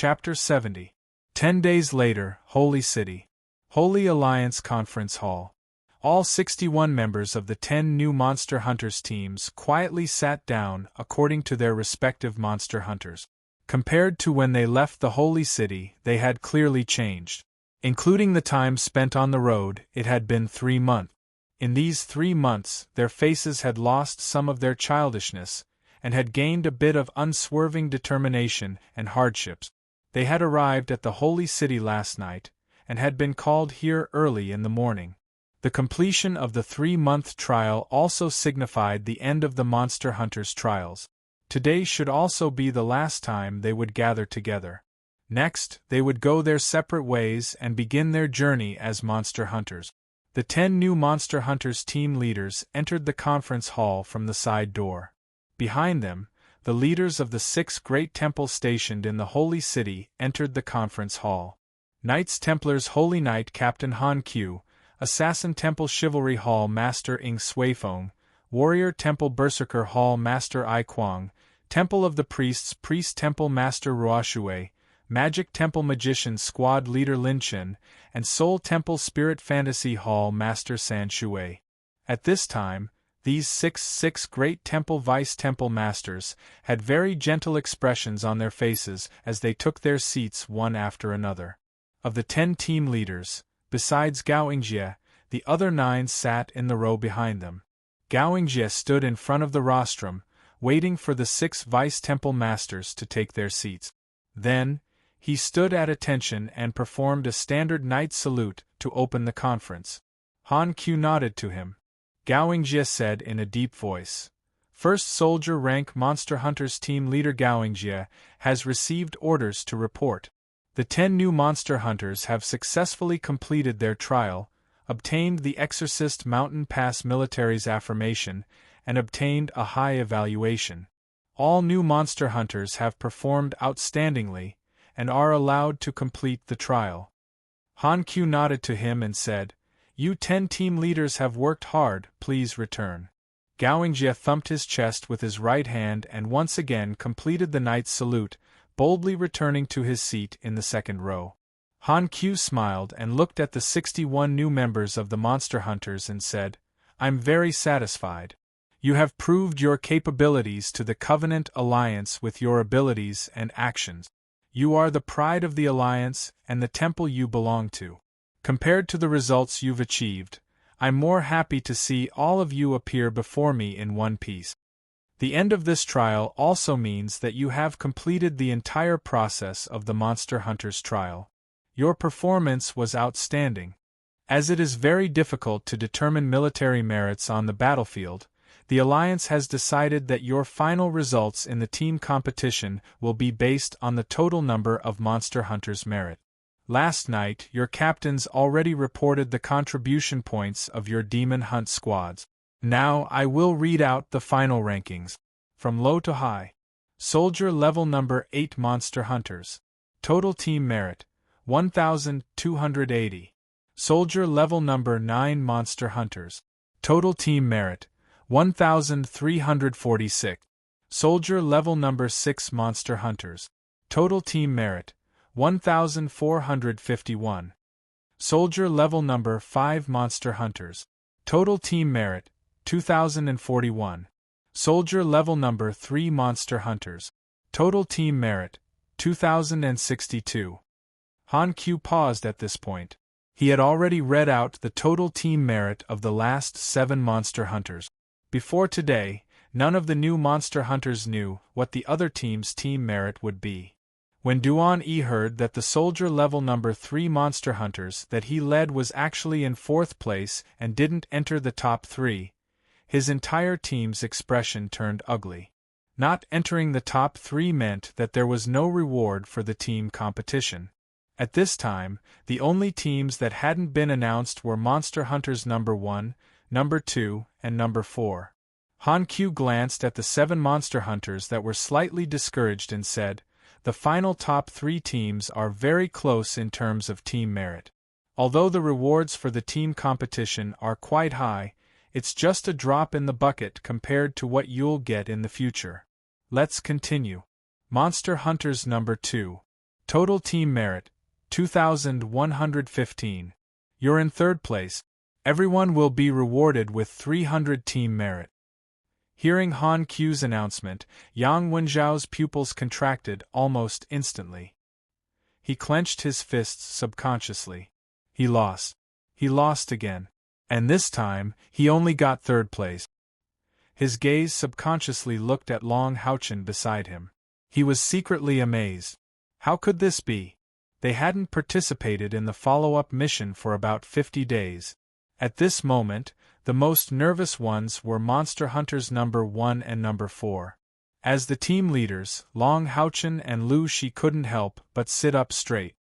Chapter 70. 10 days later, Holy City. Holy Alliance Conference Hall. All 61 members of the 10 new Monster Hunters teams quietly sat down according to their respective Monster Hunters. Compared to when they left the Holy City, they had clearly changed. Including the time spent on the road, it had been 3 months. In these 3 months, their faces had lost some of their childishness, and had gained a bit of unswerving determination and hardships. They had arrived at the Holy City last night, and had been called here early in the morning. The completion of the 3-month trial also signified the end of the Monster Hunters trials. Today should also be the last time they would gather together. Next, they would go their separate ways and begin their journey as Monster Hunters. The 10 new Monster Hunters team leaders entered the conference hall from the side door. Behind them, the leaders of the 6 great temples stationed in the Holy City entered the conference hall. Knights Templars Holy Knight Captain Han Q, Assassin Temple Chivalry Hall Master Ing Suifeng, Warrior Temple Berserker Hall Master I Kwang, Temple of the Priests Priest Temple Master Ruoshui, Magic Temple Magician Squad Leader Lin Chen, and Soul Temple Spirit Fantasy Hall Master San Shui. At this time, these six great temple vice temple masters had very gentle expressions on their faces as they took their seats one after another. Of the 10 team leaders, besides Gao Yingjie, the other 9 sat in the row behind them. Gao Yingjie stood in front of the rostrum, waiting for the 6 vice temple masters to take their seats. Then, he stood at attention and performed a standard knight salute to open the conference. Han Q nodded to him. Gao Yingjie said in a deep voice, "First Soldier Rank Monster Hunters Team Leader Gao Yingjie has received orders to report. The 10 new Monster Hunters have successfully completed their trial, obtained the Exorcist Mountain Pass Military's affirmation, and obtained a high evaluation. All new Monster Hunters have performed outstandingly, and are allowed to complete the trial." Han Q nodded to him and said, "You 10 team leaders have worked hard, please return." Gao Yingjie thumped his chest with his right hand and once again completed the knight's salute, boldly returning to his seat in the second row. Han Q smiled and looked at the 61 new members of the Monster Hunters and said, "I'm very satisfied. You have proved your capabilities to the Covenant Alliance with your abilities and actions. You are the pride of the Alliance and the temple you belong to. Compared to the results you've achieved, I'm more happy to see all of you appear before me in one piece. The end of this trial also means that you have completed the entire process of the Monster Hunters trial. Your performance was outstanding. As it is very difficult to determine military merits on the battlefield, the Alliance has decided that your final results in the team competition will be based on the total number of Monster Hunters merit. Last night, your captains already reported the contribution points of your Demon Hunt squads. Now I will read out the final rankings. From low to high. Soldier level number 8 Monster Hunters. Total team merit, 1,280. Soldier level number 9 Monster Hunters. Total team merit, 1,346. Soldier level number 6 Monster Hunters. Total team merit, 1,451. Soldier level number 5 Monster Hunters. Total team merit, 2,041. Soldier level number 3 Monster Hunters. Total team merit, 2,062. Han Q paused at this point. He had already read out the total team merit of the last 7 Monster Hunters. Before today, none of the new Monster Hunters knew what the other team's team merit would be. When Duan Yi heard that the soldier level number 3 Monster Hunters that he led was actually in 4th place and didn't enter the top 3, his entire team's expression turned ugly. Not entering the top 3 meant that there was no reward for the team competition. At this time, the only teams that hadn't been announced were Monster Hunters number 1, number 2, and number 4. Han Q glanced at the 7 Monster Hunters that were slightly discouraged and said, "The final top 3 teams are very close in terms of team merit. Although the rewards for the team competition are quite high, it's just a drop in the bucket compared to what you'll get in the future. Let's continue. Monster Hunters number 2. Total team merit, 2,115. You're in third place. Everyone will be rewarded with 300 team merit. Hearing Han Q's announcement, Yang Wenjiao's pupils contracted almost instantly. He clenched his fists subconsciously. He lost. He lost again. And this time, he only got third place. His gaze subconsciously looked at Long Haochen beside him. He was secretly amazed. How could this be? They hadn't participated in the follow-up mission for about 50 days. At this moment, the most nervous ones were Monster Hunters number 1 and number 4. As the team leaders, Long Haochen and Lu Shi couldn't help but sit up straight.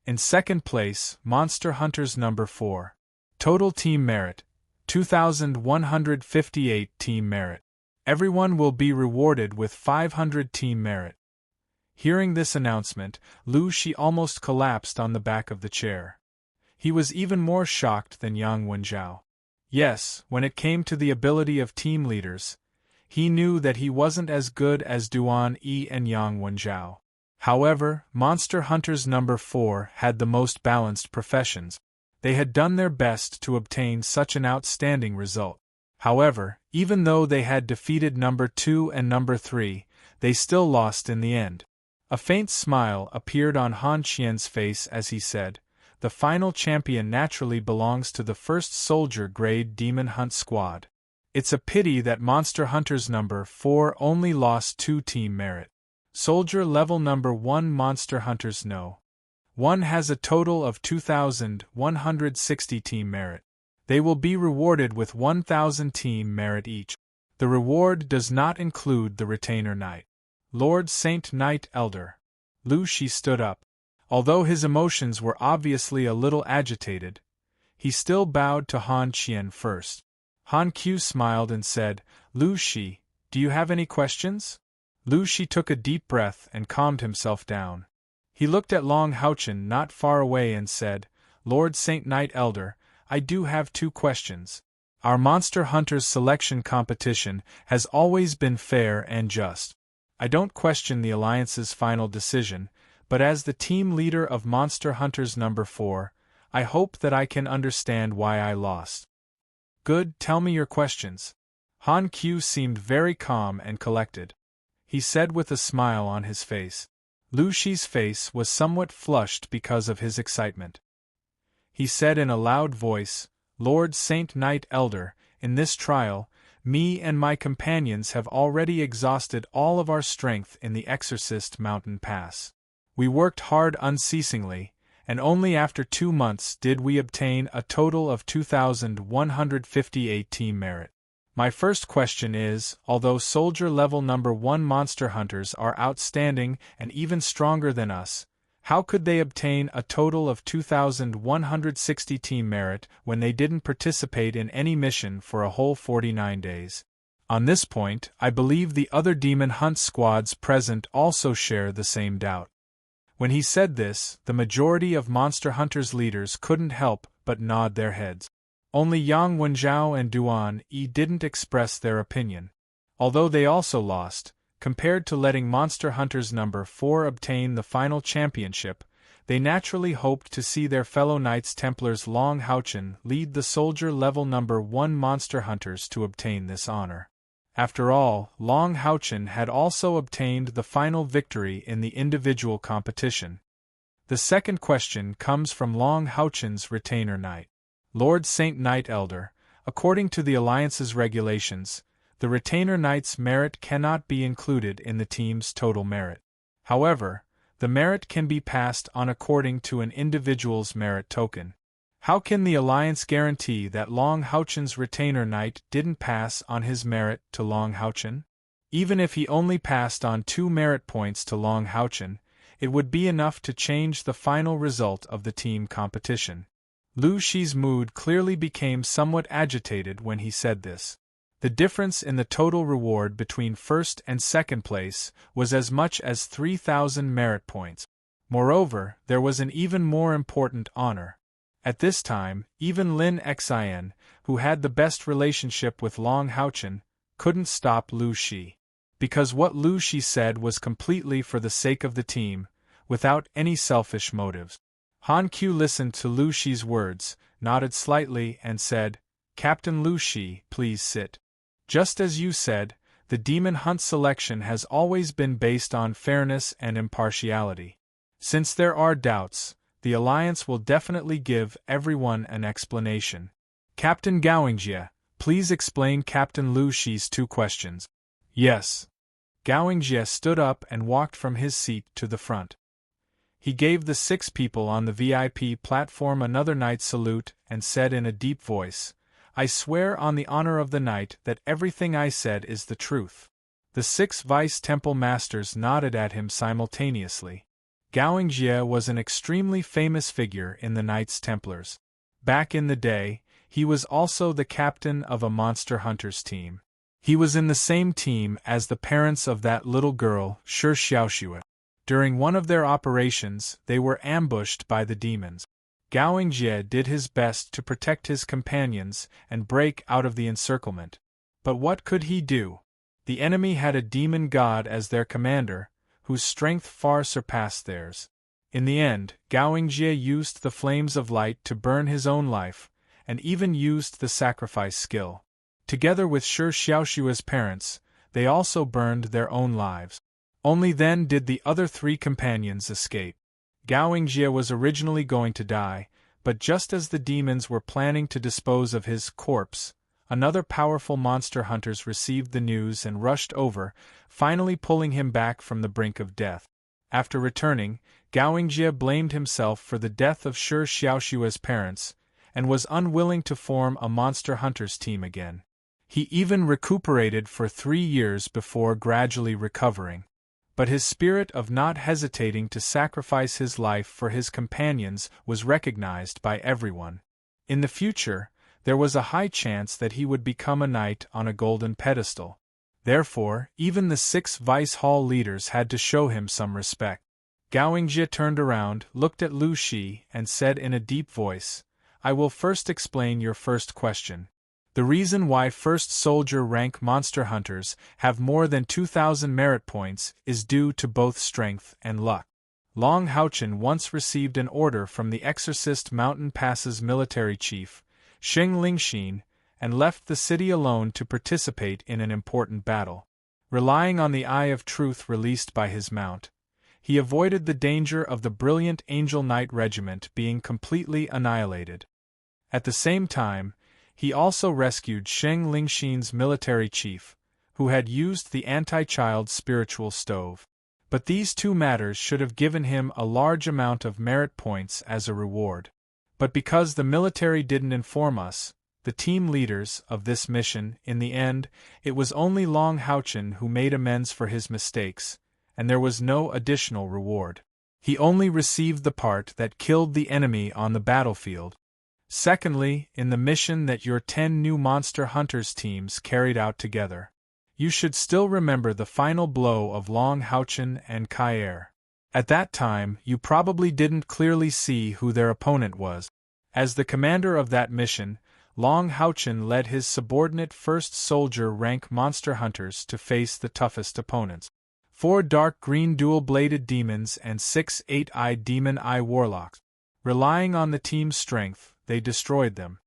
In second place, Monster Hunters number 4. Total team merit, 2,158 team merit. Everyone will be rewarded with 500 team merit. Hearing this announcement, Lu Shi almost collapsed on the back of the chair. He was even more shocked than Yang Wenjiao. Yes, when it came to the ability of team leaders, he knew that he wasn't as good as Duan Yi and Yang Wenjiao. However, Monster Hunters number 4 had the most balanced professions. They had done their best to obtain such an outstanding result. However, even though they had defeated number 2 and number 3, they still lost in the end. A faint smile appeared on Han Qian's face as he said, "The final champion naturally belongs to the first soldier-grade Demon Hunt Squad. It's a pity that Monster Hunters number 4 only lost 2 team merit. Soldier level number 1 Monster Hunters No. 1 has a total of 2,160 team merit. They will be rewarded with 1,000 team merit each. The reward does not include the Retainer Knight. Lord Saint Knight Elder." Lu Shi stood up. Although his emotions were obviously a little agitated, he still bowed to Han Qian first. Han Q smiled and said, "Lu Shi, do you have any questions?" Lu Shi took a deep breath and calmed himself down. He looked at Long Haochen not far away and said, "Lord Saint Knight Elder, I do have 2 questions. Our Monster Hunters selection competition has always been fair and just. I don't question the Alliance's final decision, but as the team leader of Monster Hunters number 4, I hope that I can understand why I lost." "Good, tell me your questions." Han Q seemed very calm and collected. He said with a smile on his face. Lu Shi's face was somewhat flushed because of his excitement. He said in a loud voice, "Lord Saint Knight Elder, in this trial, me and my companions have already exhausted all of our strength in the Exorcist Mountain Pass. We worked hard unceasingly, and only after 2 months did we obtain a total of 2,158 team merit. My first question is, although soldier level number 1 Monster Hunters are outstanding and even stronger than us, how could they obtain a total of 2,160 team merit when they didn't participate in any mission for a whole 49 days? On this point, I believe the other Demon Hunt squads present also share the same doubt." When he said this, the majority of Monster Hunters leaders couldn't help but nod their heads. Only Yang Wenjiao and Duan Yi didn't express their opinion. Although they also lost, compared to letting Monster Hunters number 4 obtain the final championship, they naturally hoped to see their fellow Knights Templars Long Haochen lead the soldier level number 1 Monster Hunters to obtain this honor. After all, Long Haochen had also obtained the final victory in the individual competition. The second question comes from Long Haochen's Retainer Knight. "Lord Saint Knight Elder, according to the Alliance's regulations, the Retainer Knight's merit cannot be included in the team's total merit. However, the merit can be passed on according to an individual's merit token. How can the Alliance guarantee that Long Haochen's Retainer Knight didn't pass on his merit to Long Haochen? Even if he only passed on 2 merit points to Long Haochen, it would be enough to change the final result of the team competition." Lu Shi's mood clearly became somewhat agitated when he said this. The difference in the total reward between first and second place was as much as 3,000 merit points. Moreover, there was an even more important honor. At this time, even Lin Xin, who had the best relationship with Long Haochen, couldn't stop Lu Shi. Because what Lu Shi said was completely for the sake of the team, without any selfish motives. Han Q listened to Lu Shi's words, nodded slightly, and said, "Captain Lu Shi, please sit. Just as you said, the demon hunt selection has always been based on fairness and impartiality. Since there are doubts, the Alliance will definitely give everyone an explanation. Captain Gaoingjie, please explain Captain Lu Shi's 2 questions." "Yes." Gaoingjie stood up and walked from his seat to the front. He gave the 6 people on the VIP platform another night salute and said in a deep voice, "I swear on the honor of the knight that everything I said is the truth." The 6 vice-temple masters nodded at him simultaneously. Gaoingjie was an extremely famous figure in the Knights Templars. Back in the day, he was also the captain of a monster hunters team. He was in the same team as the parents of that little girl, Shi Xiaoxue. During one of their operations, they were ambushed by the demons. Gaoingjie did his best to protect his companions and break out of the encirclement. But what could he do? The enemy had a demon god as their commander, whose strength far surpassed theirs. In the end, Gaoingjie used the flames of light to burn his own life, and even used the sacrifice skill. Together with Shi Xiaoxue's parents, they also burned their own lives. Only then did the other 3 companions escape. Gaoingjie was originally going to die, but just as the demons were planning to dispose of his corpse, another powerful monster hunters received the news and rushed over, finally pulling him back from the brink of death. After returning, Gaoingjie blamed himself for the death of Shi Xiaoxue's parents, and was unwilling to form a monster hunters team again. He even recuperated for 3 years before gradually recovering. But his spirit of not hesitating to sacrifice his life for his companions was recognized by everyone. In the future, there was a high chance that he would become a knight on a golden pedestal. Therefore, even the 6 vice hall leaders had to show him some respect. Gaoingjie turned around, looked at Lu Shi, and said in a deep voice, "I will first explain your first question. The reason why first soldier rank monster hunters have more than 2,000 merit points is due to both strength and luck. Long Haochen once received an order from the Exorcist Mountain Pass's military chief, Sheng Lingxin, and left the city alone to participate in an important battle. Relying on the Eye of Truth released by his mount, he avoided the danger of the brilliant Angel Knight regiment being completely annihilated. At the same time, he also rescued Sheng Lingxin's military chief, who had used the anti-child spiritual stove. But these 2 matters should have given him a large amount of merit points as a reward. But because the military didn't inform us, the team leaders, of this mission, in the end, it was only Long Haochen who made amends for his mistakes, and there was no additional reward. He only received the part that killed the enemy on the battlefield. Secondly, in the mission that your 10 new monster hunters teams carried out together, you should still remember the final blow of Long Haochen and Kair. At that time, you probably didn't clearly see who their opponent was. As the commander of that mission, Long Haochen led his subordinate first soldier rank monster hunters to face the toughest opponents. 4 dark green dual-bladed demons and 6 8-eyed demon eye warlocks. Relying on the team's strength, they destroyed them.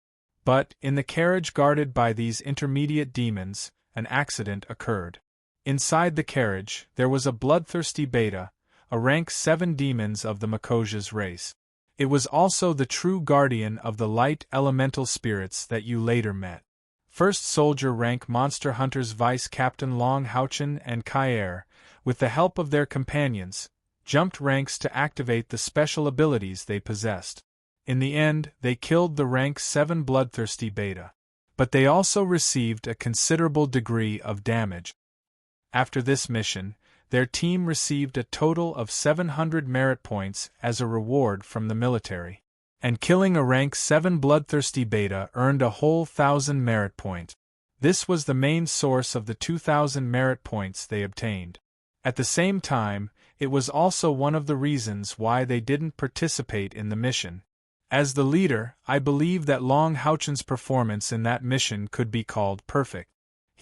But, in the carriage guarded by these intermediate demons, an accident occurred. Inside the carriage, there was a bloodthirsty beta, a rank 7 demons of the Makoja's race. It was also the true guardian of the light elemental spirits that you later met. First soldier rank monster hunters Vice Captain Long Haochen and Kair, with the help of their companions, jumped ranks to activate the special abilities they possessed. In the end, they killed the rank 7 bloodthirsty beta. But they also received a considerable degree of damage. After this mission, their team received a total of 700 merit points as a reward from the military. And killing a rank 7 bloodthirsty beta earned a whole 1,000 merit points. This was the main source of the 2,000 merit points they obtained. At the same time, it was also one of the reasons why they didn't participate in the mission. As the leader, I believe that Long Haochen's performance in that mission could be called perfect.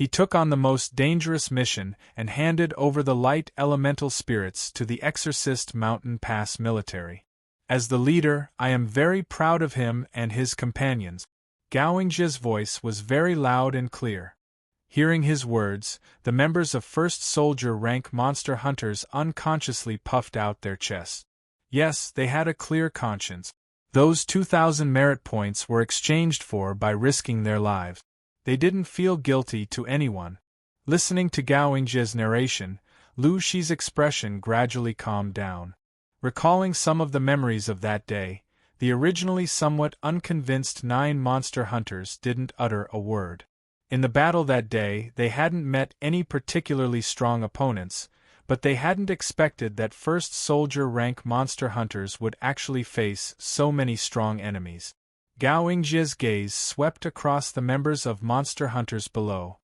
He took on the most dangerous mission and handed over the light elemental spirits to the Exorcist Mountain Pass military. As the leader, I am very proud of him and his companions. Gao Yingzhe's voice was very loud and clear. Hearing his words, the members of 1st Soldier rank Monster Hunters unconsciously puffed out their chests. Yes, they had a clear conscience. Those 2,000 merit points were exchanged for by risking their lives. They didn't feel guilty to anyone. Listening to Gao Yingzhe's narration, Lu Shi's expression gradually calmed down. Recalling some of the memories of that day, the originally somewhat unconvinced 9 monster hunters didn't utter a word. In the battle that day, they hadn't met any particularly strong opponents, but they hadn't expected that 1st Soldier rank monster hunters would actually face so many strong enemies. Gao Yingzhe's gaze swept across the members of monster hunters below.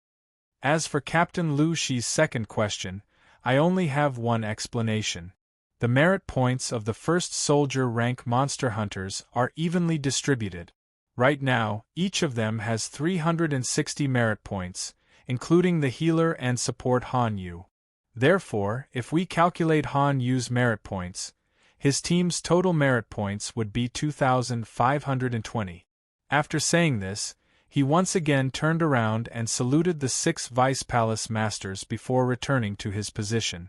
As for Captain Lu Shi's second question, I only have one explanation. The merit points of the 1st Soldier rank monster hunters are evenly distributed. Right now, each of them has 360 merit points, including the healer and support Han Yu. Therefore, if we calculate Han Yu's merit points, his team's total merit points would be 2,520. After saying this, he once again turned around and saluted the 6 Vice Palace Masters before returning to his position.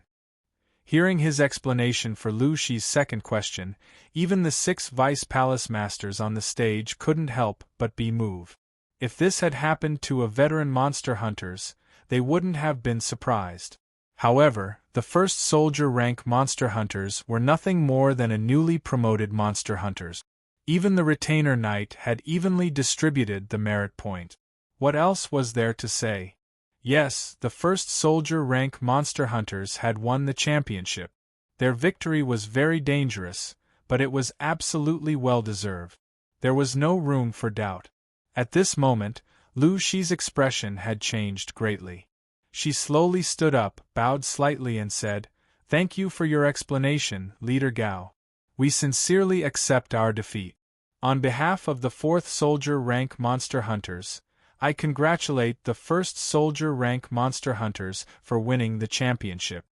Hearing his explanation for Lu Shi's second question, even the 6 Vice Palace Masters on the stage couldn't help but be moved. If this had happened to a veteran monster hunters, they wouldn't have been surprised. However, the 1st Soldier rank monster hunters were nothing more than a newly promoted monster hunters. Even the retainer knight had evenly distributed the merit point. What else was there to say? Yes, the 1st Soldier rank monster hunters had won the championship. Their victory was very dangerous, but it was absolutely well-deserved. There was no room for doubt. At this moment, Lu Shi's expression had changed greatly. She slowly stood up, bowed slightly and said, "Thank you for your explanation, Leader Gao. We sincerely accept our defeat. On behalf of the 4th Soldier rank monster hunters, I congratulate the 1st Soldier rank monster hunters for winning the championship."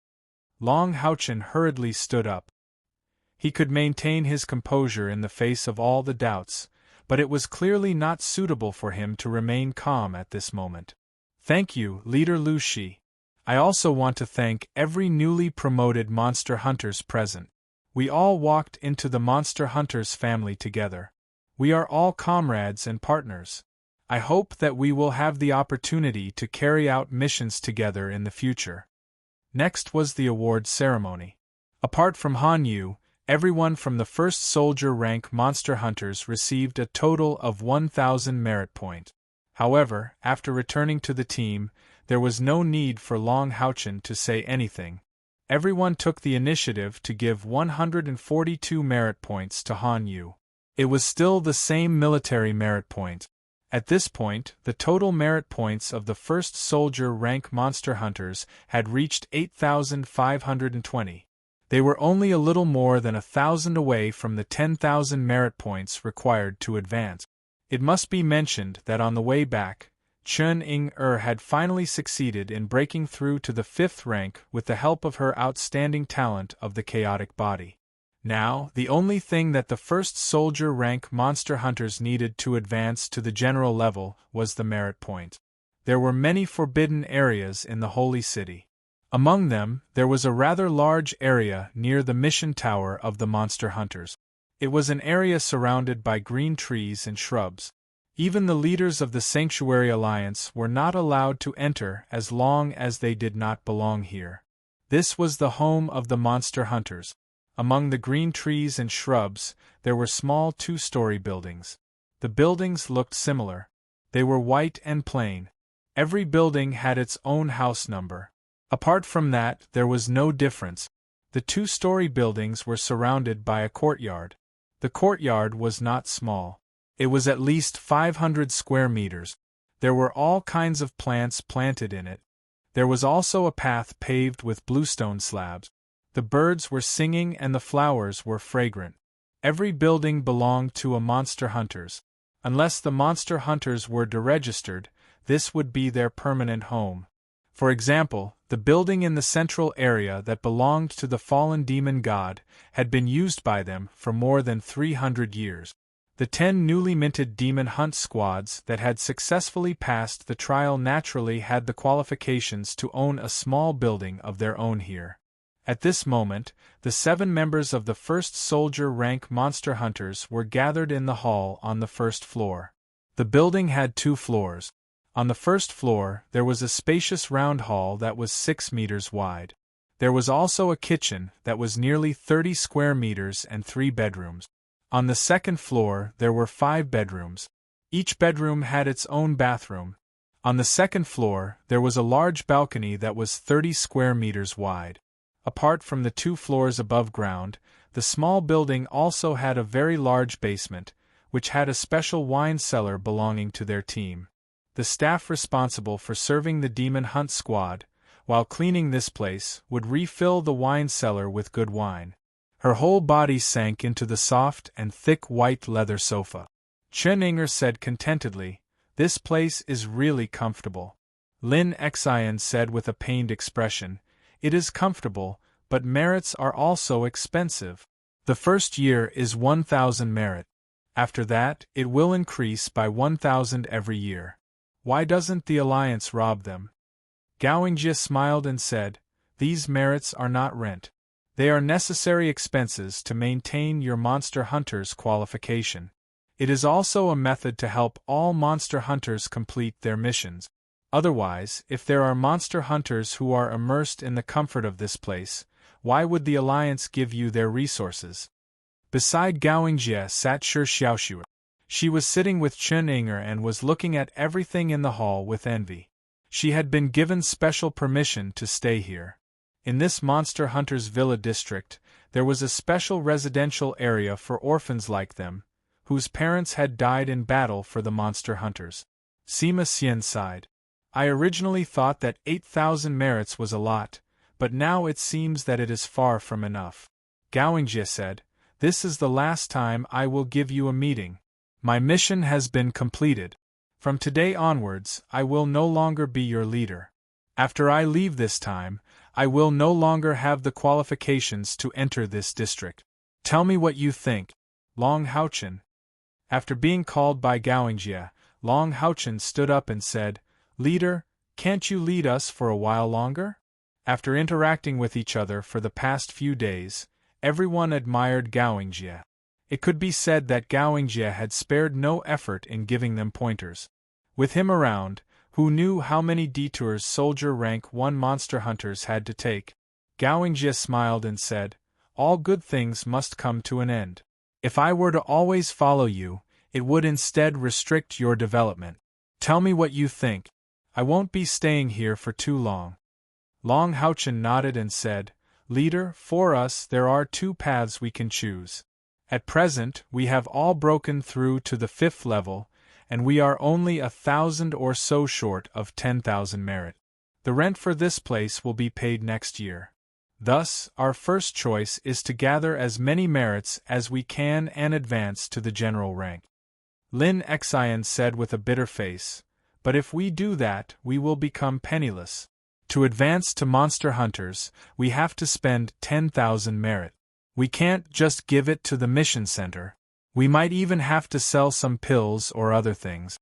Long Haochen hurriedly stood up. He could maintain his composure in the face of all the doubts, but it was clearly not suitable for him to remain calm at this moment. "Thank you, Leader Lu Shi. I also want to thank every newly promoted monster hunters present. We all walked into the monster hunters family together. We are all comrades and partners. I hope that we will have the opportunity to carry out missions together in the future." Next was the award ceremony. Apart from Han Yu, everyone from the 1st Soldier rank monster hunters received a total of 1,000 merit points. However, after returning to the team, there was no need for Long Haochen to say anything. Everyone took the initiative to give 142 merit points to Han Yu. It was still the same military merit point. At this point, the total merit points of the 1st Soldier rank monster hunters had reached 8,520. They were only a little more than 1,000 away from the 10,000 merit points required to advance. It must be mentioned that on the way back, Chen Ying-er had finally succeeded in breaking through to the 5th rank with the help of her outstanding talent of the chaotic body. Now, the only thing that the 1st Soldier rank monster hunters needed to advance to the general level was the merit point. There were many forbidden areas in the Holy City. Among them, there was a rather large area near the mission tower of the monster hunters. It was an area surrounded by green trees and shrubs. Even the leaders of the Sanctuary Alliance were not allowed to enter as long as they did not belong here. This was the home of the monster hunters. Among the green trees and shrubs, there were small 2-story buildings. The buildings looked similar. They were white and plain. Every building had its own house number. Apart from that, there was no difference. The 2-story buildings were surrounded by a courtyard. The courtyard was not small. It was at least 500 square meters. There were all kinds of plants planted in it. There was also a path paved with bluestone slabs. The birds were singing and the flowers were fragrant. Every building belonged to a monster hunters. Unless the monster hunters were deregistered, this would be their permanent home. For example, the building in the central area that belonged to the fallen demon god had been used by them for more than 300 years. The 10 newly minted demon hunt squads that had successfully passed the trial naturally had the qualifications to own a small building of their own here. At this moment, the 7 members of the first soldier rank monster hunters were gathered in the hall on the first floor. The building had 2 floors. On the first floor, there was a spacious round hall that was 6 meters wide. There was also a kitchen that was nearly 30 square meters and 3 bedrooms. On the second floor, there were 5 bedrooms. Each bedroom had its own bathroom. On the second floor, there was a large balcony that was 30 square meters wide. Apart from the 2 floors above ground, the small building also had a very large basement, which had a special wine cellar belonging to their team. The staff responsible for serving the demon hunt squad, while cleaning this place, would refill the wine cellar with good wine. Her whole body sank into the soft and thick white leather sofa. Chen Inger said contentedly, "This place is really comfortable." Lin Xian said with a pained expression, "It is comfortable, but merits are also expensive. The first year is 1,000 merit. After that, it will increase by 1,000 every year. Why doesn't the Alliance rob them?" Gao Yingjie smiled and said, "These merits are not rent. They are necessary expenses to maintain your monster hunter's qualification. It is also a method to help all monster hunters complete their missions. Otherwise, if there are monster hunters who are immersed in the comfort of this place, why would the Alliance give you their resources?" Beside Gao Yingjie sat Shi Xiaoxue. She was sitting with Chen Inger and was looking at everything in the hall with envy. She had been given special permission to stay here. In this Monster Hunters Villa district, there was a special residential area for orphans like them, whose parents had died in battle for the Monster Hunters. Sima Xian sighed. "I originally thought that 8,000 merits was a lot, but now it seems that it is far from enough." Gao Yingjie said, "This is the last time I will give you a meeting. My mission has been completed. From today onwards, I will no longer be your leader. After I leave this time, I will no longer have the qualifications to enter this district. Tell me what you think." Long Haochen. After being called by Gao Yingjie, Long Haochen stood up and said, "Leader, can't you lead us for a while longer?" After interacting with each other for the past few days, everyone admired Gao Yingjie. It could be said that Gao Yingjie had spared no effort in giving them pointers. With him around, who knew how many detours soldier rank 1 monster hunters had to take? Gao Yingjie smiled and said, "All good things must come to an end. If I were to always follow you, it would instead restrict your development. Tell me what you think. I won't be staying here for too long." Long Haochen nodded and said, "Leader, for us there are 2 paths we can choose. At present, we have all broken through to the 5th level, and we are only 1,000 or so short of 10,000 merit. The rent for this place will be paid next year. Thus, our first choice is to gather as many merits as we can and advance to the general rank." Lin Xian said with a bitter face, "But if we do that, we will become penniless. To advance to monster hunters, we have to spend 10,000 merit. We can't just give it to the mission center. We might even have to sell some pills or other things."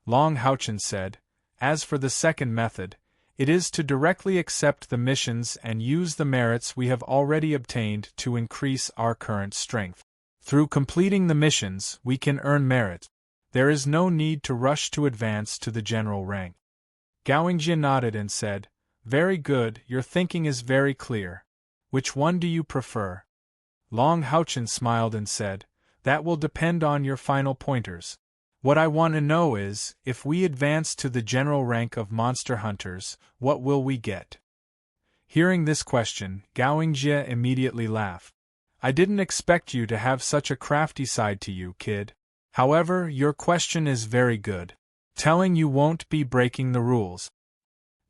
Long Haochen said, "As for the second method, it is to directly accept the missions and use the merits we have already obtained to increase our current strength. Through completing the missions, we can earn merit. There is no need to rush to advance to the general rank." Gao Yingjie nodded and said, "Very good, your thinking is very clear. Which one do you prefer?" Long Haochen smiled and said, "That will depend on your final pointers. What I want to know is, if we advance to the general rank of monster hunters, what will we get?" Hearing this question, Gao Yingjie immediately laughed. "I didn't expect you to have such a crafty side to you, kid. However, your question is very good. Telling you won't be breaking the rules.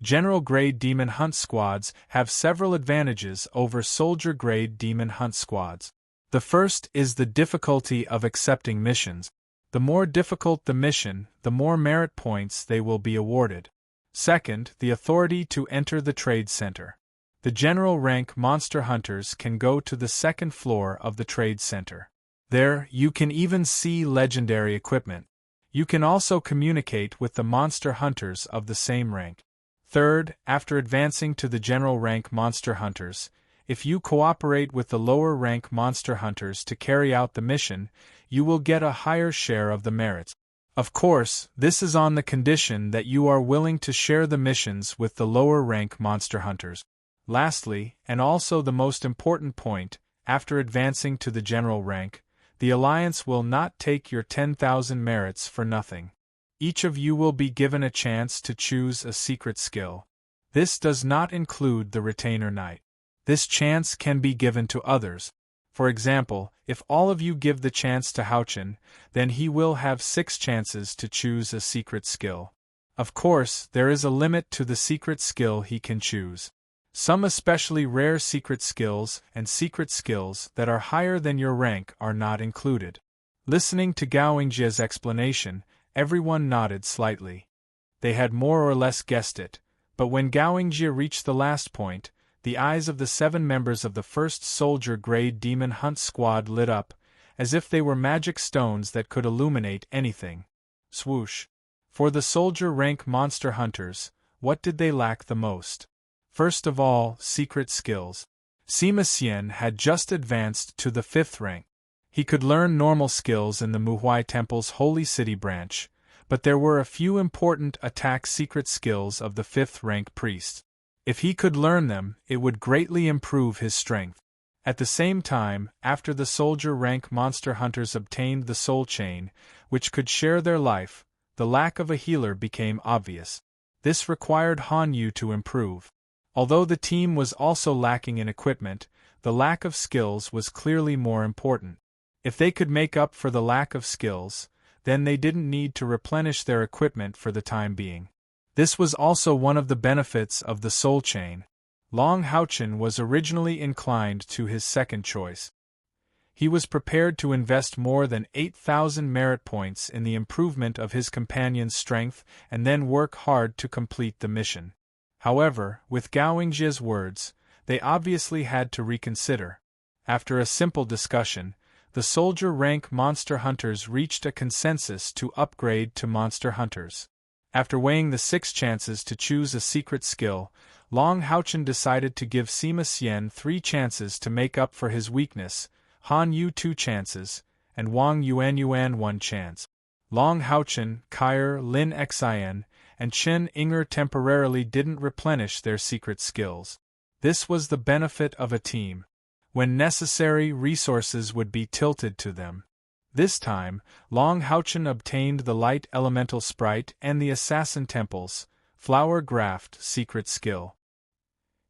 General-grade demon hunt squads have several advantages over soldier-grade demon hunt squads. The first is the difficulty of accepting missions. The more difficult the mission, the more merit points they will be awarded. Second, the authority to enter the trade center. The general rank monster hunters can go to the second floor of the trade center. There, you can even see legendary equipment. You can also communicate with the monster hunters of the same rank. Third, after advancing to the general rank monster hunters, if you cooperate with the lower rank monster hunters to carry out the mission, you will get a higher share of the merits. Of course, this is on the condition that you are willing to share the missions with the lower rank monster hunters. Lastly, and also the most important point, after advancing to the general rank, the Alliance will not take your 10,000 merits for nothing. Each of you will be given a chance to choose a secret skill. This does not include the Retainer Knight. This chance can be given to others. For example, if all of you give the chance to Houchin, then he will have 6 chances to choose a secret skill. Of course, there is a limit to the secret skill he can choose. Some especially rare secret skills and secret skills that are higher than your rank are not included. Listening to Gao Yingjia's explanation, everyone nodded slightly. They had more or less guessed it, but when Gao Yingjia reached the last point, the eyes of the 7 members of the first soldier-grade demon hunt squad lit up, as if they were magic stones that could illuminate anything. Swoosh! For the soldier rank monster hunters, what did they lack the most? First of all, secret skills. Sima Xian had just advanced to the 5th rank. He could learn normal skills in the Muhui Temple's Holy City branch, but there were a few important attack secret skills of the 5th rank priests. If he could learn them, it would greatly improve his strength. At the same time, after the soldier rank monster hunters obtained the soul chain, which could share their life, the lack of a healer became obvious. This required Han Yu to improve. Although the team was also lacking in equipment, the lack of skills was clearly more important. If they could make up for the lack of skills, then they didn't need to replenish their equipment for the time being. This was also one of the benefits of the soul chain. Long Houchin was originally inclined to his second choice. He was prepared to invest more than 8,000 merit points in the improvement of his companion's strength and then work hard to complete the mission. However, with Gao Yingjia's words, they obviously had to reconsider. After a simple discussion, the soldier rank monster hunters reached a consensus to upgrade to monster hunters. After weighing the 6 chances to choose a secret skill, Long Houchin decided to give Sima Xian 3 chances to make up for his weakness, Han Yu 2 chances, and Wang Yuan 1 chance. Long Houchin, Kair, Lin Xian, and Chen Inger temporarily didn't replenish their secret skills. This was the benefit of a team. When necessary, resources would be tilted to them. This time, Long Houchin obtained the Light Elemental Sprite and the Assassin Temple's Flower Graft secret skill.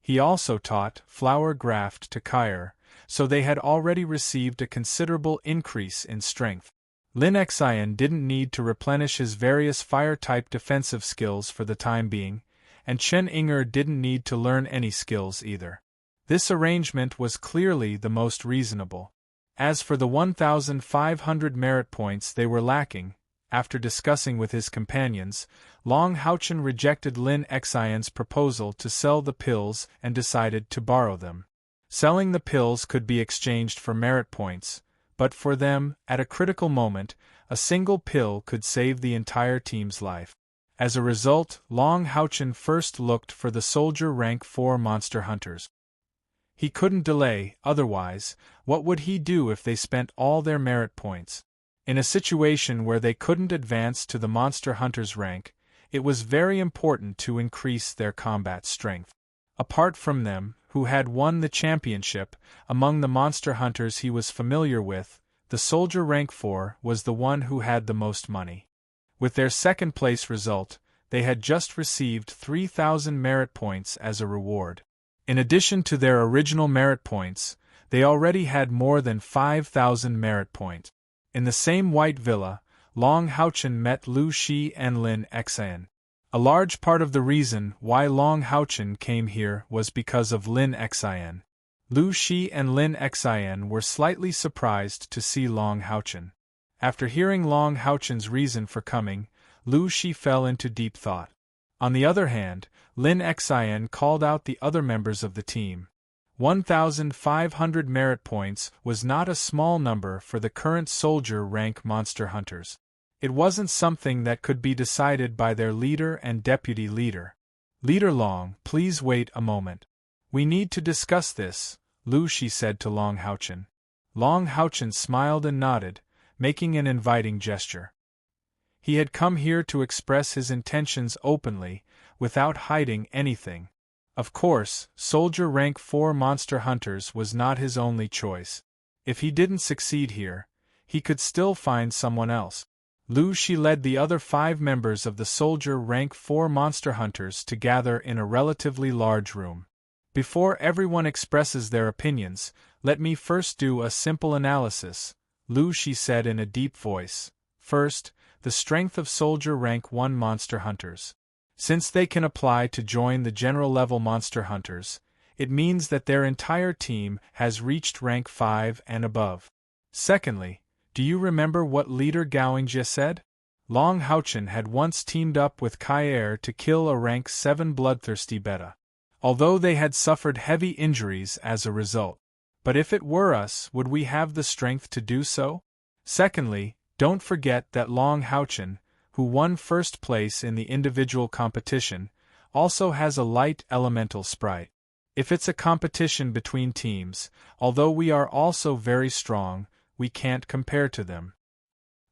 He also taught Flower Graft to Kair, so they had already received a considerable increase in strength. Lin Xian didn't need to replenish his various fire-type defensive skills for the time being, and Chen Inger didn't need to learn any skills either. This arrangement was clearly the most reasonable. As for the 1,500 merit points they were lacking, after discussing with his companions, Long Houchin rejected Lin Xian's proposal to sell the pills and decided to borrow them. Selling the pills could be exchanged for merit points, but for them, at a critical moment, a single pill could save the entire team's life. As a result, Long Houchin first looked for the soldier rank 4 monster hunters. He couldn't delay, otherwise, what would he do if they spent all their merit points? In a situation where they couldn't advance to the monster hunter's rank, it was very important to increase their combat strength. Apart from them, who had won the championship, among the monster hunters he was familiar with, the soldier rank 4 was the one who had the most money. With their second place result, they had just received 3,000 merit points as a reward. In addition to their original merit points, they already had more than 5,000 merit points. In the same white villa, Long Houchin met Lu Shi and Lin Xian. A large part of the reason why Long Houchin came here was because of Lin Xian. Lu Shi and Lin Xian were slightly surprised to see Long Houchin. After hearing Long Houchen's reason for coming, Lu Shi fell into deep thought. On the other hand, Lin Xian called out the other members of the team. 1,500 merit points was not a small number for the current soldier rank monster hunters. It wasn't something that could be decided by their leader and deputy leader. Leader Long, please wait a moment. We need to discuss this, Lu Shi said to Long Houchen. Long Houchen smiled and nodded, making an inviting gesture. He had come here to express his intentions openly, without hiding anything. Of course, soldier rank 4 monster hunters was not his only choice. If he didn't succeed here, he could still find someone else. Lu Shi led the other 5 members of the soldier rank 4 monster hunters to gather in a relatively large room. Before everyone expresses their opinions, let me first do a simple analysis, Lu Shi said in a deep voice. First, the strength of soldier rank 1 monster hunters. Since they can apply to join the general level monster hunters, it means that their entire team has reached rank 5 and above. Secondly, do you remember what leader Gaoingjie said? Long Houchen had once teamed up with Kai to kill a rank 7 bloodthirsty beta. Although they had suffered heavy injuries as a result. But if it were us, would we have the strength to do so? Secondly, don't forget that Long Houchen, who won first place in the individual competition, also has a light elemental sprite. If it's a competition between teams, although we are also very strong, we can't compare to them.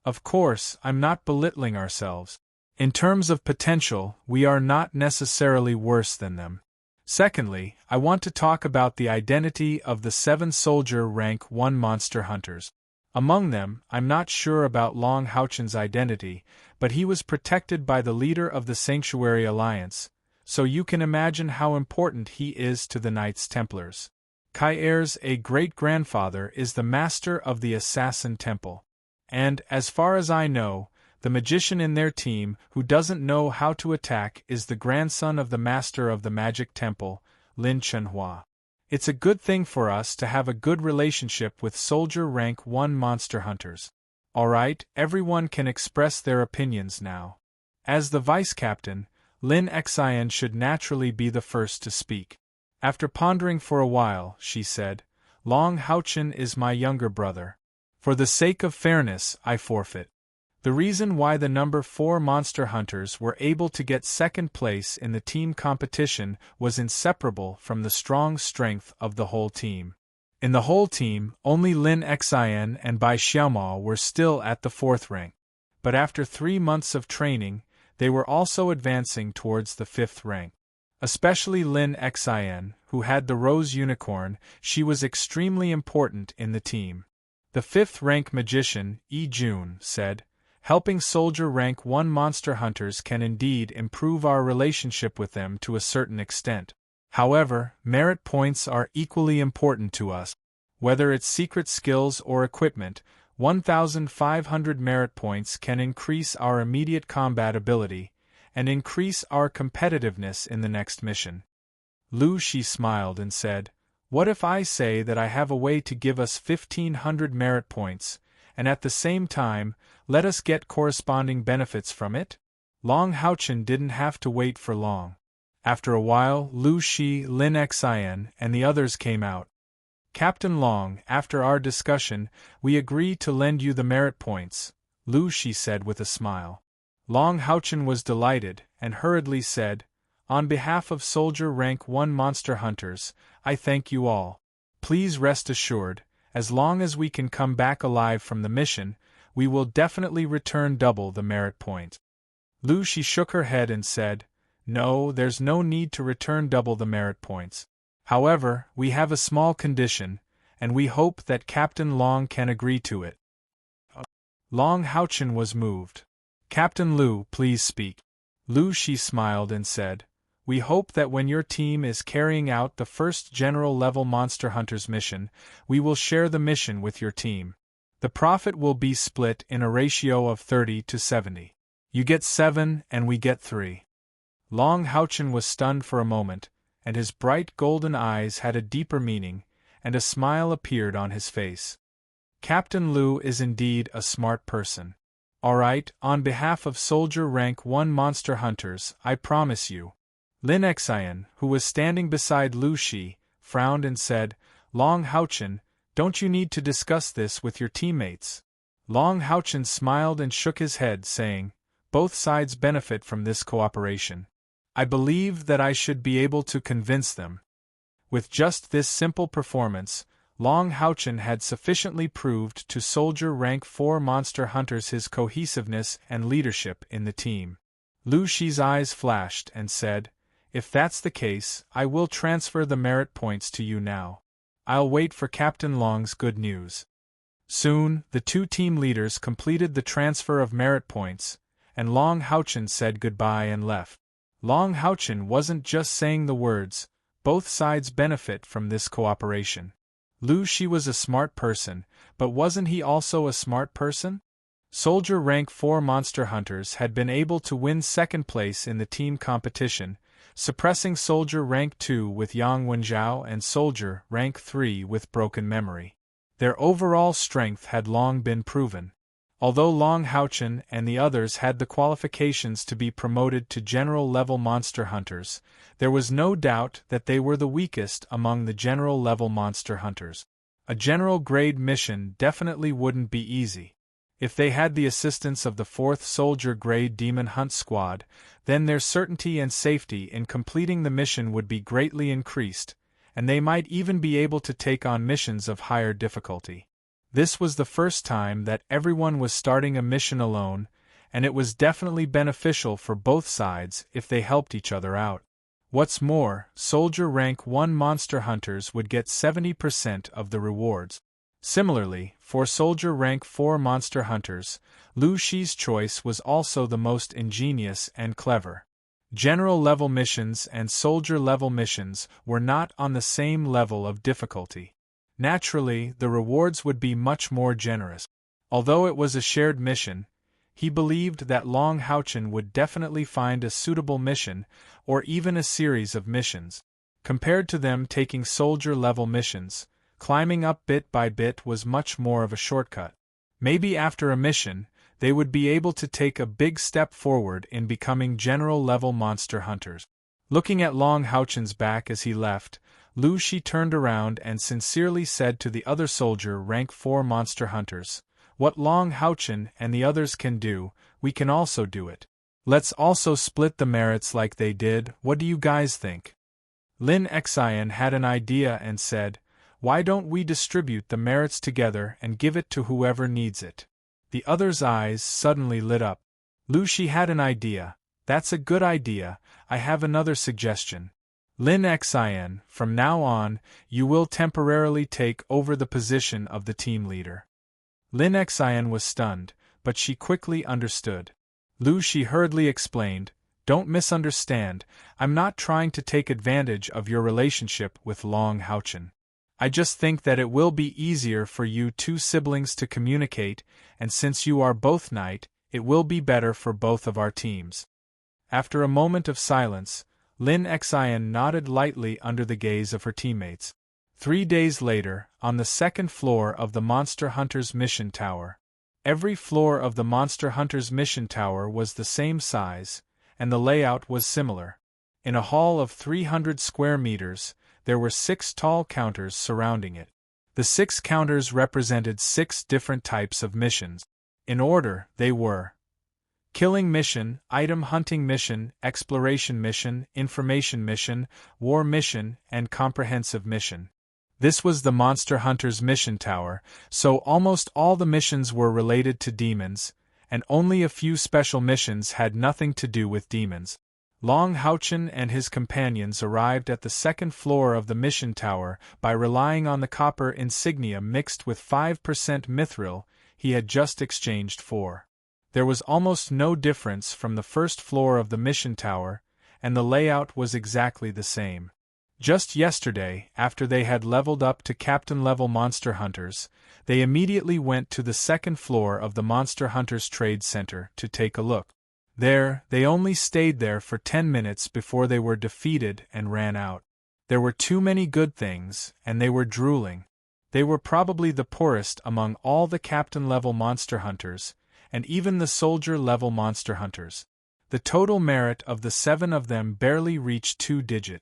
Of course, I'm not belittling ourselves. In terms of potential, we are not necessarily worse than them. Secondly, I want to talk about the identity of the 7 soldier rank 1 monster hunters. Among them, I'm not sure about Long Houchen's identity, but he was protected by the leader of the Sanctuary Alliance, so you can imagine how important he is to the Knights Templars. Kai-Er's great-grandfather is the master of the Assassin Temple. And, as far as I know, the magician in their team who doesn't know how to attack is the grandson of the master of the Magic Temple, Lin Chenhua. It's a good thing for us to have a good relationship with soldier rank 1 monster hunters. Alright, everyone can express their opinions now. As the vice-captain, Lin Xian should naturally be the first to speak. After pondering for a while, she said, Long Houchen is my younger brother. For the sake of fairness, I forfeit. The reason why the number 4 monster hunters were able to get second place in the team competition was inseparable from the strong strength of the whole team. In the whole team, only Lin Xian and Bai Xiaomao were still at the 4th rank. But after 3 months of training, they were also advancing towards the 5th rank. Especially Lin Xian, who had the Rose Unicorn, she was extremely important in the team. The 5th rank magician, Yi Jun, said, helping soldier rank 1 monster hunters can indeed improve our relationship with them to a certain extent. However, merit points are equally important to us. Whether it's secret skills or equipment, 1,500 merit points can increase our immediate combat ability, and increase our competitiveness in the next mission. Lu Shi smiled and said, what if I say that I have a way to give us 1,500 merit points, and at the same time, let us get corresponding benefits from it? Long Houchen didn't have to wait for long. After a while, Lu Shi, Lin Xian, and the others came out. Captain Long, after our discussion, we agree to lend you the merit points, Lu Shi said with a smile. Long Houchen was delighted, and hurriedly said, on behalf of soldier rank 1 monster hunters, I thank you all. Please rest assured, as long as we can come back alive from the mission, we will definitely return double the merit points. Lu Shi shook her head and said, no, there's no need to return double the merit points. However, we have a small condition, and we hope that Captain Long can agree to it. Long Houchen was moved. Captain Lu, please speak. Lu Shi smiled and said, we hope that when your team is carrying out the first general-level Monster Hunters mission, we will share the mission with your team. The profit will be split in a ratio of 30 to 70. You get 7 and we get 3. Long Houchen was stunned for a moment, and his bright golden eyes had a deeper meaning, and a smile appeared on his face. Captain Liu is indeed a smart person. Alright, on behalf of Soldier Rank 1 Monster Hunters, I promise you. Lin Xian, who was standing beside Lu Shi, frowned and said, Long Haochen, don't you need to discuss this with your teammates? Long Haochen smiled and shook his head, saying, Both sides benefit from this cooperation. I believe that I should be able to convince them. With just this simple performance, Long Haochen had sufficiently proved to Soldier Rank 4 Monster Hunters his cohesiveness and leadership in the team. Lu Shi's eyes flashed and said, If that's the case, I will transfer the merit points to you now. I'll wait for Captain Long's good news. Soon, the two team leaders completed the transfer of merit points, and Long Haochen said goodbye and left. Long Haochen wasn't just saying the words, both sides benefit from this cooperation. Lu Shi was a smart person, but wasn't he also a smart person? Soldier Rank 4 Monster Hunters had been able to win second place in the team competition, suppressing Soldier Rank 2 with Yang Wenjiao and Soldier Rank 3 with Broken Memory. Their overall strength had long been proven. Although Long Haochen and the others had the qualifications to be promoted to general-level monster hunters, there was no doubt that they were the weakest among the general-level monster hunters. A general-grade mission definitely wouldn't be easy. If they had the assistance of the 4th soldier-grade Demon Hunt Squad, then their certainty and safety in completing the mission would be greatly increased, and they might even be able to take on missions of higher difficulty. This was the first time that everyone was starting a mission alone, and it was definitely beneficial for both sides if they helped each other out. What's more, Soldier Rank 1 Monster Hunters would get 70% of the rewards. Similarly, for Soldier Rank 4 Monster Hunters, Lu Shi's choice was also the most ingenious and clever. General-level missions and soldier-level missions were not on the same level of difficulty. Naturally, the rewards would be much more generous. Although it was a shared mission, he believed that Long Haochen would definitely find a suitable mission, or even a series of missions. Compared to them taking soldier-level missions, climbing up bit by bit was much more of a shortcut. Maybe after a mission, they would be able to take a big step forward in becoming general-level monster hunters. Looking at Long Haochen's back as he left, Lu Shi turned around and sincerely said to the other Soldier Rank 4 Monster Hunters, What Long Haochen and the others can do, we can also do it. Let's also split the merits like they did, what do you guys think? Lin Xian had an idea and said, Why don't we distribute the merits together and give it to whoever needs it? The others' eyes suddenly lit up. Lu Shi had an idea. That's a good idea, I have another suggestion. Lin Xian, from now on, you will temporarily take over the position of the team leader. Lin Xian was stunned, but she quickly understood. Lu Shi hurriedly explained, Don't misunderstand, I'm not trying to take advantage of your relationship with Long Haochen. I just think that it will be easier for you two siblings to communicate, and since you are both knight, it will be better for both of our teams. After a moment of silence, Lin Xian nodded lightly under the gaze of her teammates. 3 days later, on the second floor of the Monster Hunter's Mission Tower. Every floor of the Monster Hunter's Mission Tower was the same size, and the layout was similar. In a hall of 300 square meters, there were 6 tall counters surrounding it. The 6 counters represented 6 different types of missions. In order, they were Killing Mission, Item Hunting Mission, Exploration Mission, Information Mission, War Mission, and Comprehensive Mission. This was the Monster Hunter's Mission Tower, so almost all the missions were related to demons, and only a few special missions had nothing to do with demons. Long Haochen and his companions arrived at the second floor of the Mission Tower by relying on the copper insignia mixed with 5% mithril he had just exchanged for. There was almost no difference from the first floor of the Mission Tower, and the layout was exactly the same. Just yesterday, after they had leveled up to captain-level monster hunters, they immediately went to the second floor of the Monster Hunters Trade Center to take a look. There, they only stayed there for 10 minutes before they were defeated and ran out. There were too many good things, and they were drooling. They were probably the poorest among all the captain-level monster hunters, and even the soldier-level monster hunters. The total merit of the 7 of them barely reached 2-digit.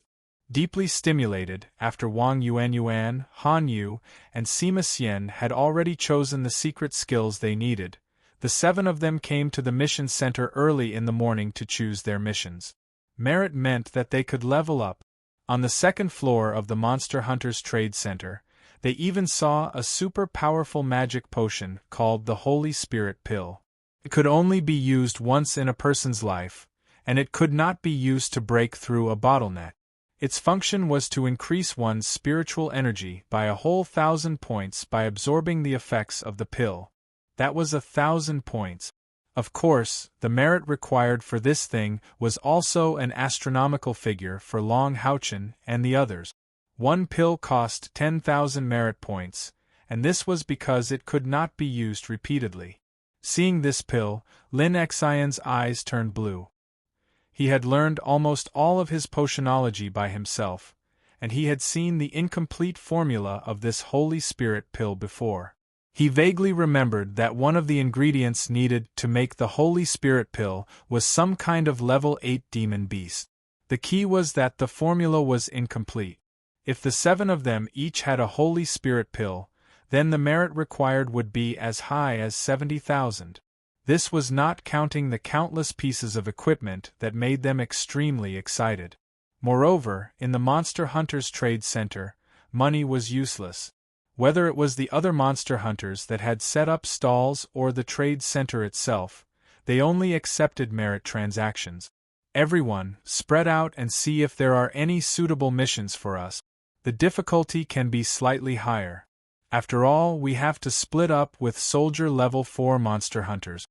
Deeply stimulated, after Wang Yuanyuan, Han Yu, and Sima Xian had already chosen the secret skills they needed, the 7 of them came to the mission center early in the morning to choose their missions. Merit meant that they could level up. On the second floor of the Monster Hunters Trade Center, they even saw a super powerful magic potion called the Holy Spirit Pill. It could only be used once in a person's life, and it could not be used to break through a bottleneck. Its function was to increase one's spiritual energy by a whole 1,000 points by absorbing the effects of the pill. That was 1,000 points. Of course, the merit required for this thing was also an astronomical figure for Long Haochen and the others. One pill cost 10,000 merit points, and this was because it could not be used repeatedly. Seeing this pill, Lin Xian's eyes turned blue. He had learned almost all of his potionology by himself, and he had seen the incomplete formula of this Holy Spirit pill before. He vaguely remembered that one of the ingredients needed to make the Holy Spirit pill was some kind of level 8 demon beast. The key was that the formula was incomplete. If the 7 of them each had a Holy Spirit pill, then the merit required would be as high as 70,000. This was not counting the countless pieces of equipment that made them extremely excited. Moreover, in the Monster Hunters Trade Center, money was useless. Whether it was the other monster hunters that had set up stalls or the trade center itself, they only accepted merit transactions. Everyone, spread out and see if there are any suitable missions for us. The difficulty can be slightly higher. After all, we have to split up with soldier level 4 monster hunters.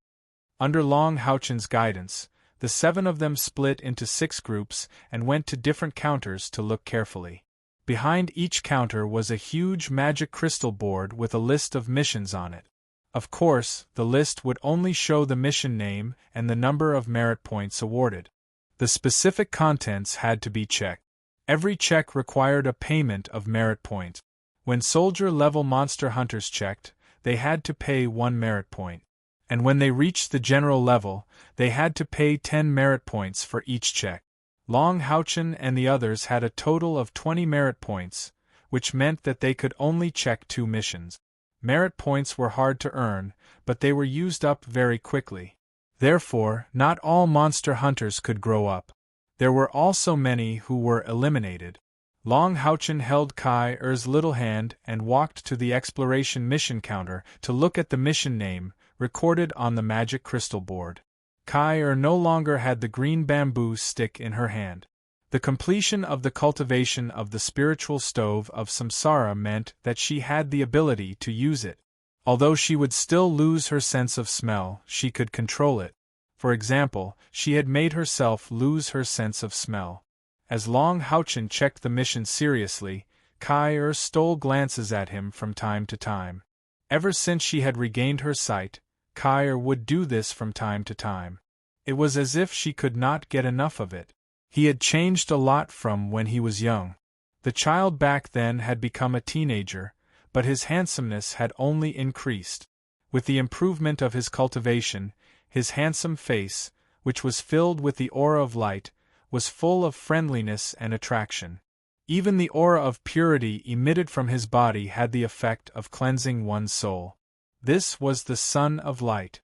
Under Long Haochen's guidance, the 7 of them split into 6 groups and went to different counters to look carefully. Behind each counter was a huge magic crystal board with a list of missions on it. Of course, the list would only show the mission name and the number of merit points awarded. The specific contents had to be checked. Every check required a payment of merit points. When soldier-level monster hunters checked, they had to pay 1 merit point. And when they reached the general level, they had to pay 10 merit points for each check. Long Haochen and the others had a total of 20 merit points, which meant that they could only check 2 missions. Merit points were hard to earn, but they were used up very quickly. Therefore, not all monster hunters could grow up. There were also many who were eliminated. Long Haochen held Kai Er's little hand and walked to the exploration mission counter to look at the mission name, recorded on the magic crystal board. Kai Er no longer had the green bamboo stick in her hand. The completion of the cultivation of the spiritual stove of samsara meant that she had the ability to use it. Although she would still lose her sense of smell, she could control it. For example, she had made herself lose her sense of smell. As Long Haochen checked the mission seriously, Kai Er stole glances at him from time to time. Ever since she had regained her sight, Kai Er would do this from time to time. It was as if she could not get enough of it. He had changed a lot from when he was young. The child back then had become a teenager, but his handsomeness had only increased. With the improvement of his cultivation, his handsome face, which was filled with the aura of light, was full of friendliness and attraction. Even the aura of purity emitted from his body had the effect of cleansing one's soul. This was the Son of Light.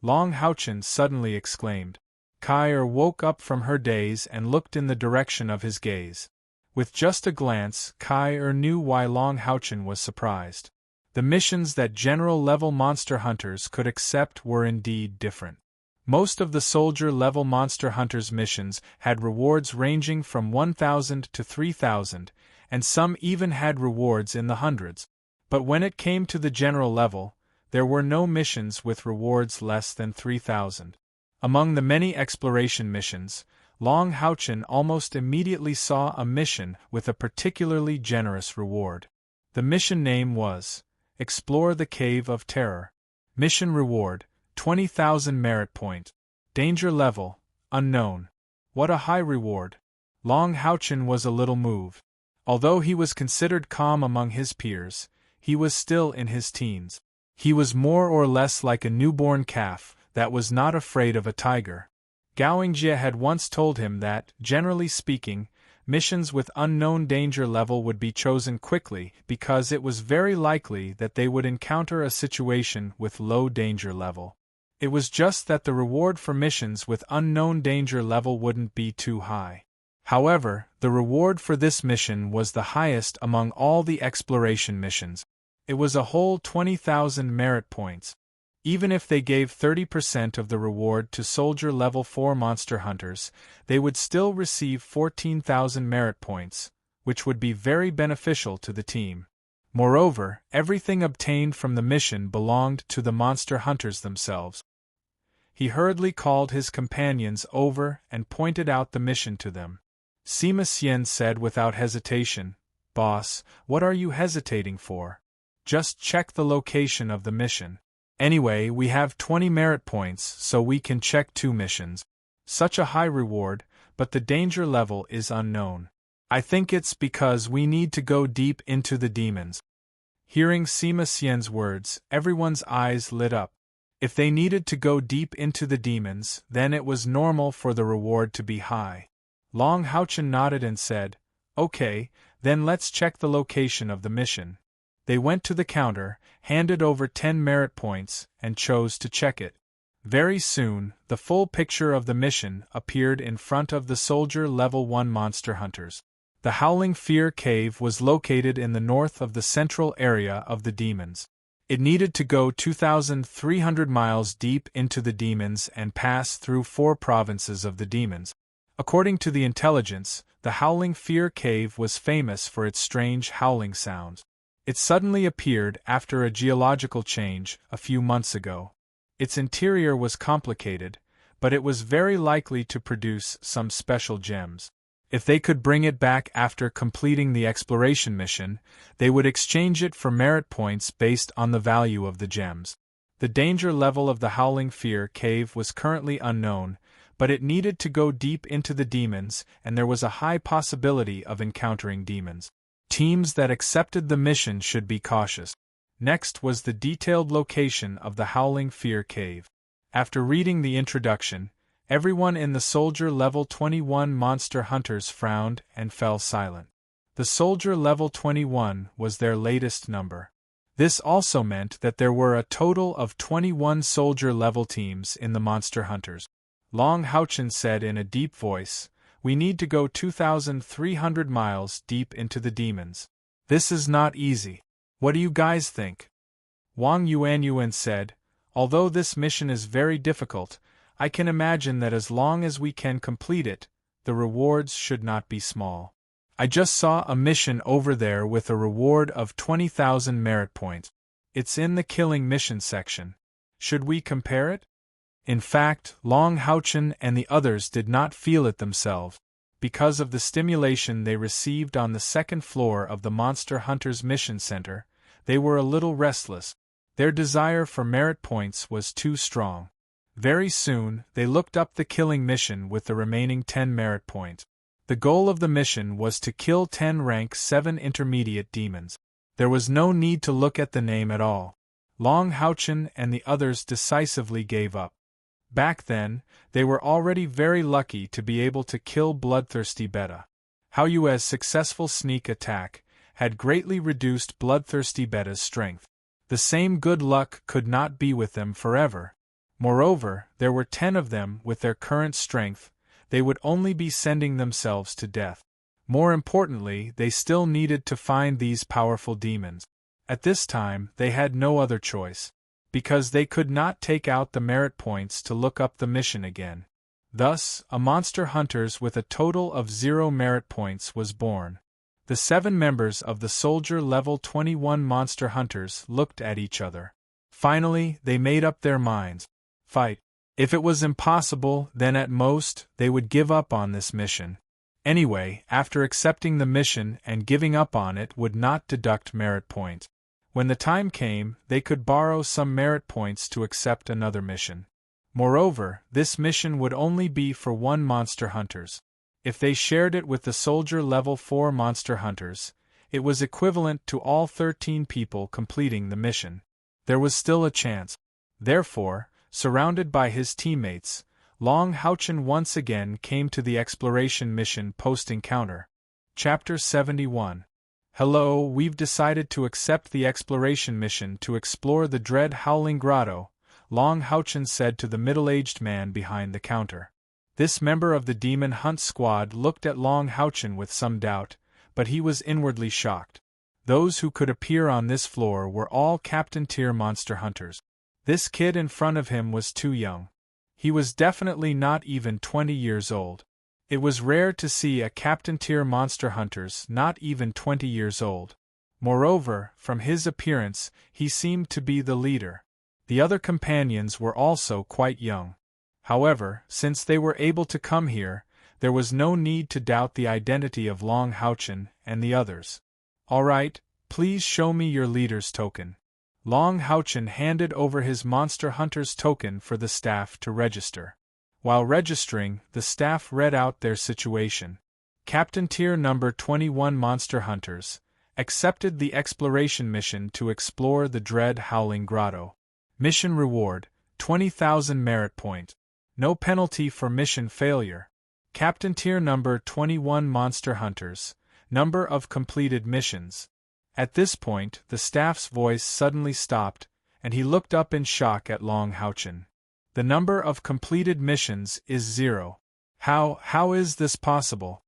Long Haochen suddenly exclaimed. Kai Er woke up from her daze and looked in the direction of his gaze. With just a glance, Kai Er knew why Long Haochen was surprised. The missions that general-level monster hunters could accept were indeed different. Most of the soldier-level monster hunters' missions had rewards ranging from 1,000 to 3,000, and some even had rewards in the hundreds. But when it came to the general level, there were no missions with rewards less than 3,000. Among the many exploration missions, Long Haochen almost immediately saw a mission with a particularly generous reward. The mission name was Explore the Cave of Terror. Mission reward, 20,000 merit points. Danger level, unknown. What a high reward. Long Haochen was a little moved. Although he was considered calm among his peers, he was still in his teens. He was more or less like a newborn calf that was not afraid of a tiger. Gao Yingjie had once told him that, generally speaking, missions with unknown danger level would be chosen quickly because it was very likely that they would encounter a situation with low danger level. It was just that the reward for missions with unknown danger level wouldn't be too high. However, the reward for this mission was the highest among all the exploration missions. It was a whole 20,000 merit points. Even if they gave 30% of the reward to Soldier Level 4 monster hunters, they would still receive 14,000 merit points, which would be very beneficial to the team. Moreover, everything obtained from the mission belonged to the monster hunters themselves. He hurriedly called his companions over and pointed out the mission to them. Sima Xian said without hesitation, "Boss, what are you hesitating for? Just check the location of the mission. Anyway, we have 20 merit points, so we can check 2 missions. Such a high reward, but the danger level is unknown. I think it's because we need to go deep into the demons." Hearing Sima Xian's words, everyone's eyes lit up. If they needed to go deep into the demons, then it was normal for the reward to be high. Long Haochen nodded and said, "Okay, then let's check the location of the mission." They went to the counter, handed over 10 merit points, and chose to check it. Very soon, the full picture of the mission appeared in front of the Soldier Level 1 monster hunters. The Howling Fear Cave was located in the north of the central area of the demons. It needed to go 2,300 miles deep into the demons and pass through 4 provinces of the demons. According to the intelligence, the Howling Fear Cave was famous for its strange howling sounds. It suddenly appeared after a geological change a few months ago. Its interior was complicated, but it was very likely to produce some special gems. If they could bring it back after completing the exploration mission, they would exchange it for merit points based on the value of the gems. The danger level of the Howling Fear Cave was currently unknown, but it needed to go deep into the demons, and there was a high possibility of encountering demons. Teams that accepted the mission should be cautious. Next was the detailed location of the Howling Fear Cave. After reading the introduction, everyone in the Soldier Level 21 monster hunters frowned and fell silent. The Soldier Level 21 was their latest number. This also meant that there were a total of 21 Soldier Level teams in the monster hunters. Long Haochen said in a deep voice, "We need to go 2,300 miles deep into the demons. This is not easy. What do you guys think?" Wang Yuanyuan said, "Although this mission is very difficult, I can imagine that as long as we can complete it, the rewards should not be small. I just saw a mission over there with a reward of 20,000 merit points. It's in the killing mission section. Should we compare it?" In fact, Long Haochen and the others did not feel it themselves. Because of the stimulation they received on the second floor of the Monster Hunters Mission Center, they were a little restless. Their desire for merit points was too strong. Very soon, they looked up the killing mission with the remaining 10 merit points. The goal of the mission was to kill 10 rank 7 intermediate demons. There was no need to look at the name at all. Long Haochen and the others decisively gave up. Back then, they were already very lucky to be able to kill Bloodthirsty Beta. Hao Yue's successful sneak attack had greatly reduced Bloodthirsty Beta's strength. The same good luck could not be with them forever. Moreover, there were 10 of them with their current strength. They would only be sending themselves to death. More importantly, they still needed to find these powerful demons. At this time, they had no other choice, because they could not take out the merit points to look up the mission again. Thus, a monster hunters with a total of 0 merit points was born. The 7 members of the Soldier Level 21 monster hunters looked at each other. Finally, they made up their minds. Fight. If it was impossible, then at most, they would give up on this mission. Anyway, after accepting the mission and giving up on it would not deduct merit points. When the time came, they could borrow some merit points to accept another mission. Moreover, this mission would only be for 1 monster hunters. If they shared it with the soldier level 4 monster hunters, it was equivalent to all 13 people completing the mission. There was still a chance. Therefore, surrounded by his teammates, Long Houchen once again came to the exploration mission post-encounter. Chapter 71. Hello, we've decided to accept the exploration mission to explore the dread Howling Grotto, Long Houchen said to the middle-aged man behind the counter. This member of the Demon Hunt Squad looked at Long Houchen with some doubt, but he was inwardly shocked. Those who could appear on this floor were all Captain-tier monster hunters. This kid in front of him was too young. He was definitely not even 20 years old. It was rare to see a Captain-tier monster hunters not even 20 years old. Moreover, from his appearance, he seemed to be the leader. The other companions were also quite young. However, since they were able to come here, there was no need to doubt the identity of Long Houchen and the others. All right, please show me your leader's token. Long Houchen handed over his monster hunter's token for the staff to register. While registering, the staff read out their situation. Captain Tier Number 21 Monster Hunters accepted the exploration mission to explore the dread Howling Grotto. Mission reward, 20,000 merit point. No penalty for mission failure. Captain Tier Number 21 Monster Hunters. Number of completed missions. At this point, the staff's voice suddenly stopped, and he looked up in shock at Long Houchen. The number of completed missions is 0. How is this possible?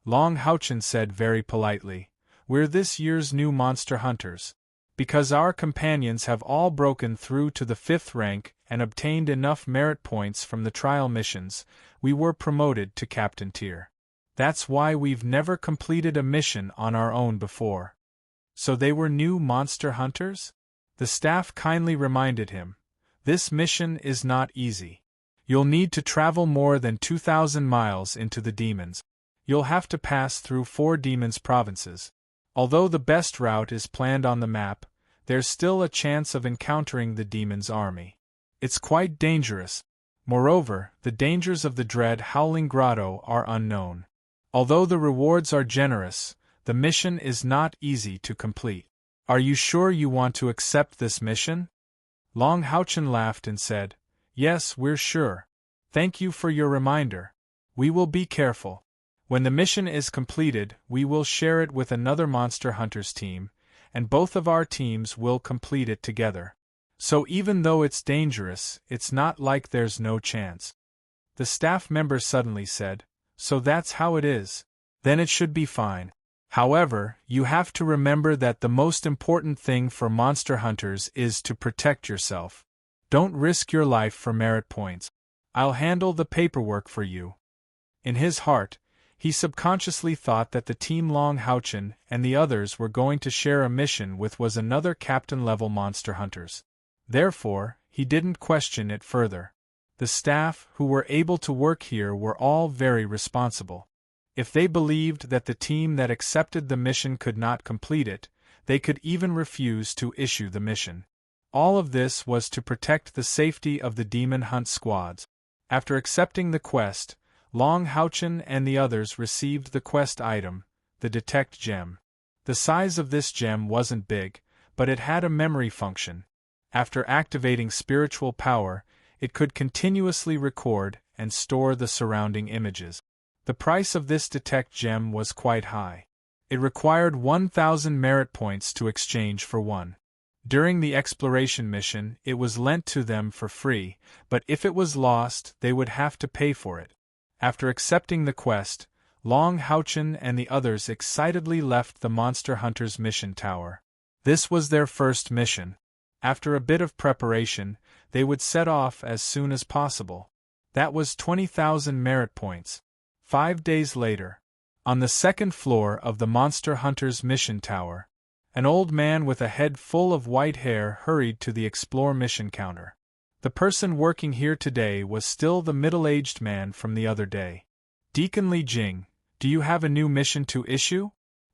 Long Houchen said very politely, we're this year's new monster hunters. Because our companions have all broken through to the 5th rank and obtained enough merit points from the trial missions, we were promoted to Captain Tier. That's why we've never completed a mission on our own before. So they were new monster hunters? The staff kindly reminded him. This mission is not easy. You'll need to travel more than 2,000 miles into the demons. You'll have to pass through 4 demons' provinces. Although the best route is planned on the map, there's still a chance of encountering the demons' army. It's quite dangerous. Moreover, the dangers of the dread Howling Grotto are unknown. Although the rewards are generous, the mission is not easy to complete. Are you sure you want to accept this mission? Long Houchen laughed and said, Yes, we're sure. Thank you for your reminder. We will be careful. When the mission is completed, we will share it with another Monster Hunters team, and both of our teams will complete it together. So even though it's dangerous, it's not like there's no chance. The staff member suddenly said, So that's how it is. Then it should be fine. However, you have to remember that the most important thing for monster hunters is to protect yourself. Don't risk your life for merit points. I'll handle the paperwork for you. In his heart, he subconsciously thought that the team Long Houchen and the others were going to share a mission with was another captain-level monster hunters. Therefore, he didn't question it further. The staff who were able to work here were all very responsible. If they believed that the team that accepted the mission could not complete it, they could even refuse to issue the mission. All of this was to protect the safety of the demon hunt squads. After accepting the quest, Long Houchen and the others received the quest item, the Detect Gem. The size of this gem wasn't big, but it had a memory function. After activating spiritual power, it could continuously record and store the surrounding images. The price of this Detect Gem was quite high. It required 1,000 merit points to exchange for one. During the exploration mission, it was lent to them for free, but if it was lost, they would have to pay for it. After accepting the quest, Long Houchen and the others excitedly left the Monster Hunters mission tower. This was their first mission. After a bit of preparation, they would set off as soon as possible. That was 20,000 merit points. 5 days later, on the 2nd floor of the Monster Hunters mission tower, an old man with a head full of white hair hurried to the Explore mission counter. The person working here today was still the middle-aged man from the other day. Deacon Li Jing, do you have a new mission to issue?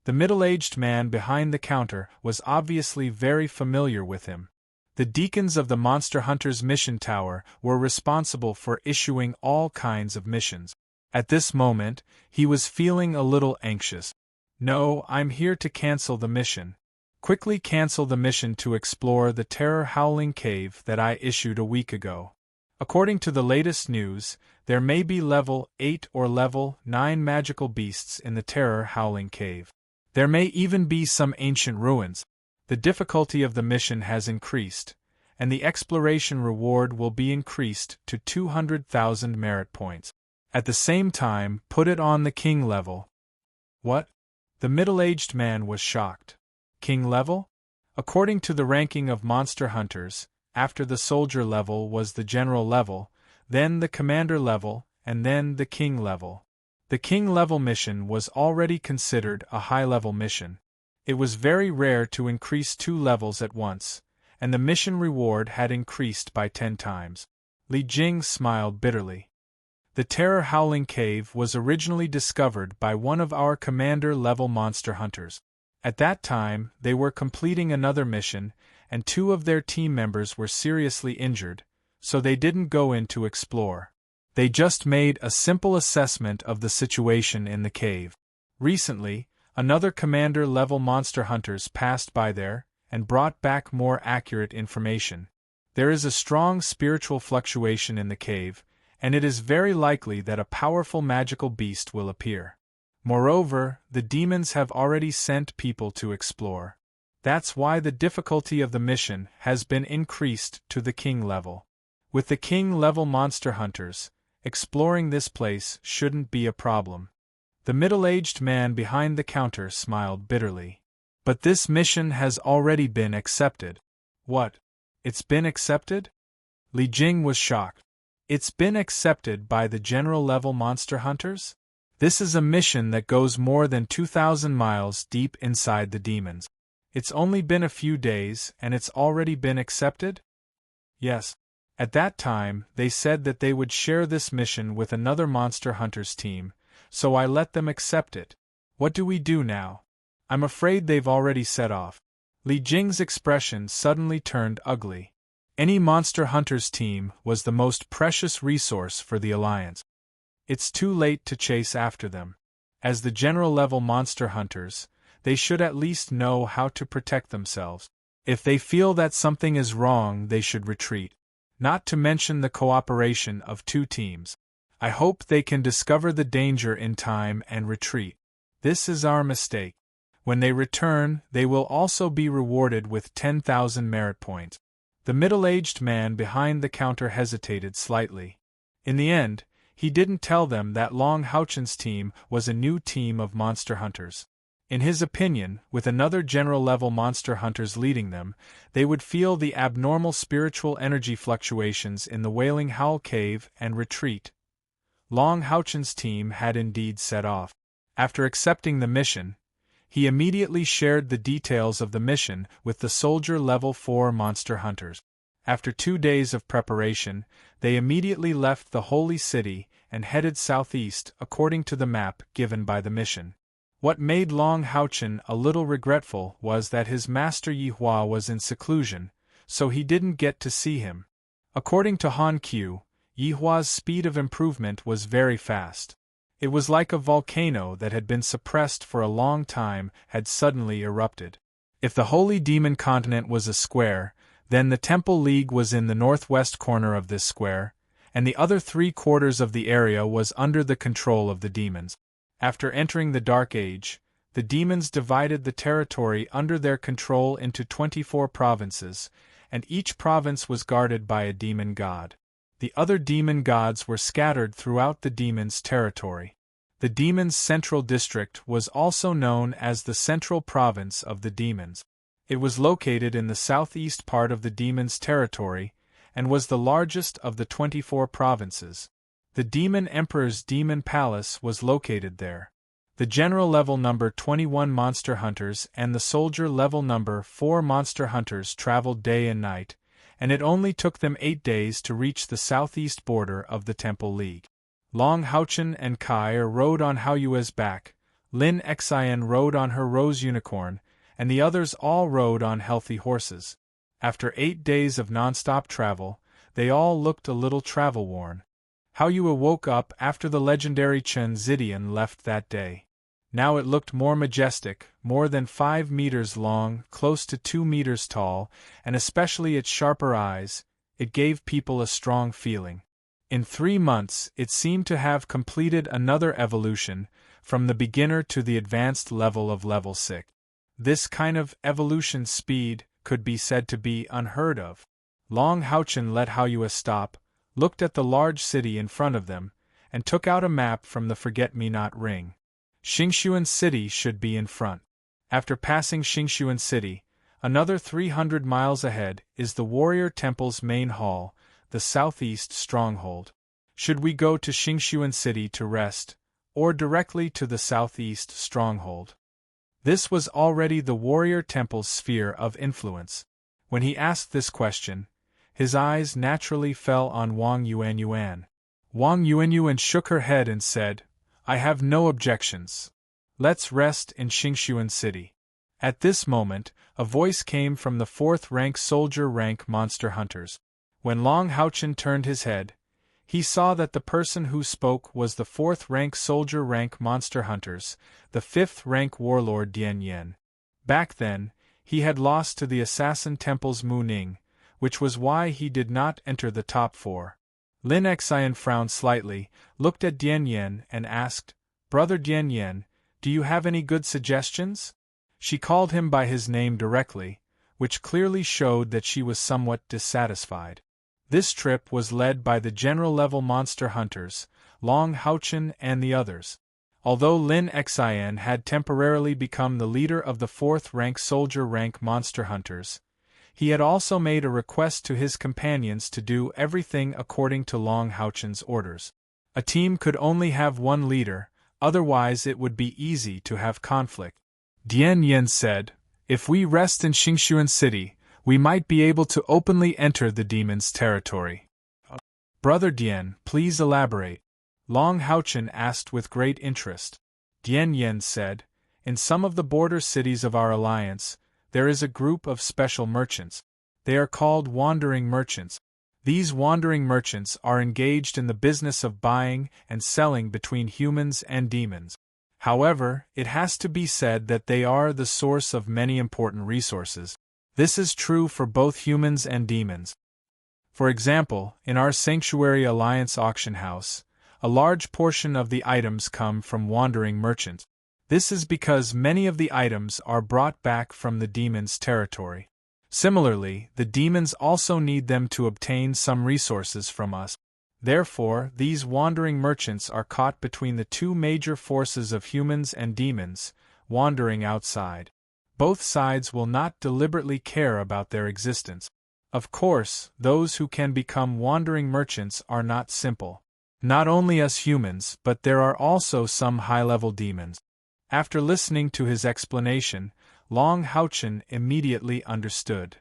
The middle-aged man behind the counter was obviously very familiar with him. The deacons of the Monster Hunters mission tower were responsible for issuing all kinds of missions. At this moment, he was feeling a little anxious. No, I'm here to cancel the mission. Quickly cancel the mission to explore the terror-howling cave that I issued a week ago. According to the latest news, there may be level 8 or level 9 magical beasts in the terror-howling cave. There may even be some ancient ruins. The difficulty of the mission has increased, and the exploration reward will be increased to 200,000 merit points. At the same time, put it on the king level. What? The middle-aged man was shocked. King level? According to the ranking of monster hunters, after the soldier level was the general level, then the commander level, and then the king level. The king level mission was already considered a high-level mission. It was very rare to increase 2 levels at once, and the mission reward had increased by 10 times. Li Jing smiled bitterly. The terror-howling cave was originally discovered by one of our commander-level monster hunters. At that time, they were completing another mission, and 2 of their team members were seriously injured, so they didn't go in to explore. They just made a simple assessment of the situation in the cave. Recently, another commander-level monster hunters passed by there and brought back more accurate information. There is a strong spiritual fluctuation in the cave, and it is very likely that a powerful magical beast will appear. Moreover, the demons have already sent people to explore. That's why the difficulty of the mission has been increased to the king level. With the king level monster hunters, exploring this place shouldn't be a problem. The middle-aged man behind the counter smiled bitterly. But this mission has already been accepted. What? It's been accepted? Li Jing was shocked. It's been accepted by the general-level monster hunters? This is a mission that goes more than 2,000 miles deep inside the demons. It's only been a few days and it's already been accepted? Yes. At that time, they said that they would share this mission with another monster hunters team, so I let them accept it. What do we do now? I'm afraid they've already set off. Li Jing's expression suddenly turned ugly. Any monster hunters team was the most precious resource for the Alliance. It's too late to chase after them. As the general-level monster hunters, they should at least know how to protect themselves. If they feel that something is wrong, they should retreat. Not to mention the cooperation of 2 teams. I hope they can discover the danger in time and retreat. This is our mistake. When they return, they will also be rewarded with 10,000 merit points. The middle-aged man behind the counter hesitated slightly. In the end, he didn't tell them that Long Houchen's team was a new team of monster hunters. In his opinion, with another general-level monster hunters leading them, they would feel the abnormal spiritual energy fluctuations in the Wailing Howl Cave and retreat. Long Houchen's team had indeed set off. After accepting the mission, he immediately shared the details of the mission with the soldier level 4 monster hunters. After 2 days of preparation, they immediately left the holy city and headed southeast according to the map given by the mission. What made Long Houchen a little regretful was that his master Yihua was in seclusion, so he didn't get to see him. According to Han Qiu, Yihua's speed of improvement was very fast. It was like a volcano that had been suppressed for a long time had suddenly erupted. If the Holy Demon Continent was a square, then the Temple League was in the northwest corner of this square, and the other 3/4 of the area was under the control of the demons. After entering the Dark Age, the demons divided the territory under their control into 24 provinces, and each province was guarded by a demon god. The other demon gods were scattered throughout the demons' territory. The demons' central district was also known as the Central Province of the Demons. It was located in the southeast part of the demons' territory, and was the largest of the 24 provinces. The Demon Emperor's Demon Palace was located there. The general level number 21 monster hunters and the soldier level number 4 monster hunters traveled day and night, and it only took them 8 days to reach the southeast border of the Temple League. Long Houchen and Kai rode on Haoyue's back, Lin Xian rode on her rose unicorn, and the others all rode on healthy horses. After 8 days of non-stop travel, they all looked a little travel-worn. How you awoke up after the legendary Chen Zidian left that day. Now it looked more majestic, more than 5 meters long, close to 2 meters tall, and especially its sharper eyes, it gave people a strong feeling. In 3 months, it seemed to have completed another evolution, from the beginner to the advanced level of level 6. This kind of evolution speed could be said to be unheard of. Long Haochen let Haoyue stop, looked at the large city in front of them, and took out a map from the forget-me-not ring. Xingshuan City should be in front. After passing Xingshuan City, another 300 miles ahead is the Warrior Temple's main hall, the southeast stronghold. Should we go to Xingshuan City to rest, or directly to the southeast stronghold? This was already the Warrior Temple's sphere of influence. When he asked this question, his eyes naturally fell on Wang Yuanyuan. Wang Yuanyuan shook her head and said, "I have no objections. Let's rest in Xingshuan City." At this moment, a voice came from the 4th rank soldier rank monster hunters. When Long Haochen turned his head, he saw that the person who spoke was the 4th rank soldier rank monster hunters, the 5th rank warlord Dian Yen. Back then, he had lost to the assassin temple's Mu Ning, which was why he did not enter the top 4. Lin Xian frowned slightly, looked at Dian Yen and asked, "Brother Dian Yen, do you have any good suggestions?" She called him by his name directly, which clearly showed that she was somewhat dissatisfied. This trip was led by the general-level monster hunters, Long Haochen and the others. Although Lin Xian had temporarily become the leader of the 4th rank soldier rank monster hunters, he had also made a request to his companions to do everything according to Long Haochen's orders. A team could only have one leader, otherwise it would be easy to have conflict. Dian Yen said, "If we rest in Xingshuan City, we might be able to openly enter the demon's territory." "Brother Dian, please elaborate," Long Haochen asked with great interest. Dian Yen said, "In some of the border cities of our alliance, there is a group of special merchants. They are called wandering merchants. These wandering merchants are engaged in the business of buying and selling between humans and demons. However, it has to be said that they are the source of many important resources. This is true for both humans and demons. For example, in our Sanctuary Alliance auction house, a large portion of the items come from wandering merchants. This is because many of the items are brought back from the demon's territory. Similarly, the demons also need them to obtain some resources from us. Therefore, these wandering merchants are caught between the two major forces of humans and demons, wandering outside. Both sides will not deliberately care about their existence. Of course, those who can become wandering merchants are not simple. Not only us humans, but there are also some high-level demons. After listening to his explanation, Long Haochen immediately understood.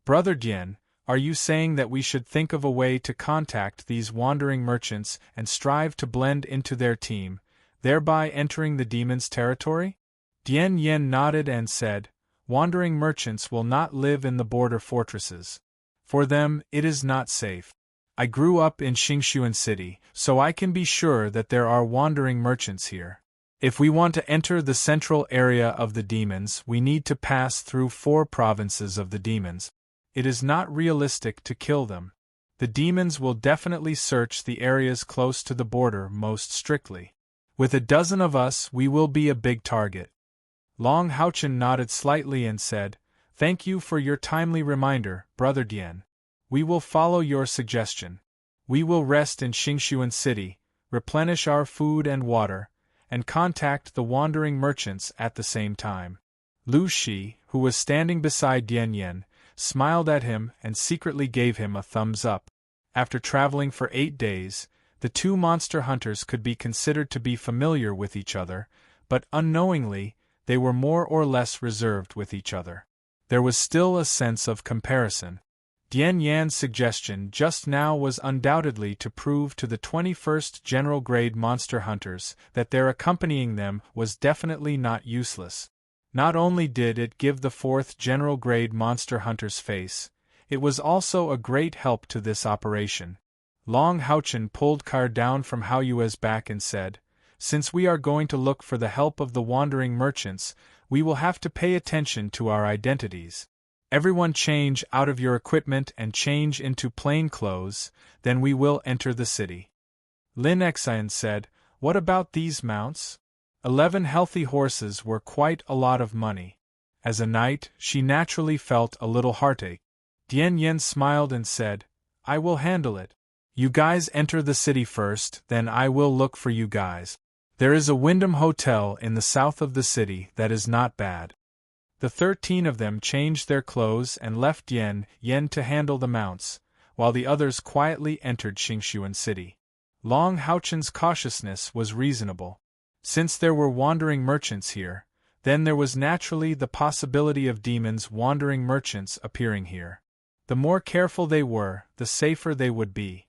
"Brother Dian, are you saying that we should think of a way to contact these wandering merchants and strive to blend into their team, thereby entering the demon's territory?" Dian Yen nodded and said, "Wandering merchants will not live in the border fortresses. For them, it is not safe. I grew up in Xingshuan City, so I can be sure that there are wandering merchants here. If we want to enter the central area of the demons, we need to pass through 4 provinces of the demons. It is not realistic to kill them. The demons will definitely search the areas close to the border most strictly. With a dozen of us, we will be a big target." Long Haochen nodded slightly and said, "Thank you for your timely reminder, Brother Dian. We will follow your suggestion. We will rest in Xingshuan City, replenish our food and water, and contact the wandering merchants at the same time." Lu Shi, who was standing beside Dian Yen, smiled at him and secretly gave him a thumbs up. After traveling for 8 days, the two monster hunters could be considered to be familiar with each other, but unknowingly, they were more or less reserved with each other. There was still a sense of comparison. Dian Yan's suggestion just now was undoubtedly to prove to the 21st General Grade Monster Hunters that their accompanying them was definitely not useless. Not only did it give the 4th General Grade Monster Hunters face, it was also a great help to this operation. Long Houchen pulled Kair down from Hao Yue's back and said, "Since we are going to look for the help of the wandering merchants, we will have to pay attention to our identities. Everyone change out of your equipment and change into plain clothes, then we will enter the city." Lin Xian said, "What about these mounts?" 11 healthy horses were quite a lot of money. As a knight, she naturally felt a little heartache. Dian Yen smiled and said, "I will handle it. You guys enter the city first, then I will look for you guys. There is a Wyndham Hotel in the south of the city that is not bad." The 13 of them changed their clothes and left Dian Yen to handle the mounts, while the others quietly entered Xingshuan City. Long Houchen's cautiousness was reasonable. Since there were wandering merchants here, then there was naturally the possibility of demons wandering merchants appearing here. The more careful they were, the safer they would be.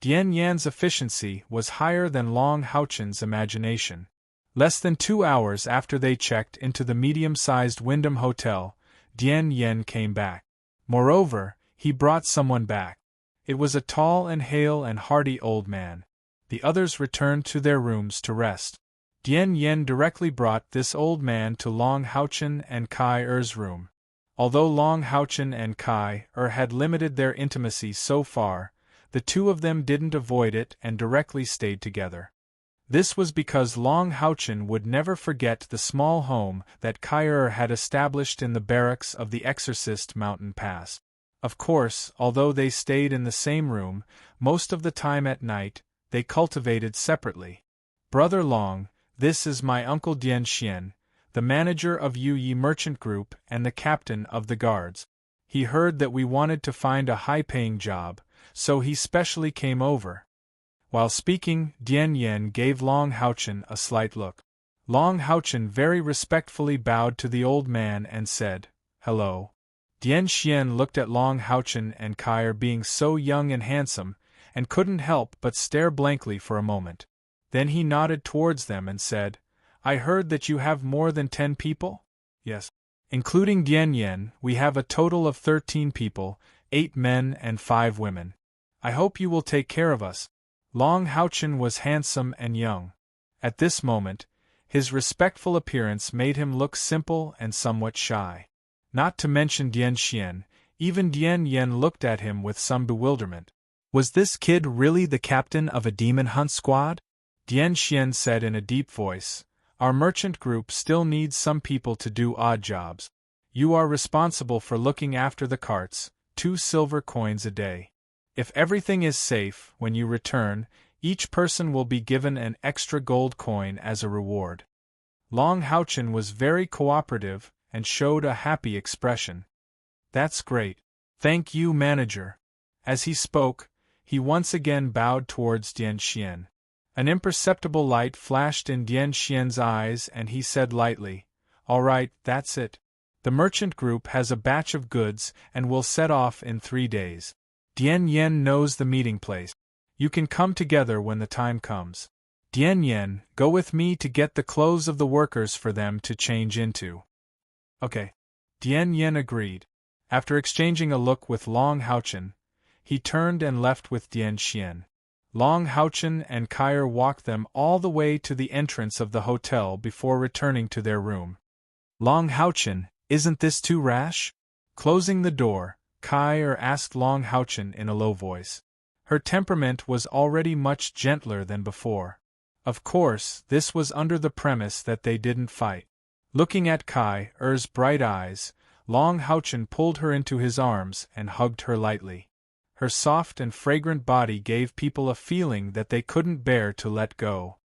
Dian Yan's efficiency was higher than Long Houchen's imagination. Less than 2 hours after they checked into the medium-sized Wyndham Hotel, Dian Yen came back. Moreover, he brought someone back. It was a tall and hale and hearty old man. The others returned to their rooms to rest. Dian Yen directly brought this old man to Long Houchen and Kai Er's room. Although Long Houchen and Kai Er had limited their intimacy so far, the two of them didn't avoid it and directly stayed together. This was because Long Houchen would never forget the small home that Kai Er had established in the barracks of the Exorcist Mountain Pass. Of course, although they stayed in the same room, most of the time at night, they cultivated separately. "Brother Long, this is my uncle Dian Xian, the manager of Yu Yi Merchant Group and the captain of the guards. He heard that we wanted to find a high-paying job, so he specially came over." While speaking, Dian Yen gave Long Houchen a slight look. Long Houchen very respectfully bowed to the old man and said, "Hello." Dian Xian looked at Long Houchen and Kai Er being so young and handsome, and couldn't help but stare blankly for a moment. Then he nodded towards them and said, "I heard that you have more than 10 people?" "Yes. Including Dian Yen, we have a total of 13 people, 8 men and 5 women. I hope you will take care of us." Long Houchen was handsome and young. At this moment, his respectful appearance made him look simple and somewhat shy. Not to mention Dian Xian, even Dian Yen looked at him with some bewilderment. Was this kid really the captain of a demon hunt squad? Dian Xian said in a deep voice, "Our merchant group still needs some people to do odd jobs. You are responsible for looking after the carts, 2 silver coins a day. If everything is safe, when you return, each person will be given an extra gold coin as a reward." Long Houchen was very cooperative and showed a happy expression. "That's great. Thank you, manager." As he spoke, he once again bowed towards Dian Xian. An imperceptible light flashed in Dian Xian's eyes and he said lightly, "All right, that's it. The merchant group has a batch of goods and will set off in 3 days. Dian Yen knows the meeting place. You can come together when the time comes. Dian Yen, go with me to get the clothes of the workers for them to change into." "Okay." Dian Yen agreed. After exchanging a look with Long Houchen, he turned and left with Dian Xian. Long Houchen and Kai Er walked them all the way to the entrance of the hotel before returning to their room. "Long Houchen, isn't this too rash?" Closing the door, Kai Er asked Long Houchen in a low voice. Her temperament was already much gentler than before. Of course, this was under the premise that they didn't fight. Looking at Kai Er's bright eyes, Long Houchen pulled her into his arms and hugged her lightly. Her soft and fragrant body gave people a feeling that they couldn't bear to let go.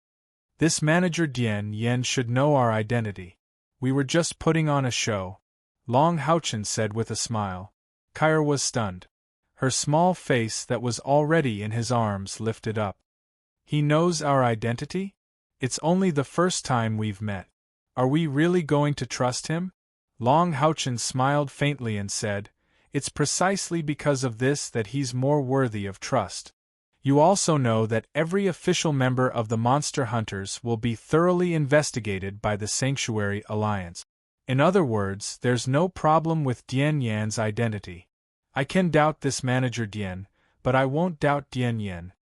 "This manager Dian Yen should know our identity. We were just putting on a show," Long Houchen said with a smile. Kai Er was stunned. Her small face that was already in his arms lifted up. "He knows our identity? It's only the first time we've met. Are we really going to trust him?" Long Houchen smiled faintly and said, "It's precisely because of this that he's more worthy of trust. You also know that every official member of the Monster Hunters will be thoroughly investigated by the Sanctuary Alliance. In other words, there's no problem with Dian Yan's identity. I can doubt this manager Dian, but I won't doubt Dian Yan.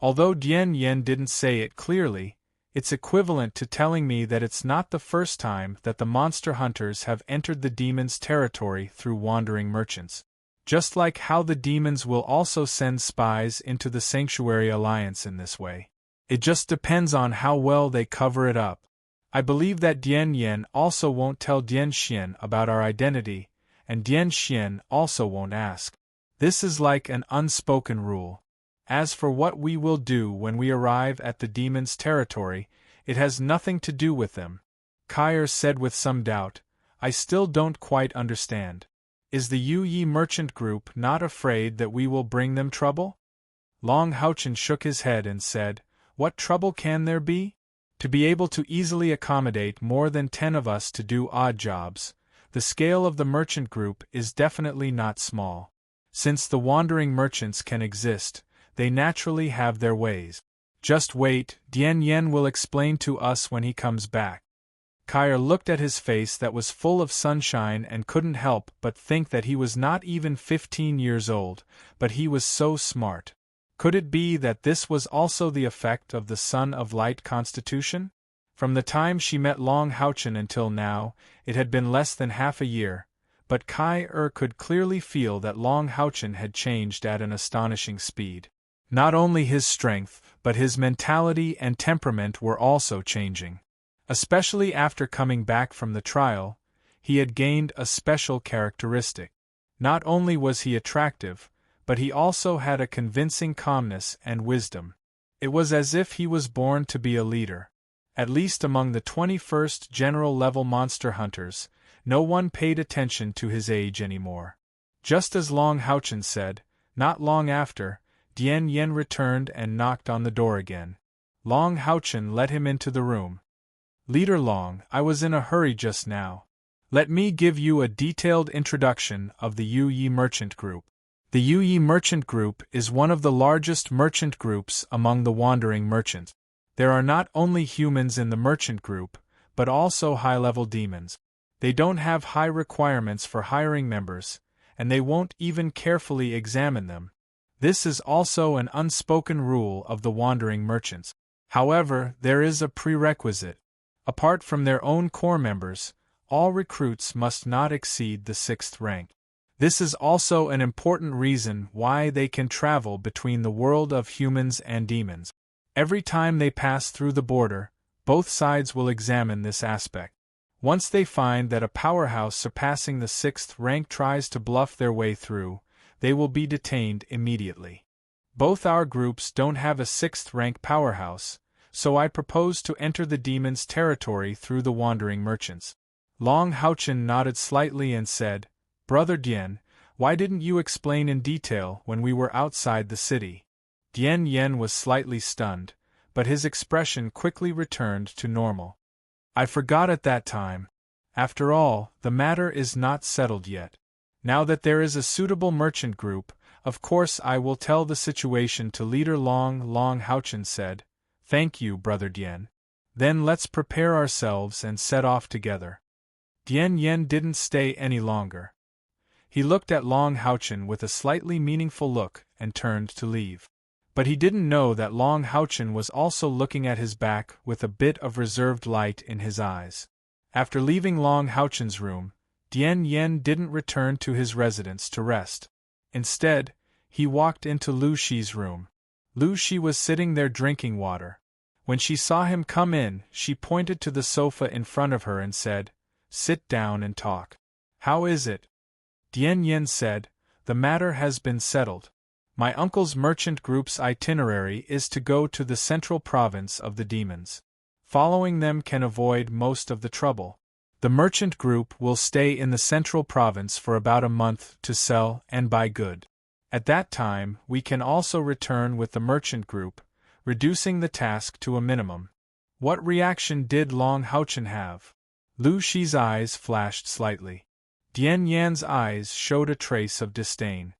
Although Dian Yen didn't say it clearly, it's equivalent to telling me that it's not the first time that the monster hunters have entered the demons' territory through wandering merchants. Just like how the demons will also send spies into the Sanctuary Alliance in this way. It just depends on how well they cover it up. I believe that Dian Yen also won't tell Dian Xian about our identity, and Dian Xian also won't ask. This is like an unspoken rule. As for what we will do when we arrive at the demons' territory, it has nothing to do with them. Kair said with some doubt, I still don't quite understand. Is the Yu Yi merchant group not afraid that we will bring them trouble? Long Haochen shook his head and said, What trouble can there be? To be able to easily accommodate more than 10 of us to do odd jobs, the scale of the merchant group is definitely not small. Since the wandering merchants can exist, they naturally have their ways. Just wait, Dian Yen will explain to us when he comes back. Kair looked at his face that was full of sunshine and couldn't help but think that he was not even 15 years old, but he was so smart. Could it be that this was also the effect of the Son of Light constitution? From the time she met Long Haochen until now, it had been less than half a year, but Kair could clearly feel that Long Haochen had changed at an astonishing speed. Not only his strength, but his mentality and temperament were also changing. Especially after coming back from the trial, he had gained a special characteristic. Not only was he attractive, but he also had a convincing calmness and wisdom. It was as if he was born to be a leader. At least among the 21st general-level monster hunters, no one paid attention to his age anymore. Just as Long Haochen said, not long after, Dian Yen returned and knocked on the door again. Long Haochen let him into the room. Leader Long, I was in a hurry just now. Let me give you a detailed introduction of the Yu Yi merchant group. The Yu Yi merchant group is one of the largest merchant groups among the wandering merchants. There are not only humans in the merchant group, but also high-level demons. They don't have high requirements for hiring members, and they won't even carefully examine them. This is also an unspoken rule of the wandering merchants. However, there is a prerequisite. Apart from their own core members, all recruits must not exceed the 6th rank. This is also an important reason why they can travel between the world of humans and demons. Every time they pass through the border, both sides will examine this aspect. Once they find that a powerhouse surpassing the 6th rank tries to bluff their way through, they will be detained immediately. Both our groups don't have a 6th rank powerhouse, so I propose to enter the demons' territory through the wandering merchants. Long Haochen nodded slightly and said, Brother Dian, why didn't you explain in detail when we were outside the city? Dian Yen was slightly stunned, but his expression quickly returned to normal. I forgot at that time. After all, the matter is not settled yet. Now that there is a suitable merchant group, of course I will tell the situation to Leader Long Haochen said. Thank you, Brother Dian. Then let's prepare ourselves and set off together. Dian Yen didn't stay any longer. He looked at Long Haochen with a slightly meaningful look and turned to leave. But he didn't know that Long Haochen was also looking at his back with a bit of reserved light in his eyes. After leaving Long Haochen's room, Dian Yen didn't return to his residence to rest. Instead, he walked into Lu Shi's room. Lu Shi was sitting there drinking water. When she saw him come in, she pointed to the sofa in front of her and said, Sit down and talk. How is it? Dian Yen said, The matter has been settled. My uncle's merchant group's itinerary is to go to the central province of the demons. Following them can avoid most of the trouble. The merchant group will stay in the central province for about a month to sell and buy goods. At that time, we can also return with the merchant group, reducing the task to a minimum. What reaction did Long Haochen have? Lu Shi's eyes flashed slightly. Dian Yan's eyes showed a trace of disdain.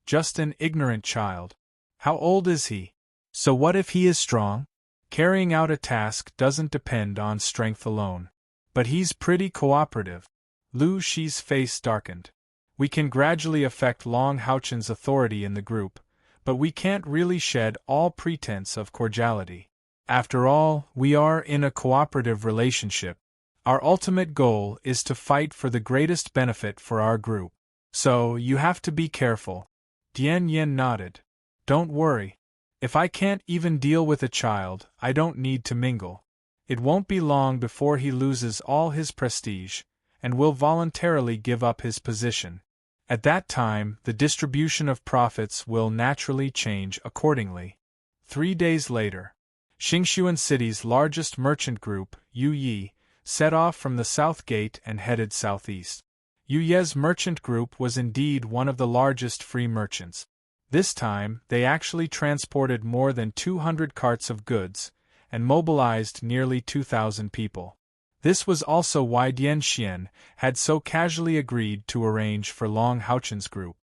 Just an ignorant child. How old is he? So what if he is strong? Carrying out a task doesn't depend on strength alone. But he's pretty cooperative. Lu Shi's face darkened. We can gradually affect Long Haochen's authority in the group, but we can't really shed all pretense of cordiality. After all, we are in a cooperative relationship. Our ultimate goal is to fight for the greatest benefit for our group. So, you have to be careful. Dian Yin nodded. Don't worry. If I can't even deal with a child, I don't need to mingle. It won't be long before he loses all his prestige, and will voluntarily give up his position. At that time, the distribution of profits will naturally change accordingly. 3 days later, Xingxuan City's largest merchant group, Yu Yi, set off from the south gate and headed southeast. Yu Ye's merchant group was indeed one of the largest free merchants. This time, they actually transported more than 200 carts of goods, and mobilized nearly 2,000 people. This was also why Dian Xian had so casually agreed to arrange for Long Haochen's group.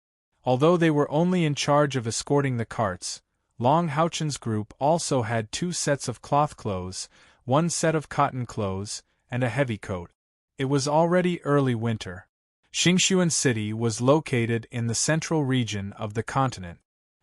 Although they were only in charge of escorting the carts, Long Haochen's group also had 2 sets of cloth clothes, 1 set of cotton clothes, and a heavy coat. It was already early winter. Xingxuan City was located in the central region of the continent.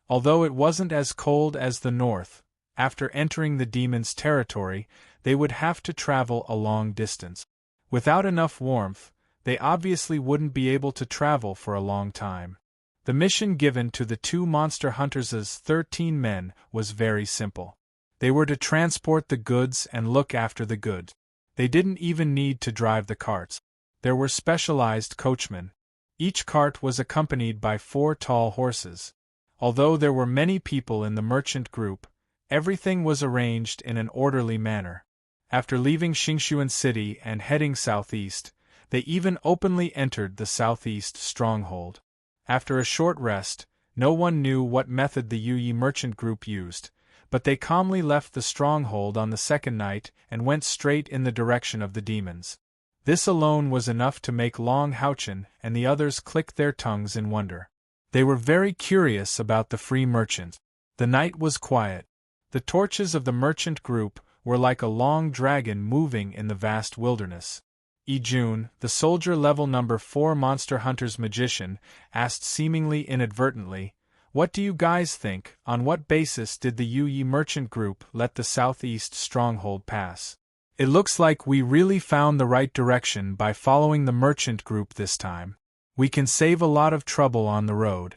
Although it wasn't as cold as the north, after entering the demon's territory, they would have to travel a long distance. Without enough warmth, they obviously wouldn't be able to travel for a long time. The mission given to the 2 monster hunters' 13 men was very simple. They were to transport the goods and look after the goods. They didn't even need to drive the carts. There were specialized coachmen. Each cart was accompanied by 4 tall horses. Although there were many people in the merchant group, everything was arranged in an orderly manner. After leaving Xingxuan City and heading southeast, they even openly entered the southeast stronghold. After a short rest, no one knew what method the Yu Yi merchant group used, but they calmly left the stronghold on the second night and went straight in the direction of the demons. This alone was enough to make Long Haochen and the others click their tongues in wonder. They were very curious about the free merchant. The night was quiet. The torches of the merchant group were like a long dragon moving in the vast wilderness. Jun, the soldier level number 4 monster hunter's magician, asked seemingly inadvertently, "What do you guys think? On what basis did the Yu Yi merchant group let the southeast stronghold pass? It looks like we really found the right direction by following the merchant group this time. We can save a lot of trouble on the road."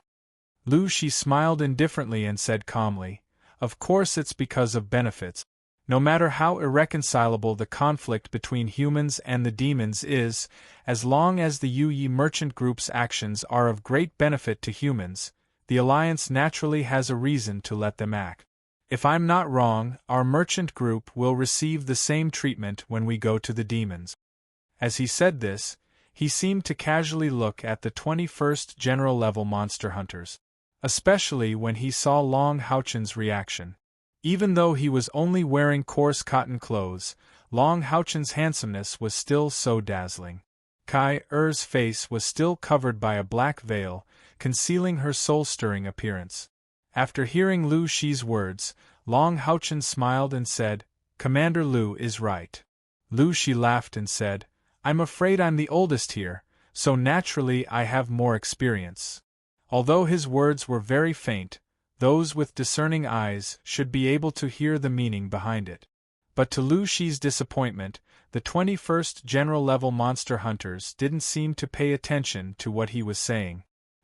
Lu Shi smiled indifferently and said calmly, "Of course it's because of benefits. No matter how irreconcilable the conflict between humans and the demons is, as long as the Yu Yi merchant group's actions are of great benefit to humans, the Alliance naturally has a reason to let them act. If I'm not wrong, our merchant group will receive the same treatment when we go to the demons." As he said this, he seemed to casually look at the 21st general level monster hunters. Especially when he saw Long Haochen's reaction. Even though he was only wearing coarse cotton clothes, Long Haochen's handsomeness was still so dazzling. Kai Er's face was still covered by a black veil, concealing her soul-stirring appearance. After hearing Lu Shi's words, Long Haochen smiled and said, "Commander Lu is right." Lu Shi laughed and said, "I'm afraid I'm the oldest here, so naturally I have more experience." Although his words were very faint, those with discerning eyes should be able to hear the meaning behind it. But to Lu Shi's disappointment, the 21st general-level monster hunters didn't seem to pay attention to what he was saying.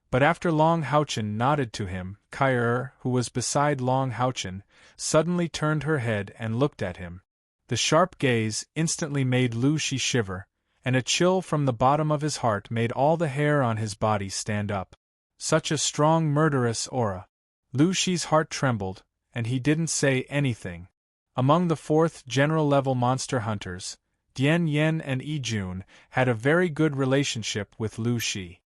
But after Long Haochen nodded to him, Kai who was beside Long Haochen, suddenly turned her head and looked at him. The sharp gaze instantly made Lu Shi shiver, and a chill from the bottom of his heart made all the hair on his body stand up. Such a strong murderous aura. Lu Shi's heart trembled, and he didn't say anything. Among the 4th general-level monster hunters, Dian Yen and Jun had a very good relationship with Lu Shi.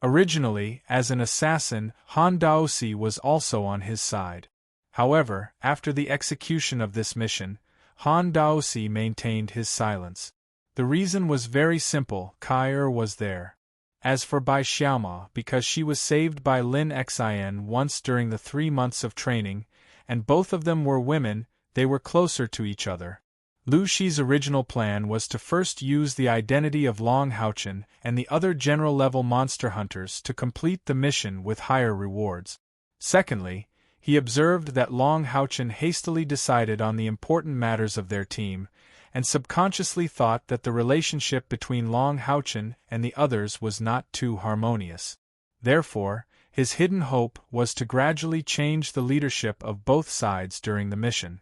Originally, as an assassin, Han Daosi was also on his side. However, after the execution of this mission, Han Daosi maintained his silence. The reason was very simple: Kai was there. As for Bai Xiaoma, because she was saved by Lin Xin once during the 3 months of training, and both of them were women, they were closer to each other. Lu Shi's original plan was to first use the identity of Long Haochen and the other general-level monster hunters to complete the mission with higher rewards. Secondly, He observed that Long Houchen hastily decided on the important matters of their team, and subconsciously thought that the relationship between Long Houchen and the others was not too harmonious. Therefore, his hidden hope was to gradually change the leadership of both sides during the mission.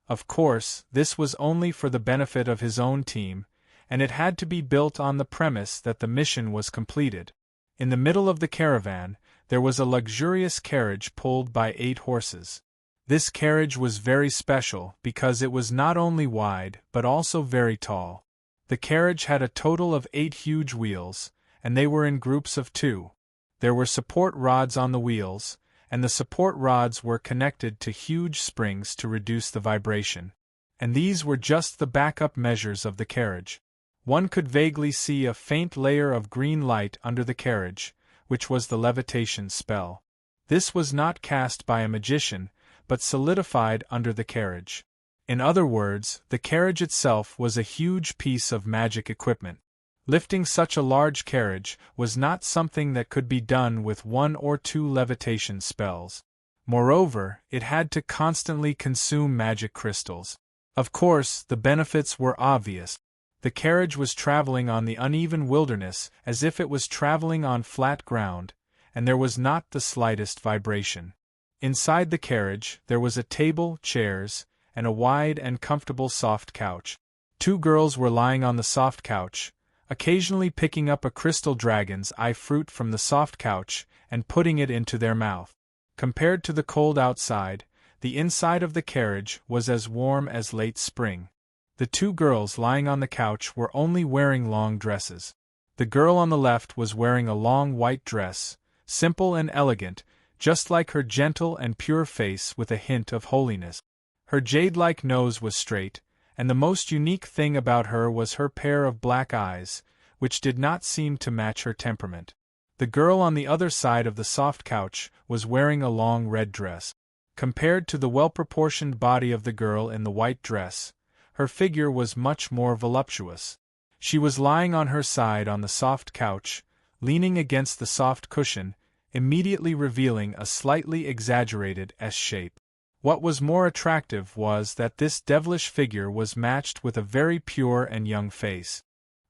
Of course, this was only for the benefit of his own team, and it had to be built on the premise that the mission was completed. In the middle of the caravan, there was a luxurious carriage pulled by 8 horses. This carriage was very special because it was not only wide but also very tall. The carriage had a total of 8 huge wheels, and they were in groups of 2. There were support rods on the wheels, and the support rods were connected to huge springs to reduce the vibration. And these were just the backup measures of the carriage. One could vaguely see a faint layer of green light under the carriage, which was the levitation spell. This was not cast by a magician, but solidified under the carriage. In other words, the carriage itself was a huge piece of magic equipment. Lifting such a large carriage was not something that could be done with 1 or 2 levitation spells. Moreover, it had to constantly consume magic crystals. Of course, the benefits were obvious. The carriage was traveling on the uneven wilderness as if it was traveling on flat ground, and there was not the slightest vibration. Inside the carriage, there was a table, chairs, and a wide and comfortable soft couch. 2 girls were lying on the soft couch, occasionally picking up a crystal dragon's eye fruit from the soft couch and putting it into their mouth. Compared to the cold outside, the inside of the carriage was as warm as late spring. The 2 girls lying on the couch were only wearing long dresses. The girl on the left was wearing a long white dress, simple and elegant, just like her gentle and pure face with a hint of holiness. Her jade-like nose was straight, and the most unique thing about her was her pair of black eyes, which did not seem to match her temperament. The girl on the other side of the soft couch was wearing a long red dress. Compared to the well-proportioned body of the girl in the white dress, her figure was much more voluptuous. She was lying on her side on the soft couch, leaning against the soft cushion, immediately revealing a slightly exaggerated S-shape. What was more attractive was that this devilish figure was matched with a very pure and young face.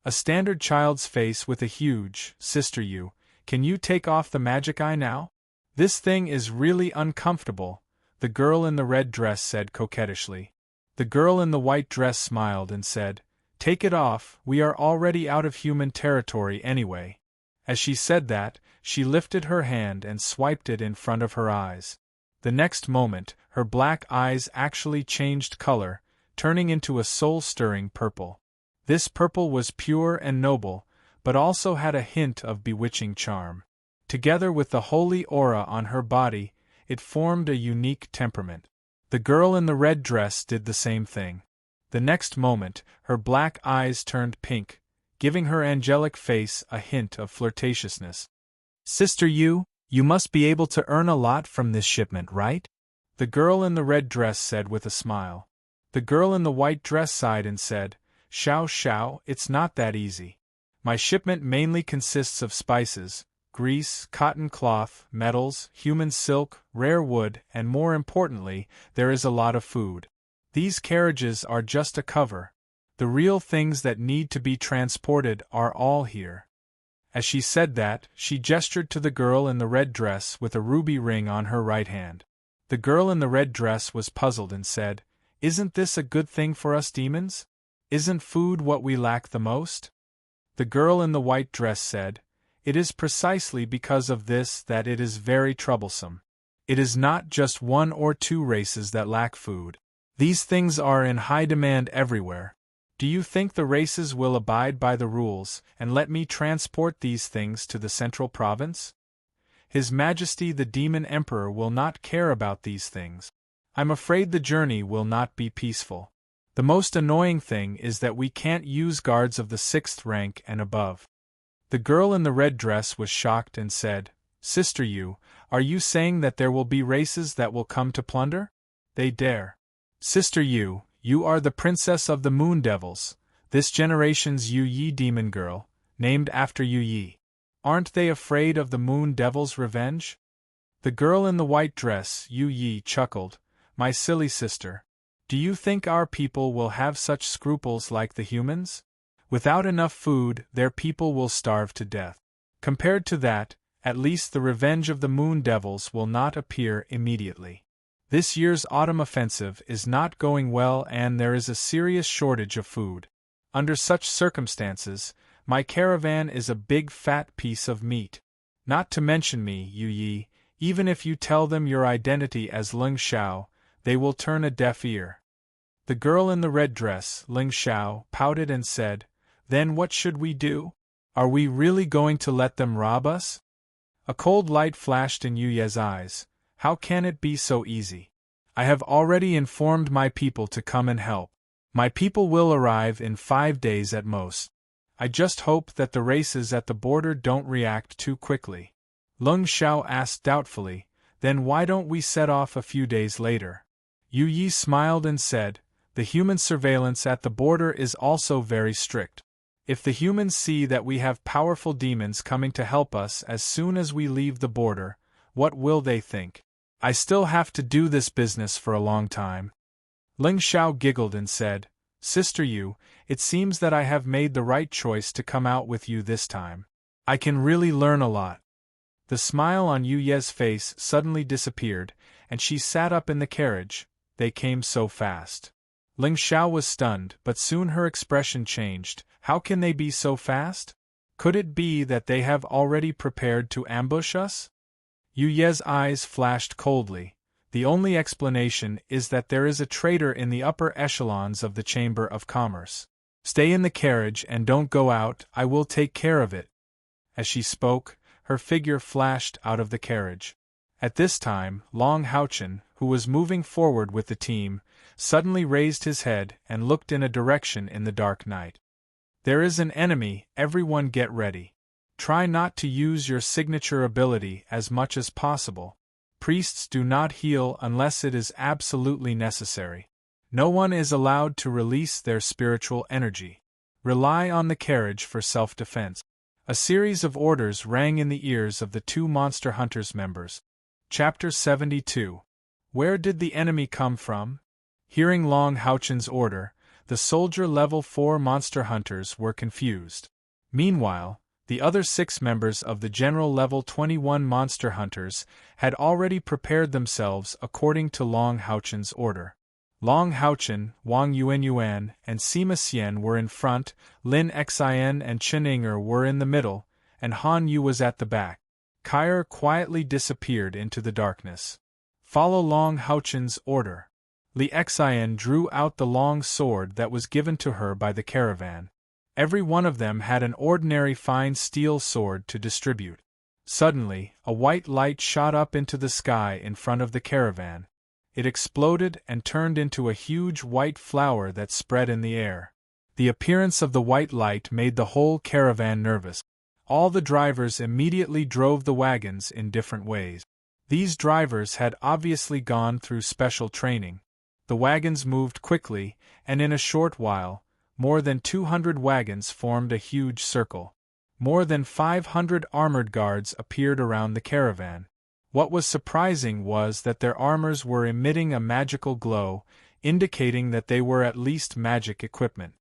A standard child's face with a huge, "Sister you, can you take off the magic eye now? This thing is really uncomfortable," the girl in the red dress said coquettishly. The girl in the white dress smiled and said, "Take it off, we are already out of human territory anyway." As she said that, she lifted her hand and swiped it in front of her eyes. The next moment, her black eyes actually changed color, turning into a soul-stirring purple. This purple was pure and noble, but also had a hint of bewitching charm. Together with the holy aura on her body, it formed a unique temperament. The girl in the red dress did the same thing. The next moment, her black eyes turned pink, giving her angelic face a hint of flirtatiousness. "Sister you must be able to earn a lot from this shipment, right?" the girl in the red dress said with a smile. The girl in the white dress sighed and said, Shao, it's not that easy. My shipment mainly consists of spices, grease, cotton cloth, metals, human silk, rare wood, and more importantly, there is a lot of food. These carriages are just a cover. The real things that need to be transported are all here." As she said that, she gestured to the girl in the red dress with a ruby ring on her right hand. The girl in the red dress was puzzled and said, "Isn't this a good thing for us demons? Isn't food what we lack the most?" The girl in the white dress said, "It is precisely because of this that it is very troublesome. It is not just 1 or 2 races that lack food. These things are in high demand everywhere. Do you think the races will abide by the rules and let me transport these things to the central province? His Majesty the Demon Emperor will not care about these things. I'm afraid the journey will not be peaceful. The most annoying thing is that we can't use guards of the 6th rank and above." The girl in the red dress was shocked and said, "Sister you, are you saying that there will be races that will come to plunder? They dare. Sister you are the princess of the moon devils, this generation's Yu Yi demon girl, named after Yu Yi. Aren't they afraid of the moon devil's revenge?" The girl in the white dress, Yu Yi, chuckled. My silly sister. Do you think our people will have such scruples like the humans? Without enough food, their people will starve to death. Compared to that, at least the revenge of the Moon Devils will not appear immediately. This year's autumn offensive is not going well and there is a serious shortage of food. Under such circumstances, my caravan is a big fat piece of meat. Not to mention me, Yu Yi, even if you tell them your identity as Ling Xiao, they will turn a deaf ear. The girl in the red dress, Ling Xiao, pouted and said, Then what should we do? Are we really going to let them rob us? A cold light flashed in Yu Ye's eyes. How can it be so easy? I have already informed my people to come and help. My people will arrive in 5 days at most. I just hope that the races at the border don't react too quickly. Ling Xiao asked doubtfully, Then why don't we set off a few days later? Yu Yi smiled and said, The human surveillance at the border is also very strict. If the humans see that we have powerful demons coming to help us as soon as we leave the border, what will they think? I still have to do this business for a long time. Ling Xiao giggled and said, Sister Yu, it seems that I have made the right choice to come out with you this time. I can really learn a lot. The smile on Yu Ye's face suddenly disappeared, and she sat up in the carriage. They came so fast. Ling Xiao was stunned, but soon her expression changed. How can they be so fast? Could it be that they have already prepared to ambush us? Yu Ye's eyes flashed coldly. The only explanation is that there is a traitor in the upper echelons of the Chamber of Commerce. Stay in the carriage and don't go out, I will take care of it. As she spoke, her figure flashed out of the carriage. At this time, Long Haochen, who was moving forward with the team, suddenly raised his head and looked in a direction in the dark night. There is an enemy, everyone get ready. Try not to use your signature ability as much as possible. Priests do not heal unless it is absolutely necessary. No one is allowed to release their spiritual energy. Rely on the carriage for self-defense. A series of orders rang in the ears of the 2 Monster Hunters members. Chapter 72. Where did the enemy come from? Hearing Long Haochen's order, the soldier level 4 Monster Hunters were confused. Meanwhile, the other 6 members of the general level 21 Monster Hunters had already prepared themselves according to Long Haochen's order. Long Haochen, Wang Yuanyuan, and Sima Xian were in front, Lin Xian and Chen Inger were in the middle, and Han Yu was at the back. Kair quietly disappeared into the darkness. Follow Long Haochen's order. Li Xian drew out the long sword that was given to her by the caravan. Every one of them had an ordinary fine steel sword to distribute. Suddenly, a white light shot up into the sky in front of the caravan. It exploded and turned into a huge white flower that spread in the air. The appearance of the white light made the whole caravan nervous. All the drivers immediately drove the wagons in different ways. These drivers had obviously gone through special training. The wagons moved quickly, and in a short while, more than 200 wagons formed a huge circle. More than 500 armored guards appeared around the caravan. What was surprising was that their armors were emitting a magical glow, indicating that they were at least magic equipment.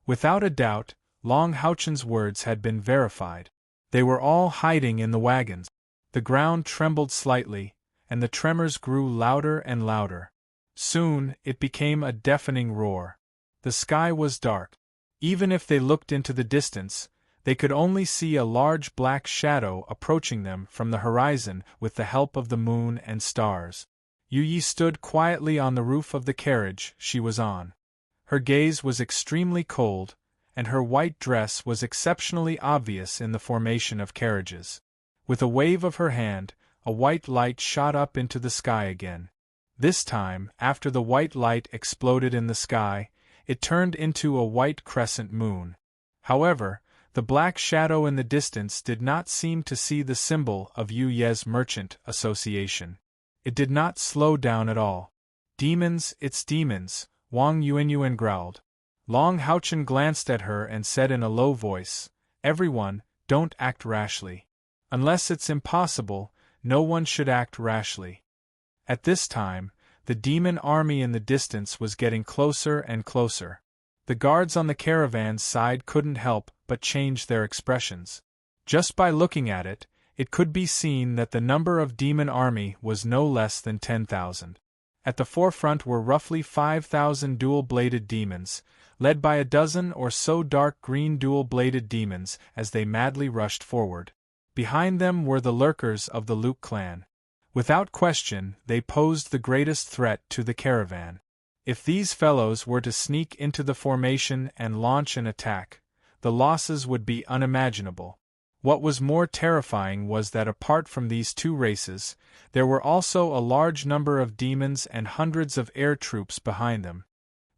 Without a doubt, Long Haochen's words had been verified. They were all hiding in the wagons. The ground trembled slightly, and the tremors grew louder and louder. Soon, it became a deafening roar. The sky was dark. Even if they looked into the distance, they could only see a large black shadow approaching them from the horizon with the help of the moon and stars. Yu Yi stood quietly on the roof of the carriage she was on. Her gaze was extremely cold, and her white dress was exceptionally obvious in the formation of carriages. With a wave of her hand, a white light shot up into the sky again. This time, after the white light exploded in the sky, it turned into a white crescent moon. However, the black shadow in the distance did not seem to see the symbol of Yu Ye's Merchant Association. It did not slow down at all. Demons, it's demons, Wang Yuanyuan growled. Long Haochen glanced at her and said in a low voice, Everyone, don't act rashly. Unless it's impossible, no one should act rashly. At this time, the demon army in the distance was getting closer and closer. The guards on the caravan's side couldn't help but change their expressions. Just by looking at it, it could be seen that the number of demon army was no less than 10,000. At the forefront were roughly 5,000 dual-bladed demons, led by a dozen or so dark green dual-bladed demons as they madly rushed forward. Behind them were the lurkers of the Luke clan. Without question, they posed the greatest threat to the caravan. If these fellows were to sneak into the formation and launch an attack, the losses would be unimaginable. What was more terrifying was that apart from these two races, there were also a large number of demons and hundreds of air troops behind them.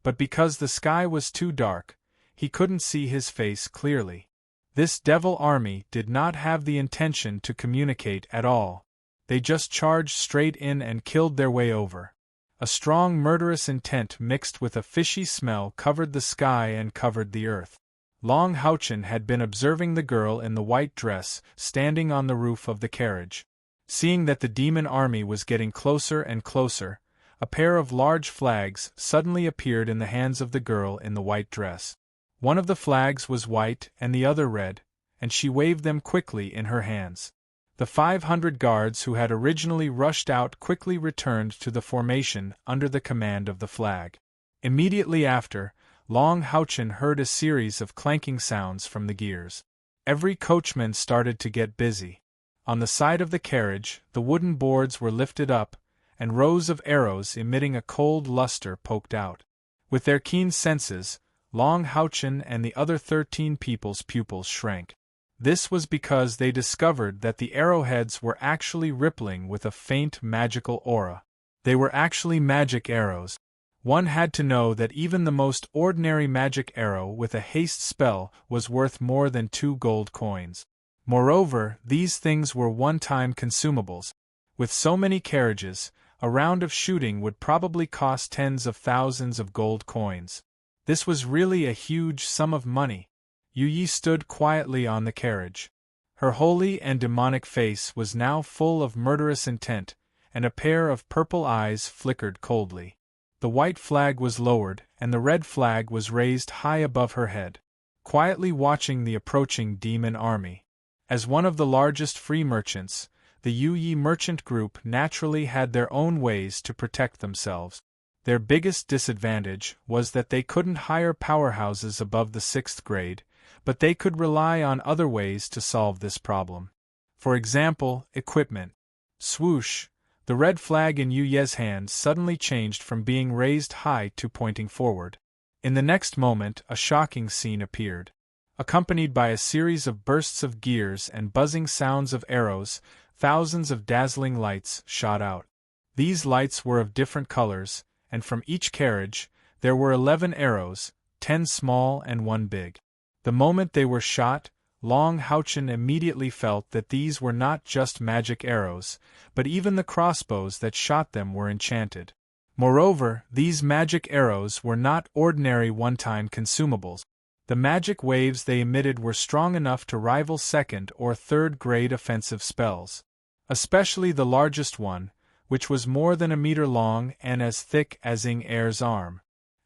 But because the sky was too dark, he couldn't see his face clearly. This devil army did not have the intention to communicate at all. They just charged straight in and killed their way over. A strong murderous intent mixed with a fishy smell covered the sky and covered the earth. Long Houchen had been observing the girl in the white dress standing on the roof of the carriage. Seeing that the demon army was getting closer and closer, a pair of large flags suddenly appeared in the hands of the girl in the white dress. One of the flags was white and the other red, and she waved them quickly in her hands. The 500 guards who had originally rushed out quickly returned to the formation under the command of the flag. Immediately after, Long Houchen heard a series of clanking sounds from the gears. Every coachman started to get busy. On the side of the carriage, the wooden boards were lifted up, and rows of arrows emitting a cold luster poked out. With their keen senses, Long Houchen and the other 13 people's pupils shrank. This was because they discovered that the arrowheads were actually rippling with a faint magical aura. They were actually magic arrows. One had to know that even the most ordinary magic arrow with a haste spell was worth more than 2 gold coins. Moreover, these things were one-time consumables. With so many carriages, a round of shooting would probably cost tens of thousands of gold coins. This was really a huge sum of money. Yu Yi stood quietly on the carriage. Her holy and demonic face was now full of murderous intent, and a pair of purple eyes flickered coldly. The white flag was lowered, and the red flag was raised high above her head, quietly watching the approaching demon army. As one of the largest free merchants, the Yu Yi merchant group naturally had their own ways to protect themselves. Their biggest disadvantage was that they couldn't hire powerhouses above the 6th grade, but they could rely on other ways to solve this problem. For example, equipment. Swoosh! The red flag in Yu Ye's hand suddenly changed from being raised high to pointing forward. In the next moment, a shocking scene appeared. Accompanied by a series of bursts of gears and buzzing sounds of arrows, thousands of dazzling lights shot out. These lights were of different colors, and from each carriage, there were 11 arrows, 10 small and 1 big. The moment they were shot, Long Houchen immediately felt that these were not just magic arrows, but even the crossbows that shot them were enchanted. Moreover, these magic arrows were not ordinary one-time consumables. The magic waves they emitted were strong enough to rival 2nd or 3rd grade offensive spells. Especially the largest one, which was more than a meter long and as thick as Ing Er's arm.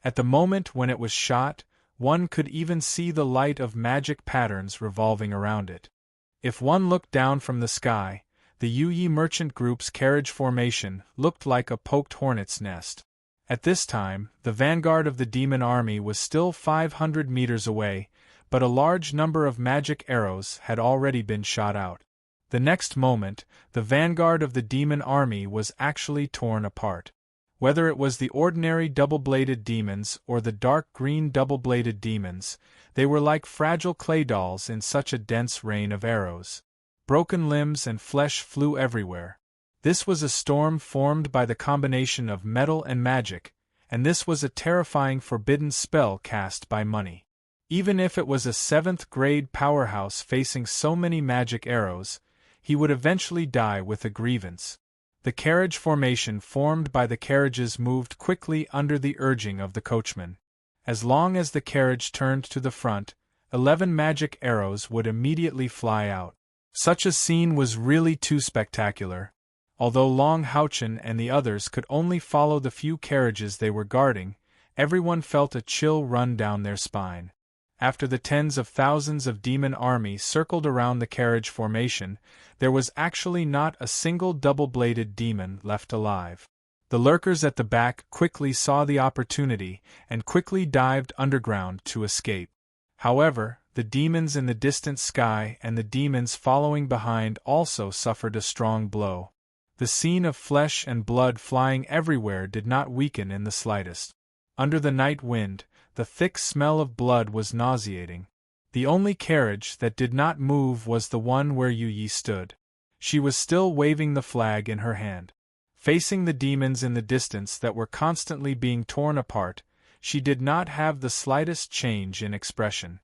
At the moment when it was shot, one could even see the light of magic patterns revolving around it. If one looked down from the sky, the Yu Yi merchant group's carriage formation looked like a poked hornet's nest. At this time, the vanguard of the demon army was still 500 meters away, but a large number of magic arrows had already been shot out. The next moment, the vanguard of the demon army was actually torn apart. Whether it was the ordinary double-bladed demons or the dark green double-bladed demons, they were like fragile clay dolls in such a dense rain of arrows. Broken limbs and flesh flew everywhere. This was a storm formed by the combination of metal and magic, and this was a terrifying forbidden spell cast by money. Even if it was a 7th-grade powerhouse facing so many magic arrows, he would eventually die with a grievance. The carriage formation formed by the carriages moved quickly under the urging of the coachman. As long as the carriage turned to the front, 11 magic arrows would immediately fly out. Such a scene was really too spectacular, Although Long Houchen and the others could only follow the few carriages they were guarding, everyone felt a chill run down their spine. After the tens of thousands of demon army circled around the carriage formation, there was actually not a single double-bladed demon left alive. The lurkers at the back quickly saw the opportunity and quickly dived underground to escape. However, the demons in the distant sky and the demons following behind also suffered a strong blow. The scene of flesh and blood flying everywhere did not weaken in the slightest. Under the night wind, the thick smell of blood was nauseating. The only carriage that did not move was the one where Yu Yi stood. She was still waving the flag in her hand. Facing the demons in the distance that were constantly being torn apart, she did not have the slightest change in expression.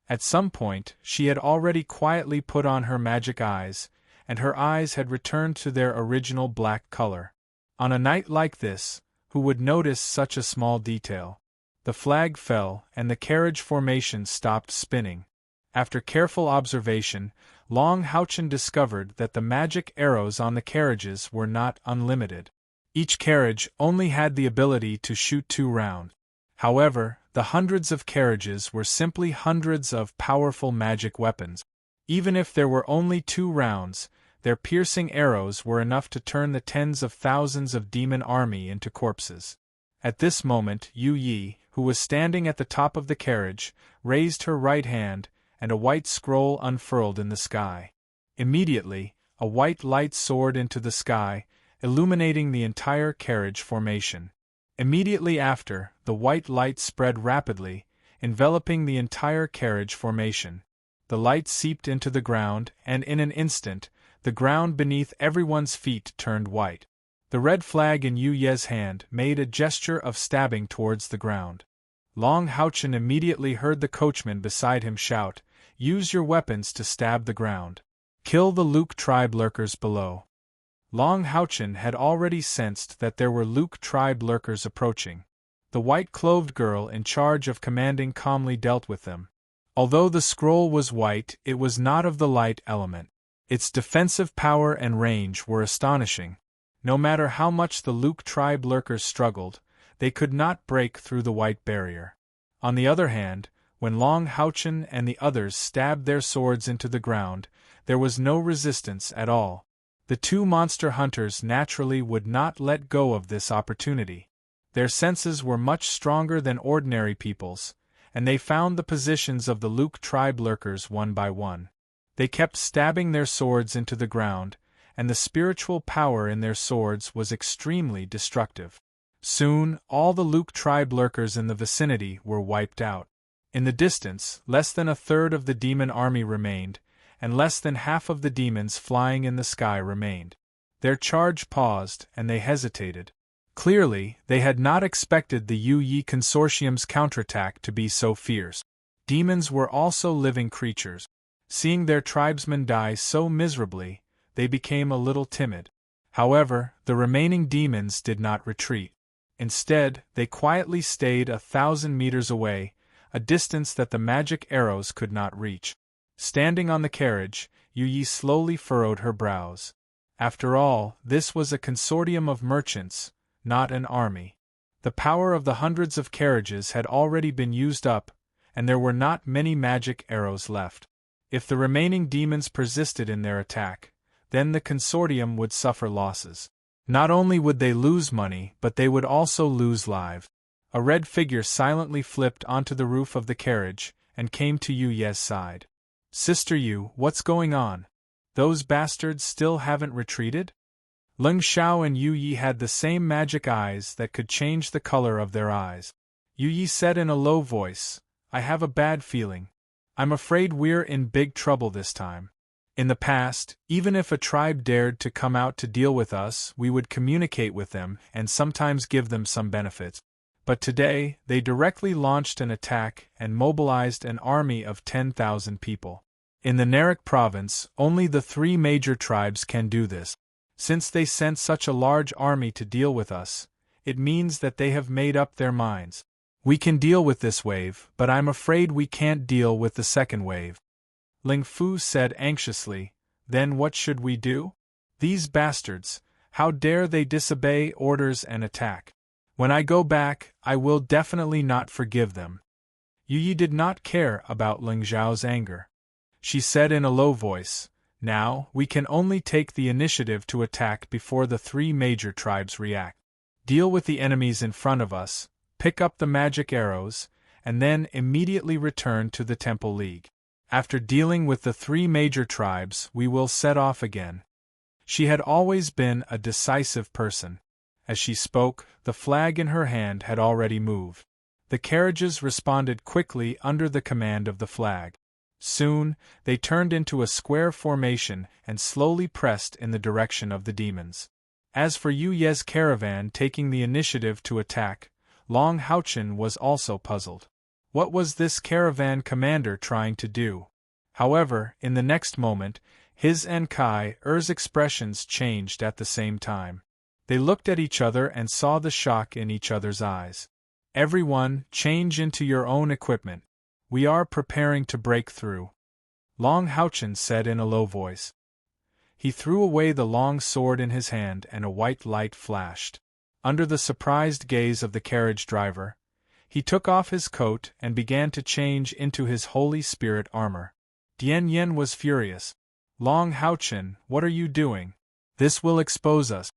At some point, she had already quietly put on her magic eyes, and her eyes had returned to their original black color. On a night like this, who would notice such a small detail? The flag fell, and the carriage formation stopped spinning. After careful observation, Long Houchen discovered that the magic arrows on the carriages were not unlimited. Each carriage only had the ability to shoot 2 rounds. However, the hundreds of carriages were simply hundreds of powerful magic weapons. Even if there were only 2 rounds, their piercing arrows were enough to turn the tens of thousands of demon army into corpses. At this moment, Yu Yi, who was standing at the top of the carriage, raised her right hand, and a white scroll unfurled in the sky. Immediately, a white light soared into the sky, illuminating the entire carriage formation. Immediately after, the white light spread rapidly, enveloping the entire carriage formation. The light seeped into the ground, and in an instant, the ground beneath everyone's feet turned white. The red flag in Yu Ye's hand made a gesture of stabbing towards the ground. Long Houchen immediately heard the coachman beside him shout, "Use your weapons to stab the ground. Kill the Luke tribe lurkers below." Long Houchen had already sensed that there were Luke tribe lurkers approaching. The white-clothed girl in charge of commanding calmly dealt with them. Although the scroll was white, it was not of the light element. Its defensive power and range were astonishing. No matter how much the Luke tribe lurkers struggled, they could not break through the white barrier. On the other hand, when Long Houchen and the others stabbed their swords into the ground, there was no resistance at all. The 2 monster hunters naturally would not let go of this opportunity. Their senses were much stronger than ordinary people's, and they found the positions of the Luke tribe lurkers one by one. They kept stabbing their swords into the ground, and the spiritual power in their swords was extremely destructive. Soon, all the Luke tribe lurkers in the vicinity were wiped out. In the distance, less than a third of the demon army remained, and less than half of the demons flying in the sky remained. Their charge paused, and they hesitated. Clearly, they had not expected the Yu Yi Consortium's counterattack to be so fierce. Demons were also living creatures. Seeing their tribesmen die so miserably, they became a little timid. However, the remaining demons did not retreat. Instead, they quietly stayed 1,000 meters away, a distance that the magic arrows could not reach. Standing on the carriage, Yu Yi slowly furrowed her brows. After all, this was a consortium of merchants, not an army. The power of the hundreds of carriages had already been used up, and there were not many magic arrows left. If the remaining demons persisted in their attack, then the consortium would suffer losses. Not only would they lose money, but they would also lose lives. A red figure silently flipped onto the roof of the carriage, and came to Yu Ye's side. "Sister Yu, what's going on? Those bastards still haven't retreated?" Leng Xiao and Yu Yi had the same magic eyes that could change the color of their eyes. Yu Yi said in a low voice, "I have a bad feeling. I'm afraid we're in big trouble this time. In the past, even if a tribe dared to come out to deal with us, we would communicate with them and sometimes give them some benefits. But today, they directly launched an attack and mobilized an army of 10,000 people. In the Narak province, only the 3 major tribes can do this. Since they sent such a large army to deal with us, it means that they have made up their minds. We can deal with this wave, but I'm afraid we can't deal with the second wave." Ling Fu said anxiously, "Then what should we do? These bastards, How dare they disobey orders and attack? When I go back, I will definitely not forgive them. Yu Yi did not care about Ling Zhao's anger. She said in a low voice, "Now, we can only take the initiative to attack before the three major tribes react. Deal with the enemies in front of us, pick up the magic arrows, and then immediately return to the Temple League. After dealing with the three major tribes, we will set off again." She had always been a decisive person. As she spoke, the flag in her hand had already moved. The carriages responded quickly under the command of the flag. Soon, they turned into a square formation and slowly pressed in the direction of the demons. As for Yu Ye's caravan taking the initiative to attack, Long Haochen was also puzzled. What was this caravan commander trying to do? However, in the next moment, his and Kai Er's expressions changed at the same time. They looked at each other and saw the shock in each other's eyes. "Everyone, change into your own equipment. We are preparing to break through," Long Haochen said in a low voice. He threw away the long sword in his hand and a white light flashed. Under the surprised gaze of the carriage driver, he took off his coat and began to change into his Holy Spirit armor. Dian Yen was furious. "Long Haochen, what are you doing? This will expose us."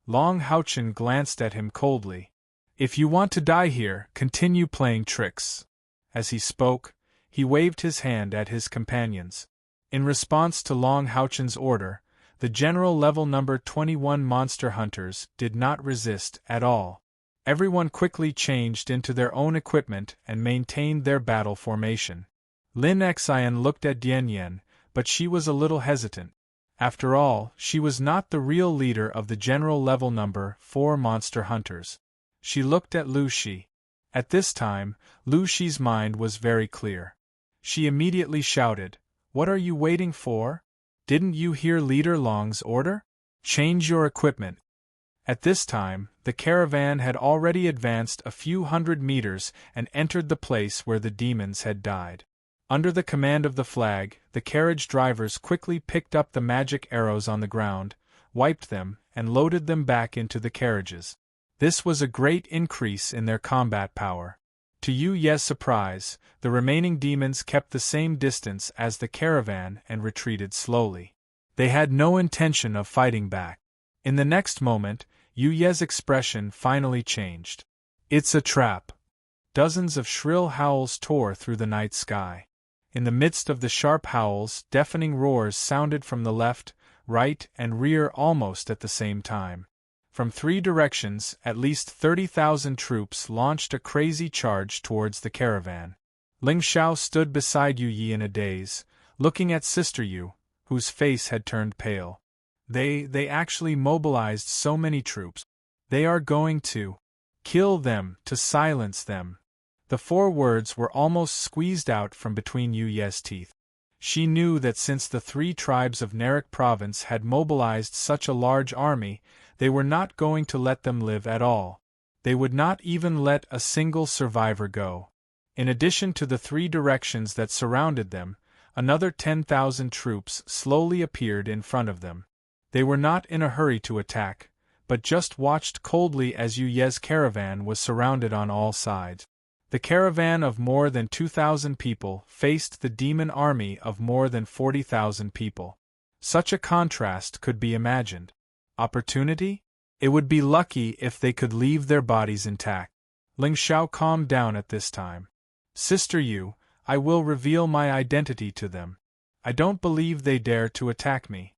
Long Haochen glanced at him coldly. "If you want to die here, continue playing tricks." As he spoke, he waved his hand at his companions. In response to Long Haochen's order, the general level number 21 monster hunters did not resist at all. Everyone quickly changed into their own equipment and maintained their battle formation. Lin Xian looked at Dian Yen, but she was a little hesitant. After all, she was not the real leader of the general level number 4 monster hunters. She looked at Lu Shi. At this time, Lu Shi's mind was very clear. She immediately shouted, "What are you waiting for? Didn't you hear Leader Long's order? Change your equipment." At this time, the caravan had already advanced a few hundred meters and entered the place where the demons had died. Under the command of the flag, the carriage drivers quickly picked up the magic arrows on the ground, wiped them, and loaded them back into the carriages. This was a great increase in their combat power. To Yu Ye's surprise, the remaining demons kept the same distance as the caravan and retreated slowly. They had no intention of fighting back. In the next moment, Yu Ye's expression finally changed. "It's a trap." Dozens of shrill howls tore through the night sky. In the midst of the sharp howls, deafening roars sounded from the left, right, and rear almost at the same time. From 3 directions, at least 30,000 troops launched a crazy charge towards the caravan. Ling Xiao stood beside Yu Yi in a daze, looking at Sister Yu, whose face had turned pale. They actually mobilized so many troops. They are going to kill them, to silence them. The 4 words were almost squeezed out from between Yu Ye's teeth. She knew that since the 3 tribes of Narak province had mobilized such a large army, they were not going to let them live at all. They would not even let a single survivor go. In addition to the 3 directions that surrounded them, another 10,000 troops slowly appeared in front of them. They were not in a hurry to attack, but just watched coldly as Yu Ye's caravan was surrounded on all sides. The caravan of more than 2,000 people faced the demon army of more than 40,000 people. Such a contrast could be imagined. Opportunity? It would be lucky if they could leave their bodies intact. Ling Xiao calmed down at this time. "Sister Yu, I will reveal my identity to them. I don't believe they dare to attack me."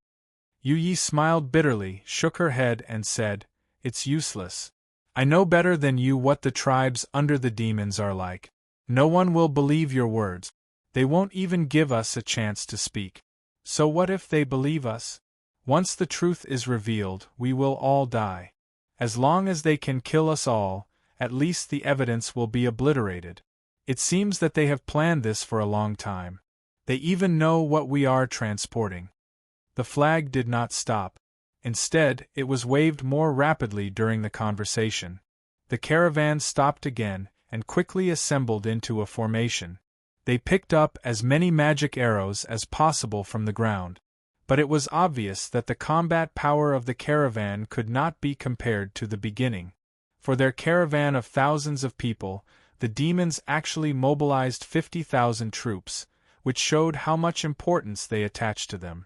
Yu Yi smiled bitterly, shook her head and said, "It's useless. I know better than you what the tribes under the demons are like. No one will believe your words. They won't even give us a chance to speak. So what if they believe us? Once the truth is revealed, we will all die. As long as they can kill us all, at least the evidence will be obliterated. It seems that they have planned this for a long time. They even know what we are transporting." The flag did not stop. Instead, it was waved more rapidly during the conversation. The caravan stopped again and quickly assembled into a formation. They picked up as many magic arrows as possible from the ground. but it was obvious that the combat power of the caravan could not be compared to the beginning. For their caravan of thousands of people, the demons actually mobilized 50,000 troops, which showed how much importance they attached to them.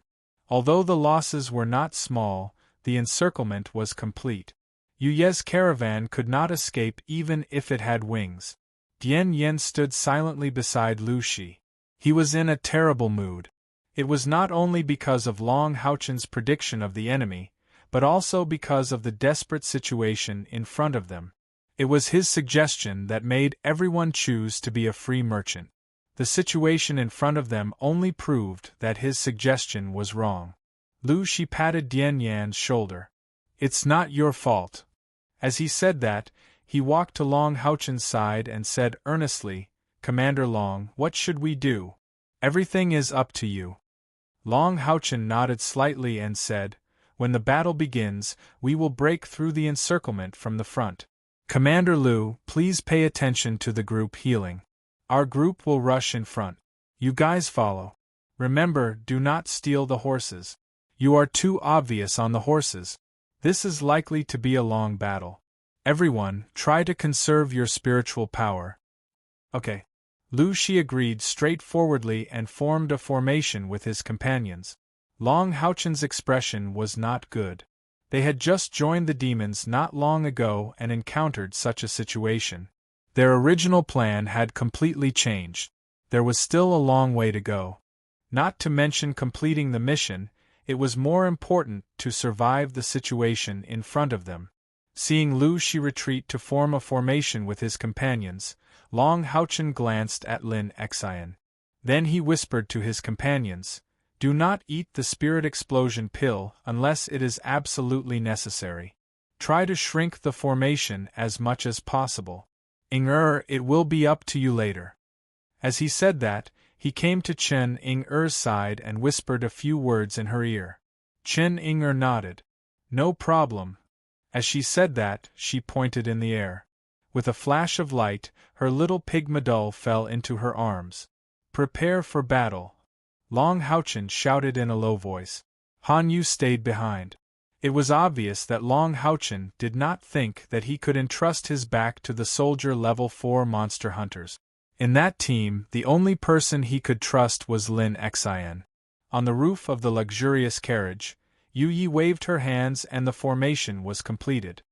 Although the losses were not small, the encirclement was complete. Yu Ye's caravan could not escape even if it had wings. Dian Yen stood silently beside Lu Shi. He was in a terrible mood. It was not only because of Long Haochen's prediction of the enemy, but also because of the desperate situation in front of them. It was his suggestion that made everyone choose to be a free merchant. The situation in front of them only proved that his suggestion was wrong. Lu Shi patted Dian Yan's shoulder. "It's not your fault." As he said that, he walked to Long Haochen's side and said earnestly, "Commander Long, what should we do? Everything is up to you." Long Haochen nodded slightly and said, "When the battle begins, we will break through the encirclement from the front. Commander Lu, please pay attention to the group healing. Our group will rush in front. You guys follow. Remember, do not steal the horses. You are too obvious on the horses. This is likely to be a long battle. Everyone, try to conserve your spiritual power." "Okay." Lu Shi agreed straightforwardly and formed a formation with his companions. Long Haochen's expression was not good. They had just joined the demons not long ago and encountered such a situation. Their original plan had completely changed. There was still a long way to go. Not to mention completing the mission, it was more important to survive the situation in front of them. Seeing Lu Shi retreat to form a formation with his companions, Long Haochen glanced at Lin Xian. Then he whispered to his companions, "Do not eat the spirit explosion pill unless it is absolutely necessary. Try to shrink the formation as much as possible. It will be up to you later." As he said that, he came to Chen Ying'er's side and whispered a few words in her ear. Chen Ying'er nodded. "No problem." As she said that, she pointed in the air. With a flash of light, her little pig Madul fell into her arms. "Prepare for battle." Long Haochen shouted in a low voice. Han Yu stayed behind. It was obvious that Long Haochen did not think that he could entrust his back to the soldier level 4 monster hunters. In that team, the only person he could trust was Lin Xian. On the roof of the luxurious carriage, Yu Yi waved her hands and the formation was completed.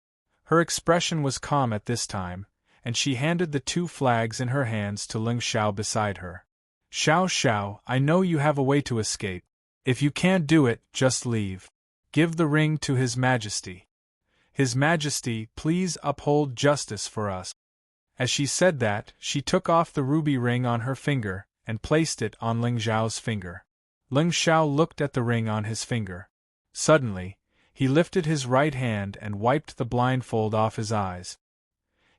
Her expression was calm at this time, and she handed the 2 flags in her hands to Ling Xiao beside her. "Xiao, I know you have a way to escape. If you can't do it, just leave. Give the ring to His Majesty. His Majesty, please uphold justice for us." As she said that, she took off the ruby ring on her finger and placed it on Ling Xiao's finger. Ling Xiao looked at the ring on his finger. Suddenly, he lifted his right hand and wiped the blindfold off his eyes.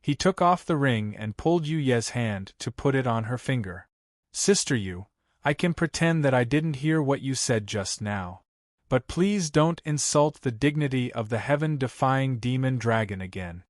He took off the ring and pulled Yu Ye's hand to put it on her finger. "Sister Yu, I can pretend that I didn't hear what you said just now. But please don't insult the dignity of the heaven-defying demon dragon again."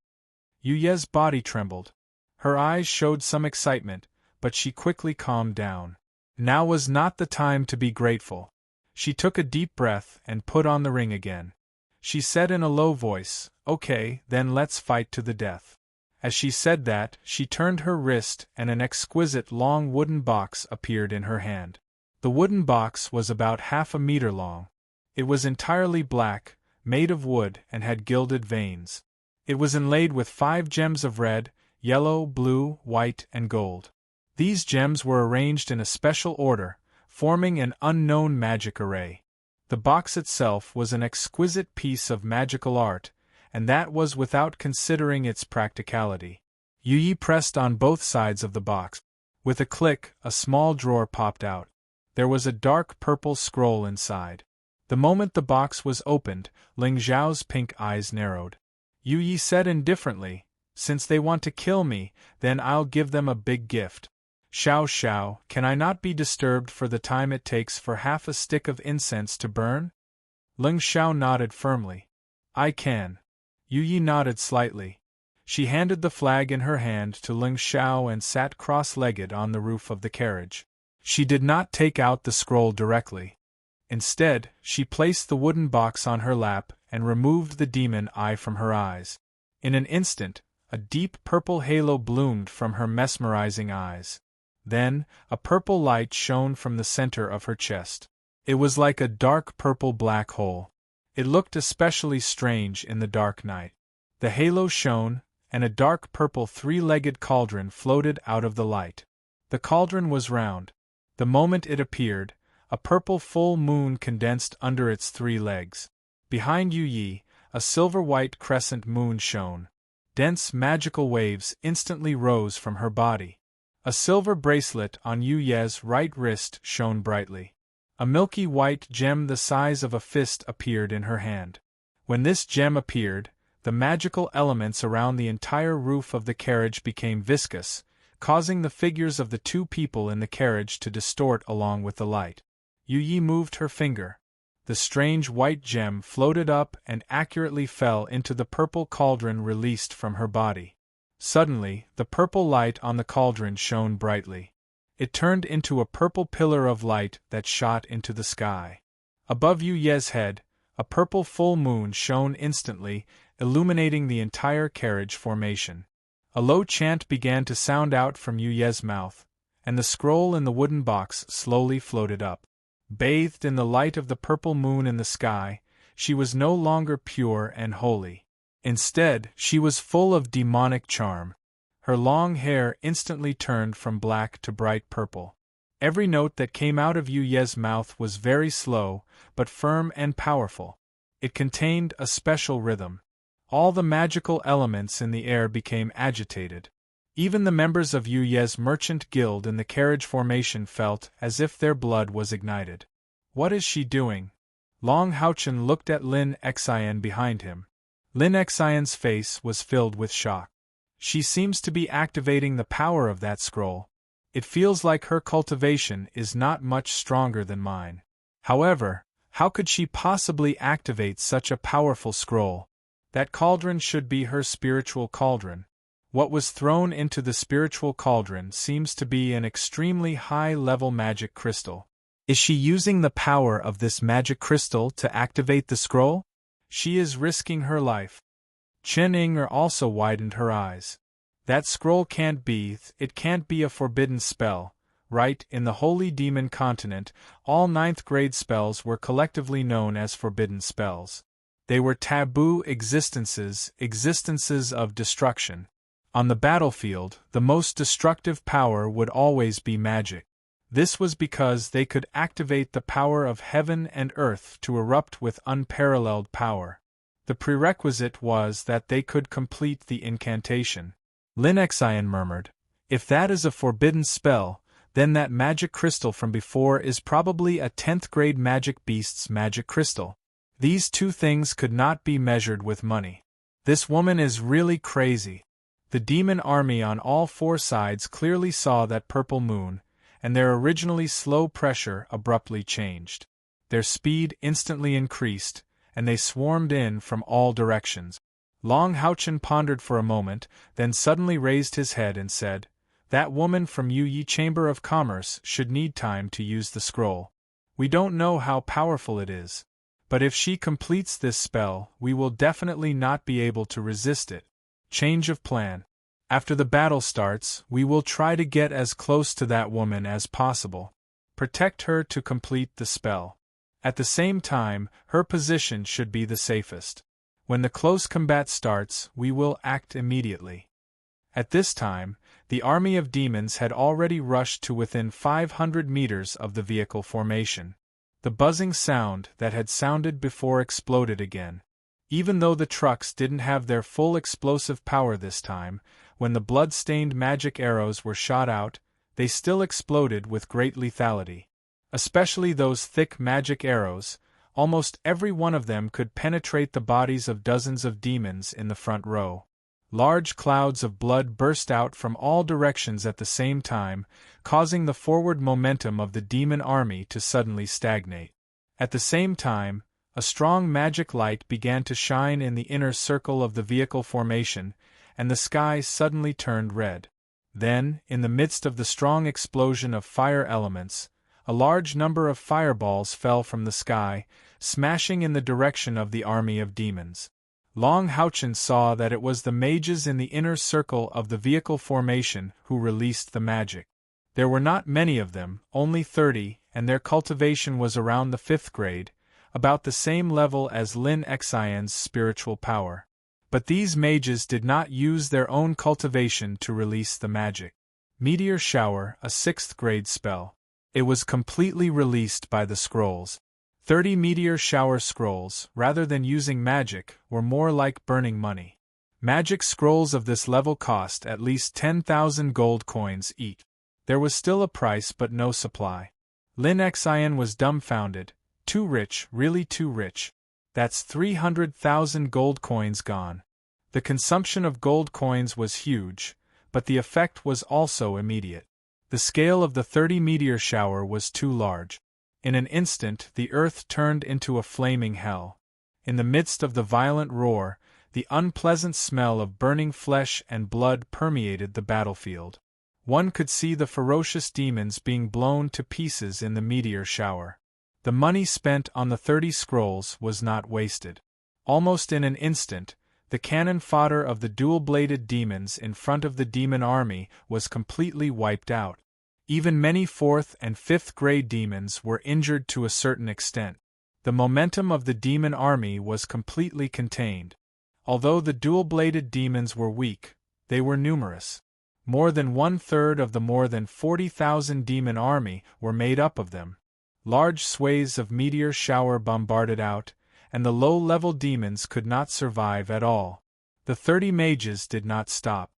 Yu Ye's body trembled. Her eyes showed some excitement, but she quickly calmed down. Now was not the time to be grateful. She took a deep breath and put on the ring again. She said in a low voice, "Okay, then let's fight to the death." As she said that, she turned her wrist and an exquisite long wooden box appeared in her hand. The wooden box was about 1/2 meter long. It was entirely black, made of wood and had gilded veins. It was inlaid with 5 gems of red, yellow, blue, white, and gold. These gems were arranged in a special order, forming an unknown magic array. The box itself was an exquisite piece of magical art, and that was without considering its practicality. Yu Yi pressed on both sides of the box. With a click, a small drawer popped out. There was a dark purple scroll inside. The moment the box was opened, Ling Xiao's pink eyes narrowed. Yu Yi said indifferently, "Since they want to kill me, then I'll give them a big gift. Xiao, can I not be disturbed for the time it takes for half a stick of incense to burn?" Ling Xiao nodded firmly. "I can." Yu Yi nodded slightly. She handed the flag in her hand to Ling Xiao and sat cross-legged on the roof of the carriage. She did not take out the scroll directly. Instead, she placed the wooden box on her lap and removed the demon eye from her eyes. In an instant, a deep purple halo bloomed from her mesmerizing eyes. Then, a purple light shone from the center of her chest. It was like a dark purple black hole. It looked especially strange in the dark night. The halo shone, and a dark purple three-legged cauldron floated out of the light. The cauldron was round. The moment it appeared, a purple full moon condensed under its 3 legs. Behind Yu Yi, a silver-white crescent moon shone. Dense magical waves instantly rose from her body. A silver bracelet on Yu Ye's right wrist shone brightly. A milky white gem the size of a fist appeared in her hand. When this gem appeared, the magical elements around the entire roof of the carriage became viscous, causing the figures of the 2 people in the carriage to distort along with the light. Yu Yi moved her finger. The strange white gem floated up and accurately fell into the purple cauldron released from her body. Suddenly, the purple light on the cauldron shone brightly. It turned into a purple pillar of light that shot into the sky. Above Yu Ye's head, a purple full moon shone instantly, illuminating the entire carriage formation. A low chant began to sound out from Yu Ye's mouth, and the scroll in the wooden box slowly floated up. Bathed in the light of the purple moon in the sky, she was no longer pure and holy. Instead, she was full of demonic charm. Her long hair instantly turned from black to bright purple. Every note that came out of Yu Ye's mouth was very slow, but firm and powerful. It contained a special rhythm. All the magical elements in the air became agitated. Even the members of Yu Ye's merchant guild in the carriage formation felt as if their blood was ignited. What is she doing? Long Haochen looked at Lin Xian behind him. Lin Xian's face was filled with shock. She seems to be activating the power of that scroll. It feels like her cultivation is not much stronger than mine. However, how could she possibly activate such a powerful scroll? That cauldron should be her spiritual cauldron. What was thrown into the spiritual cauldron seems to be an extremely high-level magic crystal. Is she using the power of this magic crystal to activate the scroll? She is risking her life. Chen Inger also widened her eyes. That scroll can't be, it can't be a forbidden spell, right? In the Holy Demon Continent, all 9th-grade spells were collectively known as forbidden spells. They were taboo existences of destruction. On the battlefield, the most destructive power would always be magic. This was because they could activate the power of heaven and earth to erupt with unparalleled power. The prerequisite was that they could complete the incantation. Lin Xian murmured, "If that is a forbidden spell, then that magic crystal from before is probably a 10th-grade magic beast's magic crystal. These 2 things could not be measured with money. This woman is really crazy." The demon army on all 4 sides clearly saw that purple moon, and their originally slow pressure abruptly changed. Their speed instantly increased, and they swarmed in from all directions. Long Haochen pondered for a moment, then suddenly raised his head and said, "That woman from Yu Yi Chamber of Commerce should need time to use the scroll. We don't know how powerful it is. But if she completes this spell, we will definitely not be able to resist it. Change of plan. After the battle starts, we will try to get as close to that woman as possible. Protect her to complete the spell. At the same time, her position should be the safest. When the close combat starts, we will act immediately." At this time, the army of demons had already rushed to within 500 meters of the vehicle formation. The buzzing sound that had sounded before exploded again. Even though the trucks didn't have their full explosive power this time, when the blood-stained magic arrows were shot out, they still exploded with great lethality. Especially those thick magic arrows, almost every one of them could penetrate the bodies of dozens of demons in the front row. Large clouds of blood burst out from all directions at the same time, causing the forward momentum of the demon army to suddenly stagnate. At the same time, a strong magic light began to shine in the inner circle of the vehicle formation, and the sky suddenly turned red. Then, in the midst of the strong explosion of fire elements, a large number of fireballs fell from the sky, smashing in the direction of the army of demons. Long Houchen saw that it was the mages in the inner circle of the vehicle formation who released the magic. There were not many of them, only 30, and their cultivation was around the 5th grade, about the same level as Lin Xian's spiritual power. But these mages did not use their own cultivation to release the magic. Meteor Shower, a 6th grade spell. It was completely released by the scrolls. 30 Meteor Shower scrolls, rather than using magic, were more like burning money. Magic scrolls of this level cost at least 10,000 gold coins each. There was still a price but no supply. Lin Xian was dumbfounded. Too rich, really too rich. That's 300,000 gold coins gone. The consumption of gold coins was huge, but the effect was also immediate. The scale of the 30 Meteor Shower was too large. In an instant the earth turned into a flaming hell. In the midst of the violent roar, the unpleasant smell of burning flesh and blood permeated the battlefield. One could see the ferocious demons being blown to pieces in the meteor shower. The money spent on the 30 scrolls was not wasted. Almost in an instant, the cannon fodder of the dual-bladed demons in front of the demon army was completely wiped out. Even many 4th and 5th grade demons were injured to a certain extent. The momentum of the demon army was completely contained. Although the dual-bladed demons were weak, they were numerous. More than 1/3 of the more than 40,000 demon army were made up of them. Large swathes of meteor shower bombarded out, and the low-level demons could not survive at all. The 30 mages did not stop.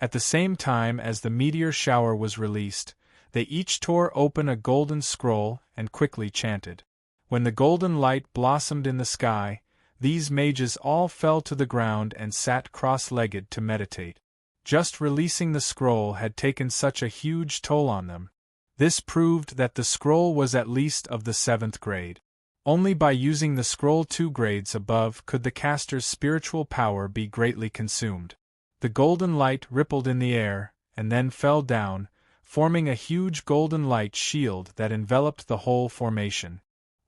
At the same time as the meteor shower was released, they each tore open a golden scroll and quickly chanted. When the golden light blossomed in the sky, these mages all fell to the ground and sat cross-legged to meditate. Just releasing the scroll had taken such a huge toll on them. This proved that the scroll was at least of the 7th grade. Only by using the scroll 2 grades above could the caster's spiritual power be greatly consumed. The golden light rippled in the air, and then fell down, forming a huge golden light shield that enveloped the whole formation.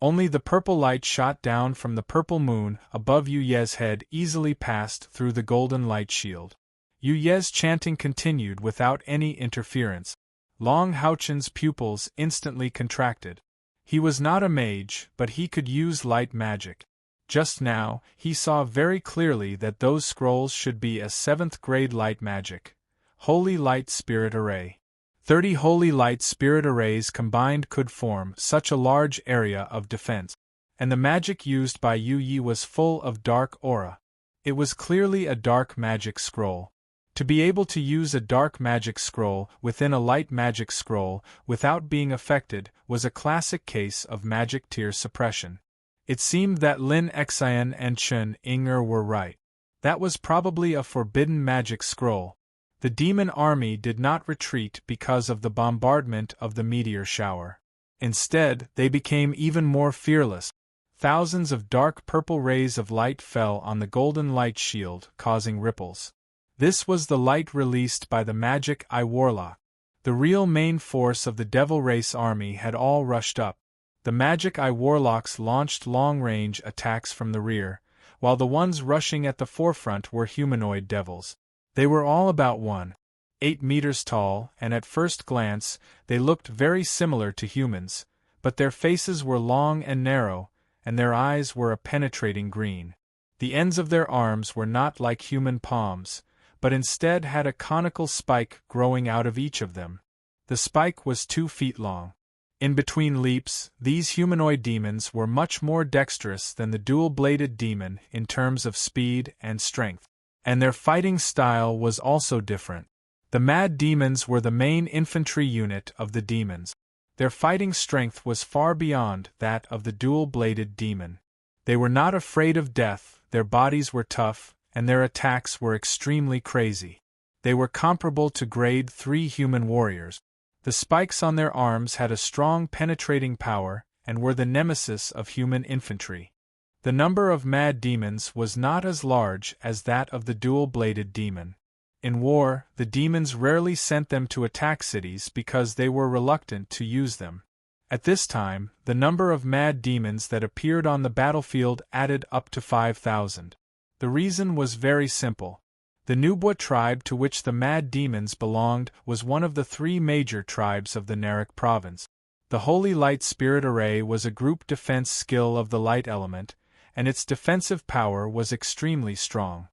Only the purple light shot down from the purple moon above Yu Ye's head easily passed through the golden light shield. Yu Ye's chanting continued without any interference. Long Houchen's pupils instantly contracted. He was not a mage, but he could use light magic. Just now, he saw very clearly that those scrolls should be a 7th grade light magic. Holy Light Spirit Array. 30 Holy Light Spirit Arrays combined could form such a large area of defense. And the magic used by Yu Yi was full of dark aura. It was clearly a dark magic scroll. To be able to use a dark magic scroll within a light magic scroll without being affected was a classic case of magic tier suppression. It seemed that Lin Xian and Chen Ying'er were right. That was probably a forbidden magic scroll. The demon army did not retreat because of the bombardment of the meteor shower. Instead, they became even more fearless. Thousands of dark purple rays of light fell on the golden light shield, causing ripples. This was the light released by the magic Eye Warlock. The real main force of the Devil Race army had all rushed up. The magic Eye Warlocks launched long-range attacks from the rear, while the ones rushing at the forefront were humanoid devils. They were all about 1.8 meters tall, and at first glance, they looked very similar to humans, but their faces were long and narrow, and their eyes were a penetrating green. The ends of their arms were not like human palms, but instead had a conical spike growing out of each of them. The spike was 2 feet long. In between leaps, these humanoid demons were much more dexterous than the dual-bladed demon in terms of speed and strength. And their fighting style was also different. The mad demons were the main infantry unit of the demons. Their fighting strength was far beyond that of the dual-bladed demon. They were not afraid of death, their bodies were tough, and their attacks were extremely crazy. They were comparable to grade 3 human warriors. The spikes on their arms had a strong penetrating power, and were the nemesis of human infantry. The number of mad demons was not as large as that of the dual-bladed demon. In war, the demons rarely sent them to attack cities because they were reluctant to use them. At this time, the number of mad demons that appeared on the battlefield added up to 5,000. The reason was very simple. The Nubwa tribe to which the mad demons belonged was one of the three major tribes of the Narek province. The Holy Light Spirit Array was a group defense skill of the light element, and its defensive power was extremely strong.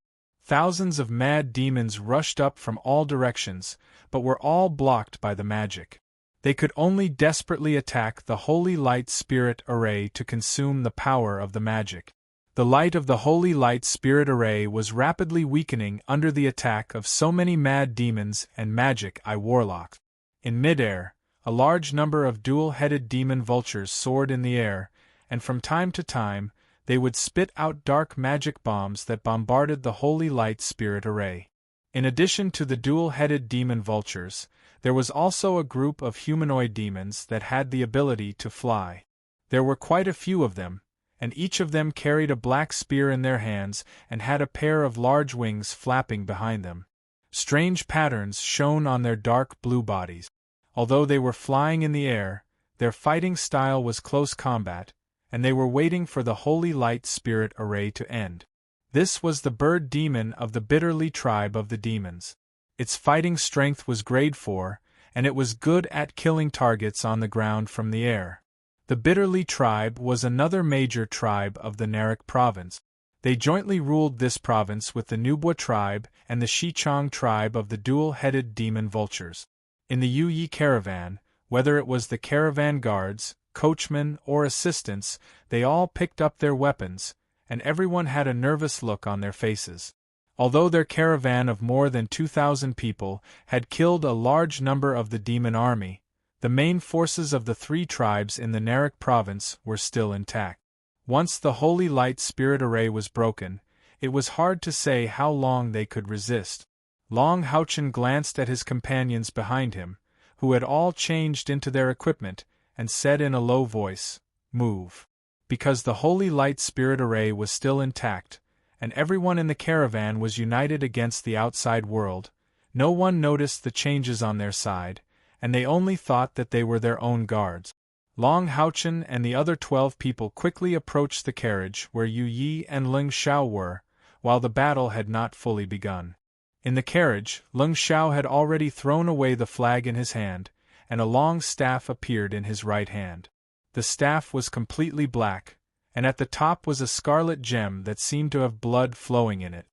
Thousands of mad demons rushed up from all directions, but were all blocked by the magic. They could only desperately attack the Holy Light Spirit Array to consume the power of the magic. The light of the Holy Light Spirit Array was rapidly weakening under the attack of so many mad demons and magic eye warlocks. In midair, a large number of dual-headed demon vultures soared in the air, and from time to time, they would spit out dark magic bombs that bombarded the Holy Light Spirit Array. In addition to the dual-headed demon vultures, there was also a group of humanoid demons that had the ability to fly. There were quite a few of them, and each of them carried a black spear in their hands and had a pair of large wings flapping behind them. Strange patterns shone on their dark blue bodies. Although they were flying in the air, their fighting style was close combat, and they were waiting for the Holy Light Spirit Array to end. This was the bird demon of the Bitterly tribe of the demons. Its fighting strength was grade 4, and it was good at killing targets on the ground from the air. The Bitterly tribe was another major tribe of the Narek province. They jointly ruled this province with the Nubwa tribe and the Shichong tribe of the dual-headed demon vultures. In the Yu-Yi caravan, whether it was the caravan guards, coachmen, or assistants, they all picked up their weapons, and everyone had a nervous look on their faces. Although their caravan of more than 2,000 people had killed a large number of the demon army, the main forces of the three tribes in the Narek province were still intact. Once the Holy Light Spirit Array was broken, it was hard to say how long they could resist. Long Houchen glanced at his companions behind him, who had all changed into their equipment, and said in a low voice, "Move." Because the Holy Light Spirit Array was still intact, and everyone in the caravan was united against the outside world, no one noticed the changes on their side, and they only thought that they were their own guards. Long Houchen and the other 12 people quickly approached the carriage where Yu Yi and Lung Xiao were, while the battle had not fully begun. In the carriage, Lung Xiao had already thrown away the flag in his hand, and a long staff appeared in his right hand. The staff was completely black, and at the top was a scarlet gem that seemed to have blood flowing in it.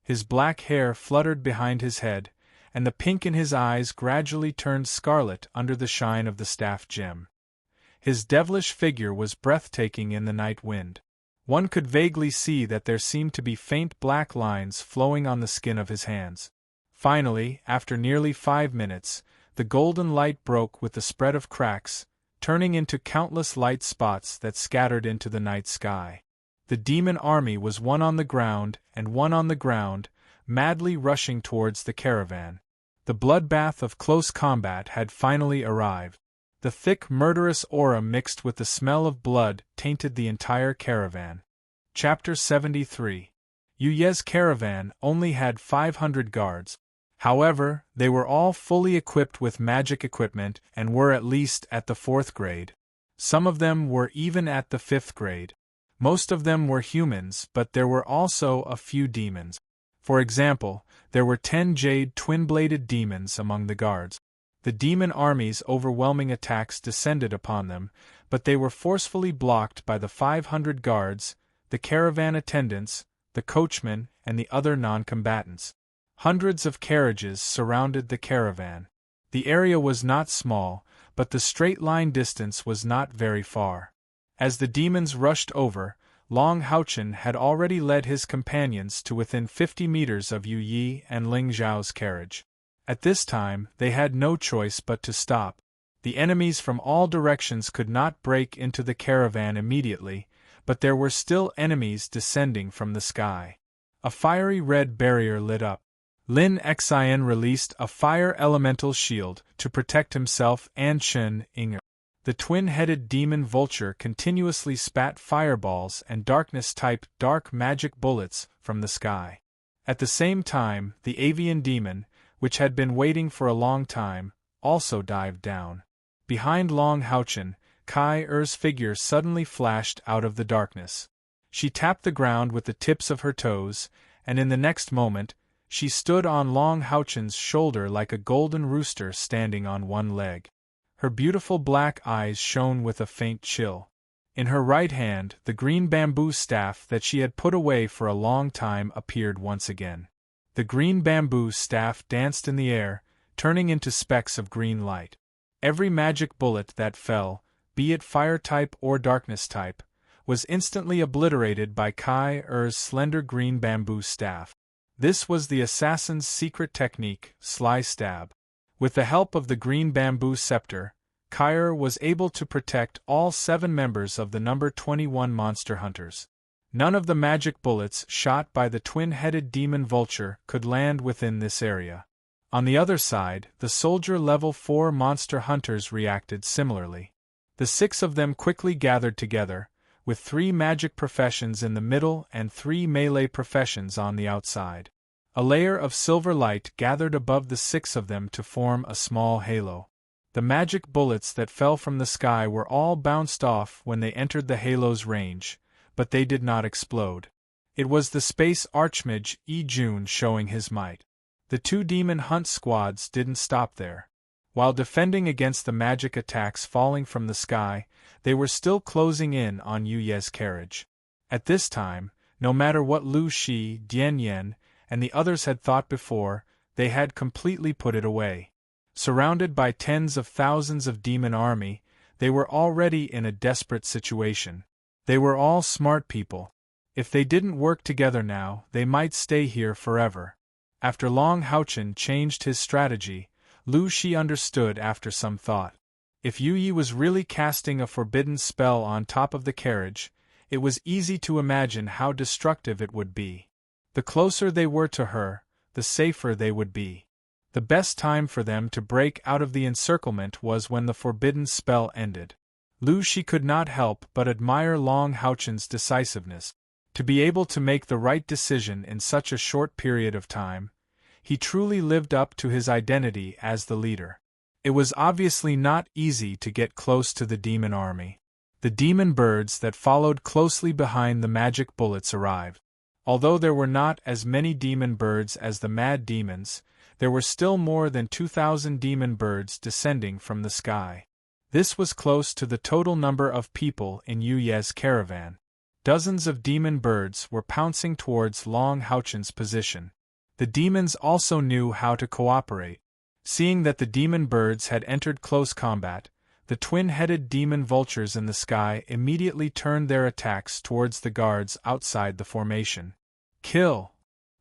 His black hair fluttered behind his head, and the pink in his eyes gradually turned scarlet under the shine of the staff gem. His devilish figure was breathtaking in the night wind. One could vaguely see that there seemed to be faint black lines flowing on the skin of his hands. Finally, after nearly 5 minutes, the golden light broke with the spread of cracks, turning into countless light spots that scattered into the night sky. The demon army was one on the ground and one on the ground, madly rushing towards the caravan. The bloodbath of close combat had finally arrived. The thick, murderous aura mixed with the smell of blood tainted the entire caravan. Chapter 73. Yu Ye's caravan only had 500 guards. However, they were all fully equipped with magic equipment and were at least at the 4th grade. Some of them were even at the 5th grade. Most of them were humans, but there were also a few demons. For example, there were 10 jade twin-bladed demons among the guards. The demon army's overwhelming attacks descended upon them, but they were forcefully blocked by the 500 guards, the caravan attendants, the coachmen, and the other non-combatants. Hundreds of carriages surrounded the caravan. The area was not small, but the straight-line distance was not very far. As the demons rushed over, Long Houchen had already led his companions to within 50 meters of Yu Yi and Ling Zhao's carriage. At this time, they had no choice but to stop. The enemies from all directions could not break into the caravan immediately, but there were still enemies descending from the sky. A fiery red barrier lit up. Lin Xian released a fire elemental shield to protect himself and Chen Ying. The twin-headed demon vulture continuously spat fireballs and darkness-type dark magic bullets from the sky. At the same time, the avian demon, which had been waiting for a long time, also dived down. Behind Long Houchen, Kai Er's figure suddenly flashed out of the darkness. She tapped the ground with the tips of her toes, and in the next moment, she stood on Long Houchen's shoulder like a golden rooster standing on one leg. Her beautiful black eyes shone with a faint chill. In her right hand, the green bamboo staff that she had put away for a long time appeared once again. The green bamboo staff danced in the air, turning into specks of green light. Every magic bullet that fell, be it fire type or darkness type, was instantly obliterated by Kai Er's slender green bamboo staff. This was the assassin's secret technique, sly stab. With the help of the green bamboo scepter, Kai Er was able to protect all 7 members of the number 21 monster hunters. None of the magic bullets shot by the twin-headed demon vulture could land within this area. On the other side, the soldier level 4 monster hunters reacted similarly. The 6 of them quickly gathered together, with 3 magic professions in the middle and 3 melee professions on the outside. A layer of silver light gathered above the 6 of them to form a small halo. The magic bullets that fell from the sky were all bounced off when they entered the halo's range, but they did not explode. It was the space archmage Jun showing his might. The 2 demon hunt squads didn't stop there. While defending against the magic attacks falling from the sky, they were still closing in on Yu Ye's carriage. At this time, no matter what Lu Shi, Dian Yen, and the others had thought before, they had completely put it away. Surrounded by tens of thousands of demon army, they were already in a desperate situation. They were all smart people. If they didn't work together now, they might stay here forever. After Long Houchen changed his strategy, Lu Shi understood after some thought. If Yu Yi was really casting a forbidden spell on top of the carriage, it was easy to imagine how destructive it would be. The closer they were to her, the safer they would be. The best time for them to break out of the encirclement was when the forbidden spell ended. Lu Shi could not help but admire Long Houchen's decisiveness. To be able to make the right decision in such a short period of time, he truly lived up to his identity as the leader. It was obviously not easy to get close to the demon army. The demon birds that followed closely behind the magic bullets arrived. Although there were not as many demon birds as the mad demons, there were still more than 2,000 demon birds descending from the sky. This was close to the total number of people in Yu Ye's caravan. Dozens of demon birds were pouncing towards Long Houchen's position. The demons also knew how to cooperate. Seeing that the demon birds had entered close combat, the twin-headed demon vultures in the sky immediately turned their attacks towards the guards outside the formation. "Kill!"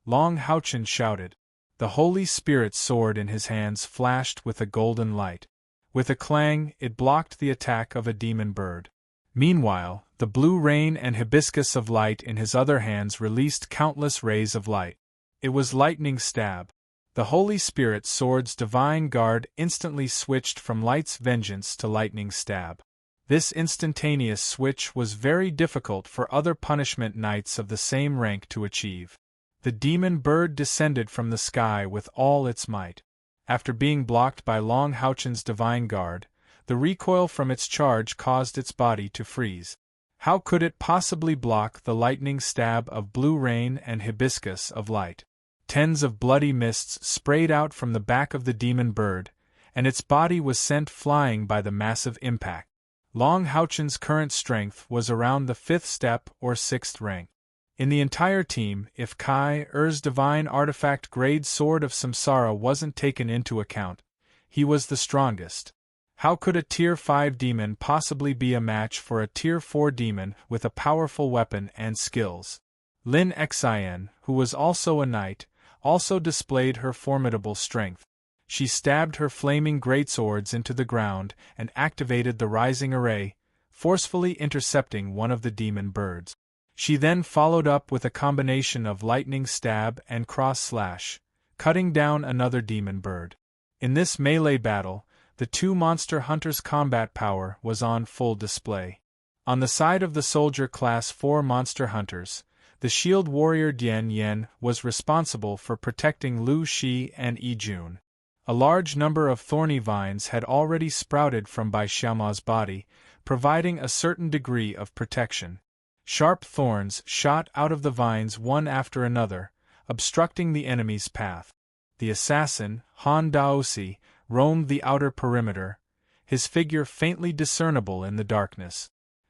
Long Houchen shouted. The Holy Spirit's sword in his hands flashed with a golden light. With a clang, it blocked the attack of a demon bird. Meanwhile, the blue rain and hibiscus of light in his other hands released countless rays of light. It was lightning stab. The Holy Spirit's sword's divine guard instantly switched from light's vengeance to lightning stab. This instantaneous switch was very difficult for other punishment knights of the same rank to achieve. The demon bird descended from the sky with all its might. After being blocked by Long Houchen's divine guard, the recoil from its charge caused its body to freeze. How could it possibly block the lightning stab of blue rain and hibiscus of light? Tens of bloody mists sprayed out from the back of the demon bird, and its body was sent flying by the massive impact. Long Houchen's current strength was around the 5th step or 6th rank. In the entire team, if Kai Er's divine artifact grade Sword of Samsara wasn't taken into account, he was the strongest. How could a Tier 5 demon possibly be a match for a Tier 4 demon with a powerful weapon and skills? Lin Xin, who was also a knight, also displayed her formidable strength. She stabbed her flaming greatswords into the ground and activated the rising array, forcefully intercepting one of the demon birds. She then followed up with a combination of lightning stab and cross slash, cutting down another demon bird. In this melee battle, the 2 monster hunters' combat power was on full display. On the side of the soldier class 4 monster hunters, the shield warrior Dian Yen was responsible for protecting Lu Shi and Jun. A large number of thorny vines had already sprouted from Bai Xiaoma's body, providing a certain degree of protection. Sharp thorns shot out of the vines one after another, obstructing the enemy's path. The assassin, Han Daosi, roamed the outer perimeter, his figure faintly discernible in the darkness.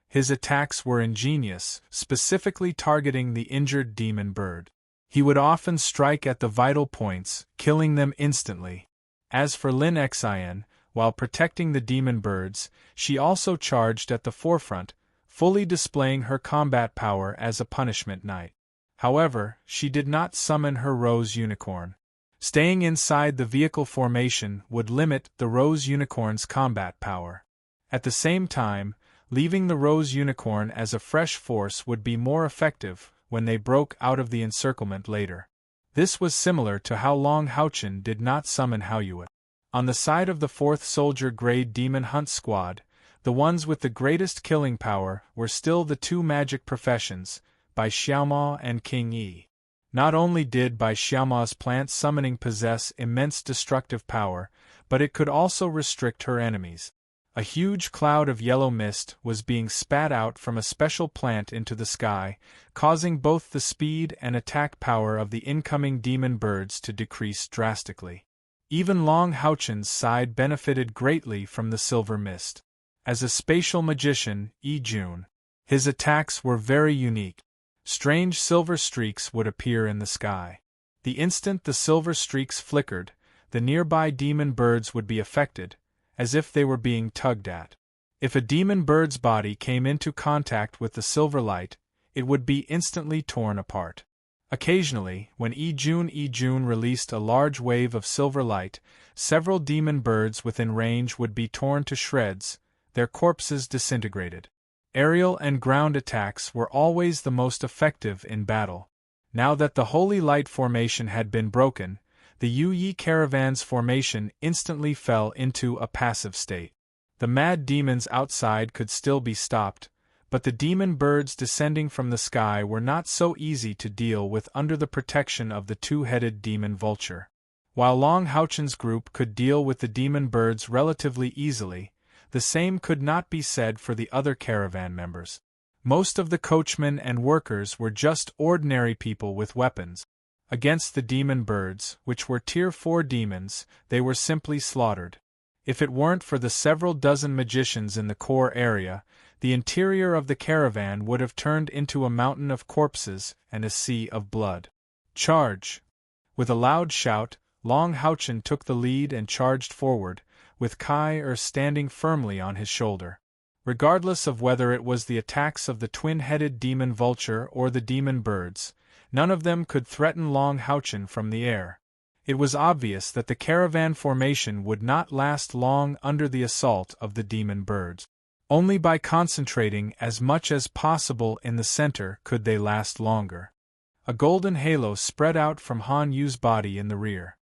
His attacks were ingenious, specifically targeting the injured demon bird. He would often strike at the vital points, killing them instantly. As for Lin Xian, while protecting the demon birds, she also charged at the forefront, fully displaying her combat power as a punishment knight. However, she did not summon her rose unicorn. Staying inside the vehicle formation would limit the rose unicorn's combat power. At the same time, leaving the rose unicorn as a fresh force would be more effective when they broke out of the encirclement later. This was similar to how Long Haochen did not summon Haoyue. On the side of the 4th Soldier Grade Demon Hunt Squad, the ones with the greatest killing power were still the two magic professions, Bai Xiaoma and King Yi. Not only did Bai Xiaoma's plant summoning possess immense destructive power, but it could also restrict her enemies. A huge cloud of yellow mist was being spat out from a special plant into the sky, causing both the speed and attack power of the incoming demon birds to decrease drastically. Even Long Haochen's side benefited greatly from the silver mist. As a spatial magician, Yi Jun, his attacks were very unique. Strange silver streaks would appear in the sky. The instant the silver streaks flickered, the nearby demon birds would be affected, as if they were being tugged at. If a demon bird's body came into contact with the silver light, it would be instantly torn apart. Occasionally, when Yi Jun released a large wave of silver light, several demon birds within range would be torn to shreds, their corpses disintegrated. Aerial and ground attacks were always the most effective in battle. Now that the Holy Light formation had been broken, the Yu Yi caravan's formation instantly fell into a passive state. The mad demons outside could still be stopped, but the demon birds descending from the sky were not so easy to deal with under the protection of the two-headed demon vulture. While Long Haochen's group could deal with the demon birds relatively easily, the same could not be said for the other caravan members. Most of the coachmen and workers were just ordinary people with weapons. Against the demon birds, which were Tier 4 demons, they were simply slaughtered. If it weren't for the several dozen magicians in the core area, the interior of the caravan would have turned into a mountain of corpses and a sea of blood. Charge! With a loud shout, Long Haochen took the lead and charged forward, with Kai standing firmly on his shoulder. Regardless of whether it was the attacks of the twin-headed demon vulture or the demon birds, none of them could threaten Long Haochen from the air. It was obvious that the caravan formation would not last long under the assault of the demon birds. Only by concentrating as much as possible in the center could they last longer. A golden halo spread out from Han Yu's body in the rear.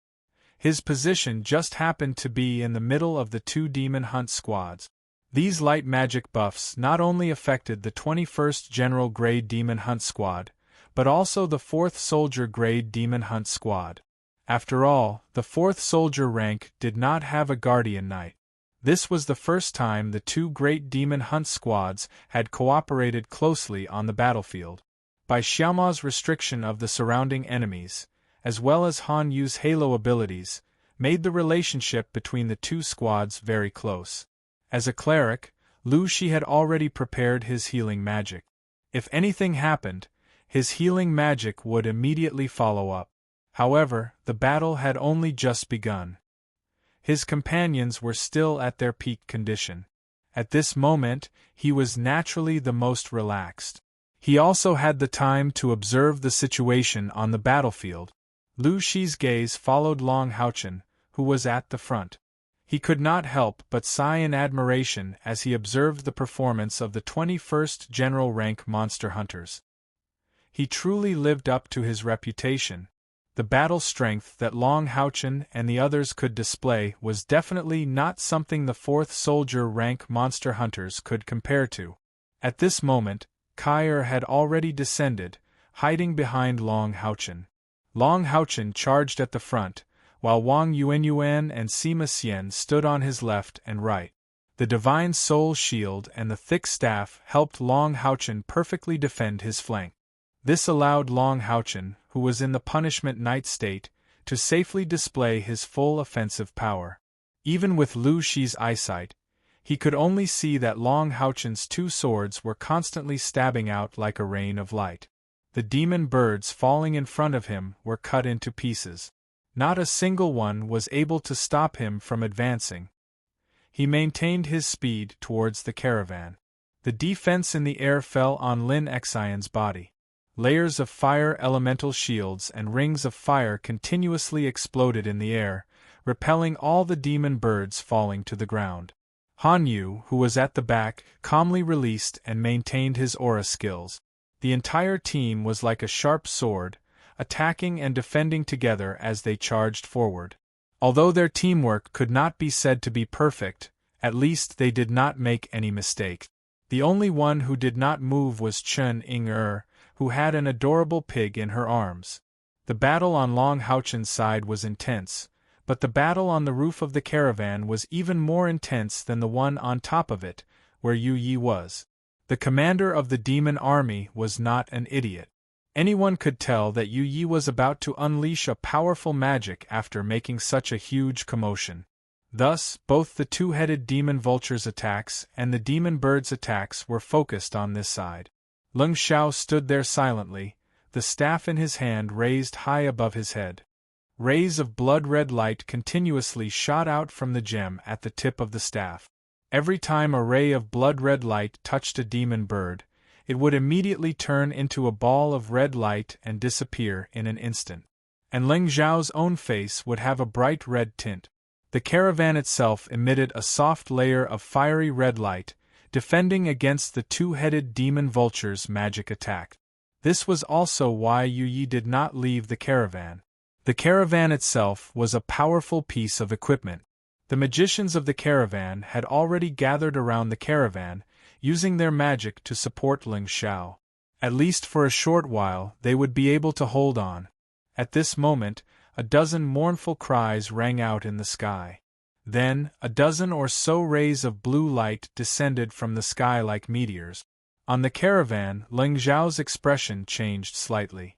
His position just happened to be in the middle of the two demon hunt squads. These light magic buffs not only affected the 21st General Grade Demon Hunt Squad, but also the 4th Soldier Grade Demon Hunt Squad. After all, the 4th Soldier rank did not have a Guardian Knight. This was the first time the two great Demon Hunt Squads had cooperated closely on the battlefield. By Xiaoma's restriction of the surrounding enemies, as well as Han Yu's halo abilities, made the relationship between the two squads very close. As a cleric, Lu Shi had already prepared his healing magic. If anything happened, his healing magic would immediately follow up. However, the battle had only just begun. His companions were still at their peak condition. At this moment, he was naturally the most relaxed. He also had the time to observe the situation on the battlefield. Lu Shi's gaze followed Long Haochen, who was at the front. He could not help but sigh in admiration as he observed the performance of the 21st General Rank Monster Hunters. He truly lived up to his reputation. The battle strength that Long Haochen and the others could display was definitely not something the 4th Soldier Rank Monster Hunters could compare to. At this moment, Kai had already descended, hiding behind Long Haochen. Long Haochen charged at the front, while Wang Yuanyuan and Sima Xian stood on his left and right. The Divine Soul Shield and the thick staff helped Long Haochen perfectly defend his flank. This allowed Long Haochen, who was in the punishment night state, to safely display his full offensive power. Even with Lu Shi's eyesight, he could only see that Long Haochen's two swords were constantly stabbing out like a rain of light. The demon birds falling in front of him were cut into pieces. Not a single one was able to stop him from advancing. He maintained his speed towards the caravan. The defense in the air fell on Lin Xian's body. Layers of fire elemental shields and rings of fire continuously exploded in the air, repelling all the demon birds falling to the ground. Han Yu, who was at the back, calmly released and maintained his aura skills. The entire team was like a sharp sword, attacking and defending together as they charged forward. Although their teamwork could not be said to be perfect, at least they did not make any mistakes. The only one who did not move was Chen Ying-er, who had an adorable pig in her arms. The battle on Long Haochen's side was intense, but the battle on the roof of the caravan was even more intense than the one on top of it, where Yu Yi was. The commander of the demon army was not an idiot. Anyone could tell that Yu Yi was about to unleash a powerful magic after making such a huge commotion. Thus, both the two-headed demon vulture's attacks and the demon bird's attacks were focused on this side. Leng Xiao stood there silently, the staff in his hand raised high above his head. Rays of blood-red light continuously shot out from the gem at the tip of the staff. Every time a ray of blood-red light touched a demon bird, it would immediately turn into a ball of red light and disappear in an instant. And Leng Xiao's own face would have a bright red tint. The caravan itself emitted a soft layer of fiery red light, defending against the two-headed demon vulture's magic attack. This was also why Yu Yi did not leave the caravan. The caravan itself was a powerful piece of equipment. The magicians of the caravan had already gathered around the caravan, using their magic to support Leng Xiao. At least for a short while they would be able to hold on. At this moment, a dozen mournful cries rang out in the sky. Then, a dozen or so rays of blue light descended from the sky like meteors. On the caravan, Leng Xiao's expression changed slightly.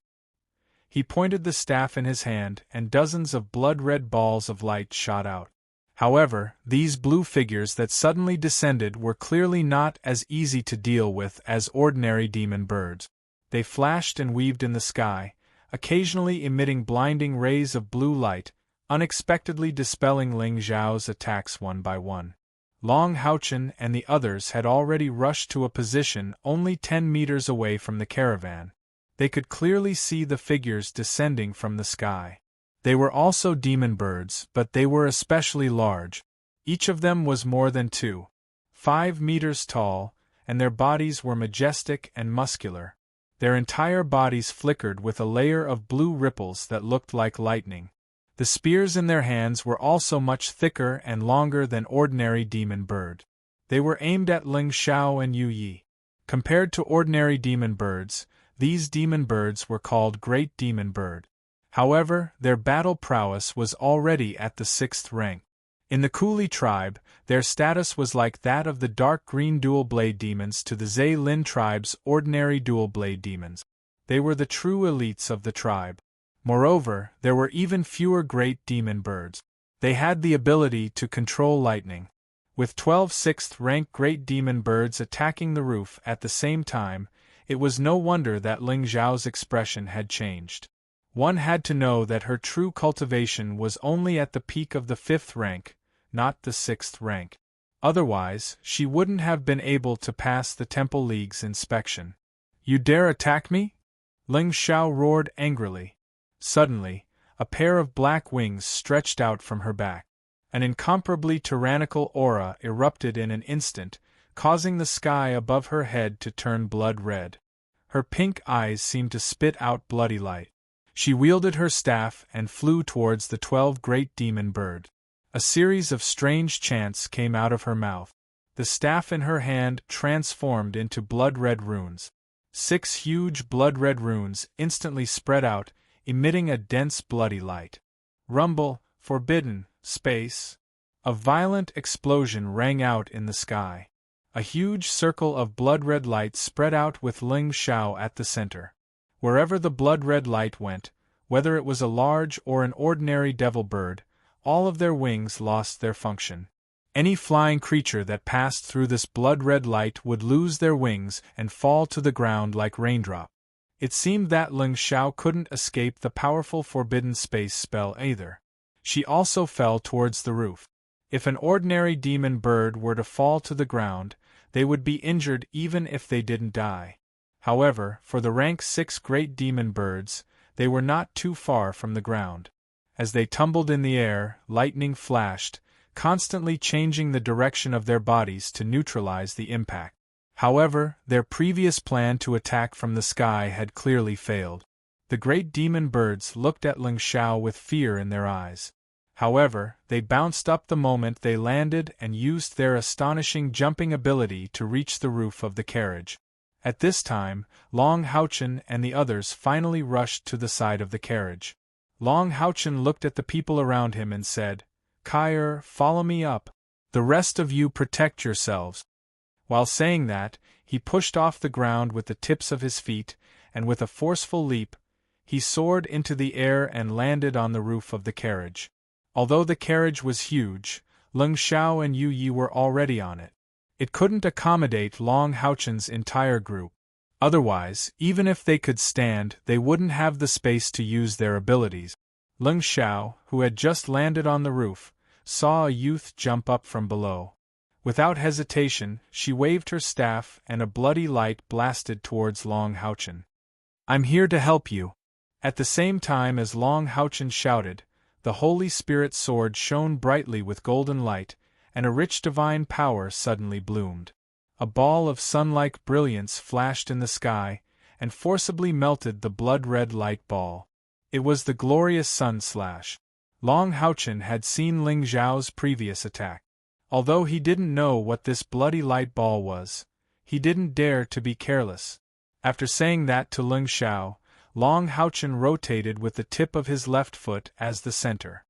He pointed the staff in his hand, and dozens of blood-red balls of light shot out. However, these blue figures that suddenly descended were clearly not as easy to deal with as ordinary demon birds. They flashed and weaved in the sky, occasionally emitting blinding rays of blue light, unexpectedly dispelling Leng Xiao's attacks one by one. Long Haochen and the others had already rushed to a position only 10 meters away from the caravan. They could clearly see the figures descending from the sky. They were also demon birds, but they were especially large. Each of them was more than 2.5 meters tall, and their bodies were majestic and muscular. Their entire bodies flickered with a layer of blue ripples that looked like lightning. The spears in their hands were also much thicker and longer than ordinary demon bird. They were aimed at Leng Xiao and Yu Yi. Compared to ordinary demon birds, these demon birds were called Great Demon Bird. However, their battle prowess was already at the 6th rank. In the Kuli tribe, their status was like that of the dark green dual-blade demons to the Zhe Lin tribe's ordinary dual-blade demons. They were the true elites of the tribe. Moreover, there were even fewer great demon birds. They had the ability to control lightning. With 12 6th-rank great demon birds attacking the roof at the same time, it was no wonder that Leng Xiao's expression had changed. One had to know that her true cultivation was only at the peak of the 5th rank, not the 6th rank. Otherwise, she wouldn't have been able to pass the Temple League's inspection. "You dare attack me?" Leng Xiao roared angrily. Suddenly, a pair of black wings stretched out from her back. An incomparably tyrannical aura erupted in an instant, causing the sky above her head to turn blood red. Her pink eyes seemed to spit out bloody light. She wielded her staff and flew towards the 12 great demon bird. A series of strange chants came out of her mouth. The staff in her hand transformed into blood-red runes. 6 huge blood-red runes instantly spread out, emitting a dense bloody light. Rumble, forbidden, space. A violent explosion rang out in the sky. A huge circle of blood-red light spread out with Ling Xiao at the center. Wherever the blood-red light went, whether it was a large or an ordinary devil bird, all of their wings lost their function. Any flying creature that passed through this blood-red light would lose their wings and fall to the ground like raindrops. It seemed that Ling Xiao couldn't escape the powerful forbidden space spell either. She also fell towards the roof. If an ordinary demon bird were to fall to the ground, they would be injured even if they didn't die. However, for the rank 6 great demon birds, they were not too far from the ground. As they tumbled in the air, lightning flashed, constantly changing the direction of their bodies to neutralize the impact. However, their previous plan to attack from the sky had clearly failed. The great demon birds looked at Ling Xiao with fear in their eyes. However, they bounced up the moment they landed and used their astonishing jumping ability to reach the roof of the carriage. At this time, Long Haochen and the others finally rushed to the side of the carriage. Long Haochen looked at the people around him and said, "Kair, follow me up. The rest of you protect yourselves." While saying that, he pushed off the ground with the tips of his feet, and with a forceful leap, he soared into the air and landed on the roof of the carriage. Although the carriage was huge, Ling Xiao and Yu Yi were already on it. It couldn't accommodate Long Haochen's entire group. Otherwise, even if they could stand, they wouldn't have the space to use their abilities. Ling Xiao, who had just landed on the roof, saw a youth jump up from below. Without hesitation, she waved her staff and a bloody light blasted towards Long Haochen. "I'm here to help you." At the same time as Long Haochen shouted, the Holy Spirit sword shone brightly with golden light, and a rich divine power suddenly bloomed. A ball of sun-like brilliance flashed in the sky, and forcibly melted the blood-red light ball. It was the glorious sun slash. Long Haochen had seen Ling Xiao's previous attack. Although he didn't know what this bloody light ball was, he didn't dare to be careless. After saying that to Ling Xiao, Long Haochen rotated with the tip of his left foot as the center.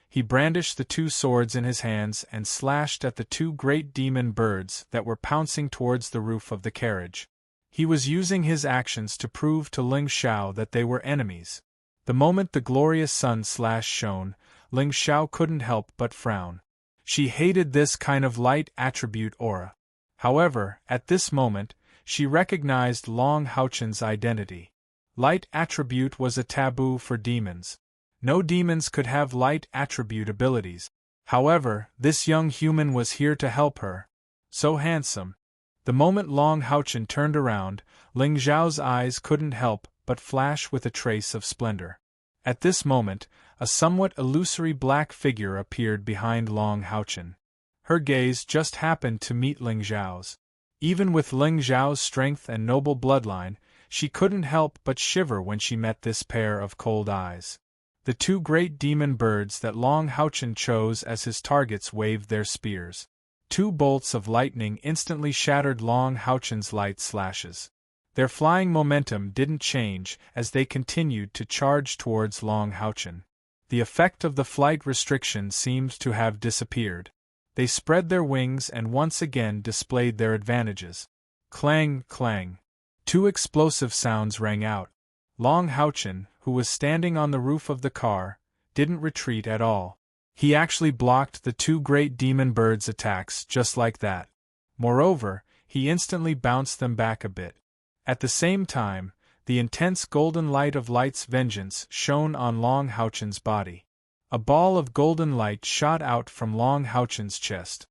He brandished the two swords in his hands and slashed at the two great demon birds that were pouncing towards the roof of the carriage. He was using his actions to prove to Ling Xiao that they were enemies. The moment the glorious sun slash shone, Ling Xiao couldn't help but frown. She hated this kind of light attribute aura. However, at this moment, she recognized Long Haochen's identity. Light attribute was a taboo for demons. No demons could have light attribute abilities. However, this young human was here to help her. So handsome. The moment Long Haochen turned around, Ling Xiao's eyes couldn't help but flash with a trace of splendor. At this moment, a somewhat illusory black figure appeared behind Long Haochen. Her gaze just happened to meet Ling Xiao's. Even with Ling Xiao's strength and noble bloodline, she couldn't help but shiver when she met this pair of cold eyes. The two great demon birds that Long Haochen chose as his targets waved their spears. Two bolts of lightning instantly shattered Long Haochen's light slashes. Their flying momentum didn't change as they continued to charge towards Long Haochen. The effect of the flight restriction seemed to have disappeared. They spread their wings and once again displayed their advantages. Clang, clang. Two explosive sounds rang out. Long Haochen, who was standing on the roof of the car, didn't retreat at all. He actually blocked the two great demon birds' attacks just like that. Moreover, he instantly bounced them back a bit. At the same time, the intense golden light of Light's vengeance shone on Long Haochen's body. A ball of golden light shot out from Long Haochen's chest.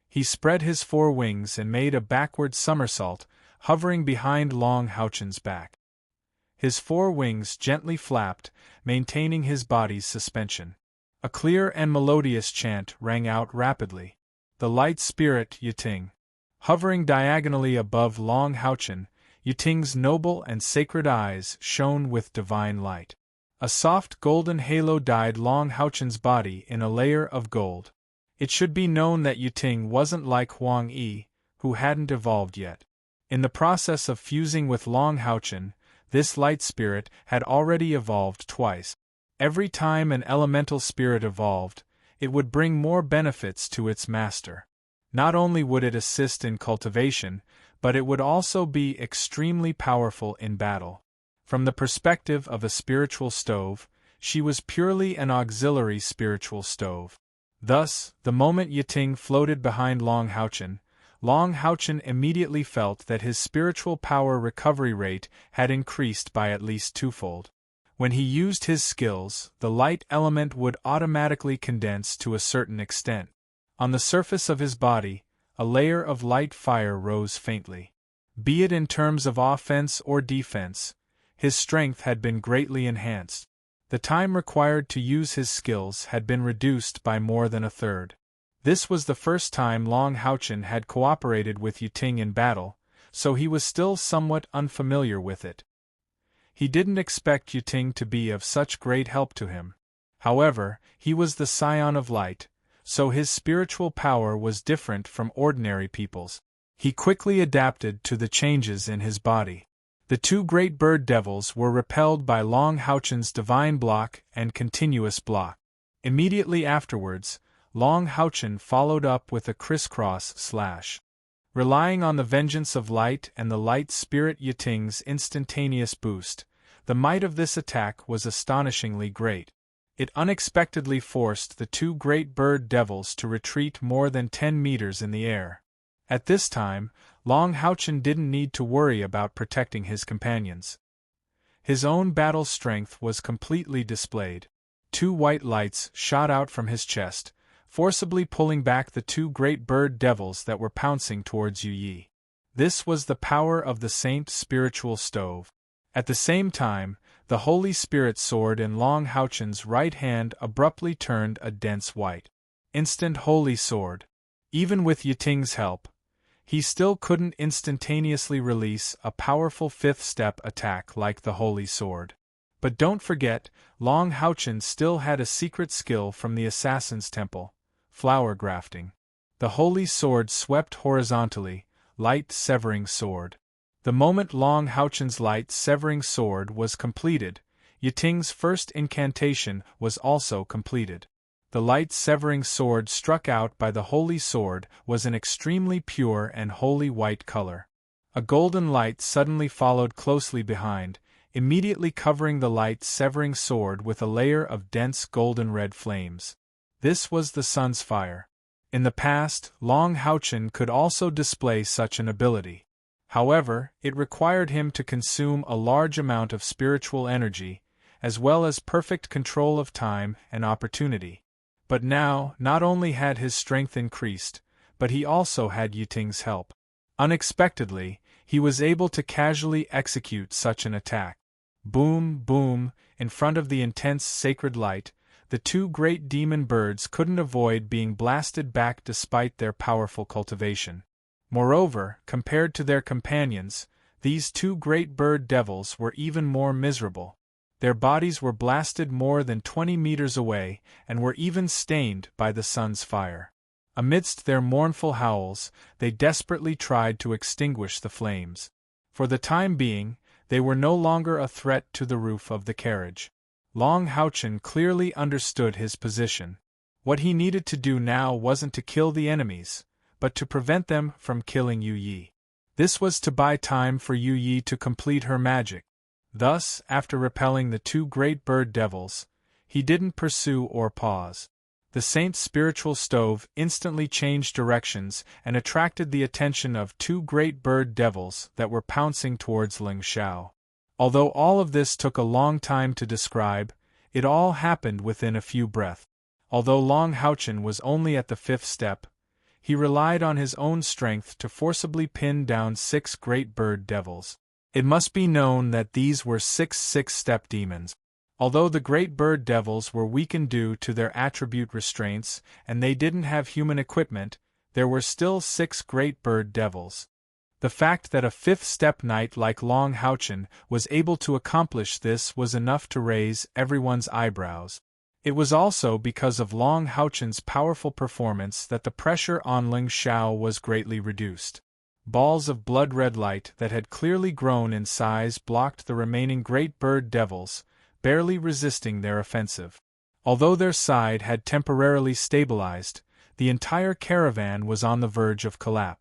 He spread his four wings and made a backward somersault, hovering behind Long Haochen's back. His four wings gently flapped, maintaining his body's suspension. A clear and melodious chant rang out rapidly. The light spirit Yiting. Hovering diagonally above Long Haochen, Yiting's noble and sacred eyes shone with divine light. A soft golden halo dyed Long Haochen's body in a layer of gold. It should be known that Yiting wasn't like Huang Yi, who hadn't evolved yet. In the process of fusing with Long Haochen, this light spirit had already evolved twice. Every time an elemental spirit evolved, it would bring more benefits to its master. Not only would it assist in cultivation, but it would also be extremely powerful in battle. From the perspective of a spiritual stove, she was purely an auxiliary spiritual stove. Thus, the moment Yiting floated behind Long Houchen immediately felt that his spiritual power recovery rate had increased by at least twofold. When he used his skills, the light element would automatically condense to a certain extent. On the surface of his body, a layer of light fire rose faintly. Be it in terms of offense or defense, his strength had been greatly enhanced. The time required to use his skills had been reduced by more than a third. This was the first time Long Houchen had cooperated with Yiting in battle, so he was still somewhat unfamiliar with it. He didn't expect Yiting to be of such great help to him. However, he was the scion of light, so his spiritual power was different from ordinary people's. He quickly adapted to the changes in his body. The two great bird devils were repelled by Long Houchen's divine block and continuous block. Immediately afterwards, Long Houchen followed up with a crisscross slash. Relying on the vengeance of light and the light spirit Yiting's instantaneous boost, the might of this attack was astonishingly great. It unexpectedly forced the two great bird devils to retreat more than 10 meters in the air. At this time, Long Houchen didn't need to worry about protecting his companions. His own battle strength was completely displayed. Two white lights shot out from his chest, forcibly pulling back the two great bird devils that were pouncing towards Yu Yi. This was the power of the Saint Spiritual Stove. At the same time, the Holy Spirit sword in Long Houchen's right hand abruptly turned a dense white. Instant Holy Sword. Even with Yiting's help, he still couldn't instantaneously release a powerful fifth-step attack like the Holy Sword. But don't forget, Long Houchen still had a secret skill from the Assassin's Temple: flower grafting. The Holy Sword swept horizontally, light-severing sword. The moment Long Houchen's light-severing sword was completed, Yiting's first incantation was also completed. The light-severing sword struck out by the Holy Sword was an extremely pure and holy white color. A golden light suddenly followed closely behind, immediately covering the light-severing sword with a layer of dense golden-red flames. This was the sun's fire. In the past, Long Houchen could also display such an ability. However, it required him to consume a large amount of spiritual energy, as well as perfect control of time and opportunity. But now, not only had his strength increased, but he also had Yiting's help. Unexpectedly, he was able to casually execute such an attack. Boom, boom, in front of the intense sacred light, the two great demon birds couldn't avoid being blasted back despite their powerful cultivation. Moreover, compared to their companions, these two great bird devils were even more miserable. Their bodies were blasted more than 20 meters away and were even stained by the sun's fire. Amidst their mournful howls, they desperately tried to extinguish the flames. For the time being, they were no longer a threat to the roof of the carriage. Long Houchen clearly understood his position. What he needed to do now wasn't to kill the enemies, but to prevent them from killing Yu Yi. This was to buy time for Yu Yi to complete her magic. Thus, after repelling the two great bird devils, he didn't pursue or pause. The Saint's spiritual stove instantly changed directions and attracted the attention of two great bird devils that were pouncing towards Ling Xiao. Although all of this took a long time to describe, it all happened within a few breaths. Although Long Houchen was only at the fifth step, he relied on his own strength to forcibly pin down 6 great bird devils. It must be known that these were 6 six-step demons. Although the great bird devils were weakened due to their attribute restraints and they didn't have human equipment, there were still 6 great bird devils. The fact that a fifth-step knight like Long Houchen was able to accomplish this was enough to raise everyone's eyebrows. It was also because of Long Houchen's powerful performance that the pressure on Ling Xiao was greatly reduced. Balls of blood-red light that had clearly grown in size blocked the remaining great bird devils, barely resisting their offensive. Although their side had temporarily stabilized, the entire caravan was on the verge of collapse.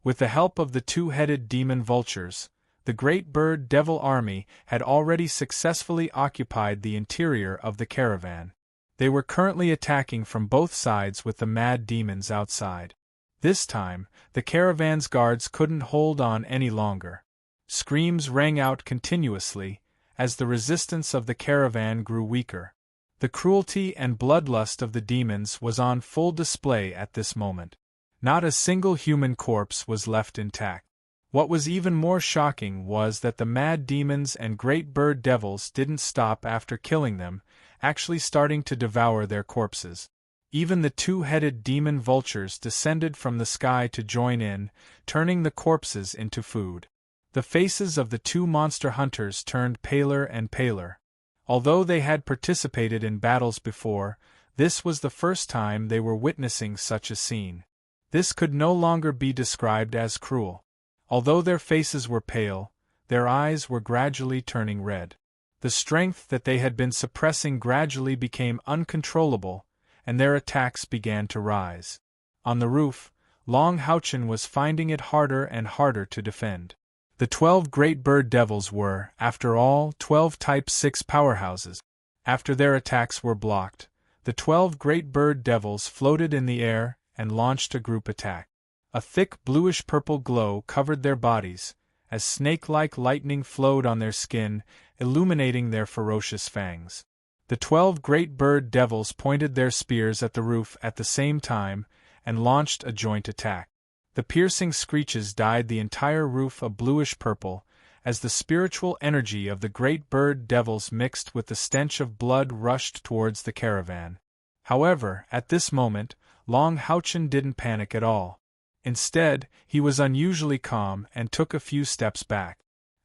With the help of the two-headed demon vultures, the great bird devil army had already successfully occupied the interior of the caravan. They were currently attacking from both sides with the mad demons outside. This time, the caravan's guards couldn't hold on any longer. Screams rang out continuously, as the resistance of the caravan grew weaker. The cruelty and bloodlust of the demons was on full display at this moment. Not a single human corpse was left intact. What was even more shocking was that the mad demons and great bird devils didn't stop after killing them, actually starting to devour their corpses. Even the two-headed demon vultures descended from the sky to join in, turning the corpses into food. The faces of the two monster hunters turned paler and paler. Although they had participated in battles before, this was the first time they were witnessing such a scene. This could no longer be described as cruel. Although their faces were pale, their eyes were gradually turning red. The strength that they had been suppressing gradually became uncontrollable, and their attacks began to rise. On the roof, Long Houchen was finding it harder and harder to defend. The 12 great bird devils were, after all, 12 Type 6 powerhouses. After their attacks were blocked, the 12 great bird devils floated in the air and launched a group attack. A thick bluish-purple glow covered their bodies, as snake-like lightning flowed on their skin, illuminating their ferocious fangs. The 12 great bird devils pointed their spears at the roof at the same time and launched a joint attack. The piercing screeches dyed the entire roof a bluish-purple, as the spiritual energy of the great bird devils mixed with the stench of blood rushed towards the caravan. However, at this moment, Long Houchen didn't panic at all. Instead, he was unusually calm and took a few steps back.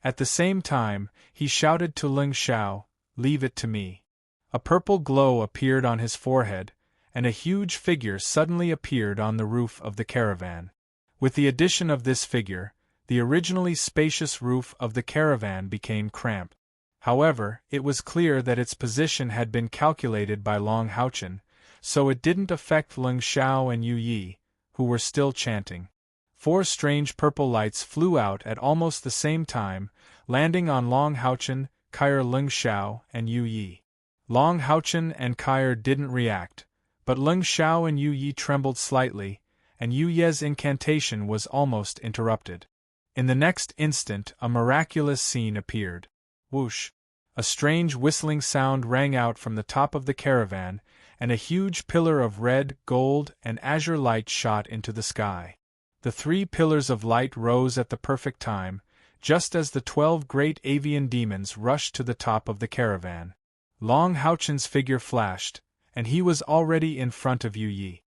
At the same time, he shouted to Ling Xiao, "Leave it to me." A purple glow appeared on his forehead, and a huge figure suddenly appeared on the roof of the caravan. With the addition of this figure, the originally spacious roof of the caravan became cramped. However, it was clear that its position had been calculated by Long Houchen, so it didn't affect Ling Xiao and Yu Yi, who were still chanting. 4 strange purple lights flew out at almost the same time, landing on Long Houchen, Kair, Ling Xiao, and Yu Yi. Long Houchen and Kair didn't react, but Ling Xiao and Yu Yi trembled slightly, and Yu Ye's incantation was almost interrupted. In the next instant a miraculous scene appeared. Whoosh! A strange whistling sound rang out from the top of the caravan, and a huge pillar of red, gold, and azure light shot into the sky. The 3 pillars of light rose at the perfect time, just as the 12 great avian demons rushed to the top of the caravan. Long Houchen's figure flashed, and he was already in front of Yu Yi.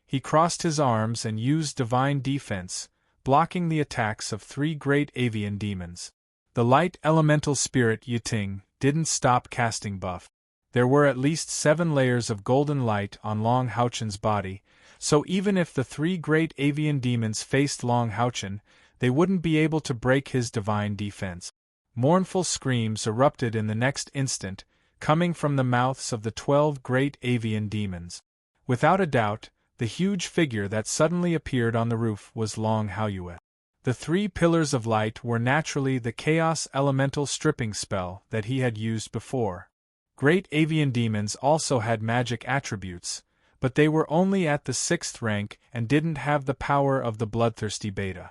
He crossed his arms and used divine defense, blocking the attacks of 3 great avian demons. The light elemental spirit Yiting didn't stop casting buff. There were at least 7 layers of golden light on Long Houchen's body, so even if the 3 great avian demons faced Long Houchen, they wouldn't be able to break his divine defense. Mournful screams erupted in the next instant, coming from the mouths of the 12 great avian demons. Without a doubt, the huge figure that suddenly appeared on the roof was Long Haoyue. The 3 pillars of light were naturally the chaos elemental stripping spell that he had used before. Great avian demons also had magic attributes, but they were only at the 6th rank and didn't have the power of the bloodthirsty beta.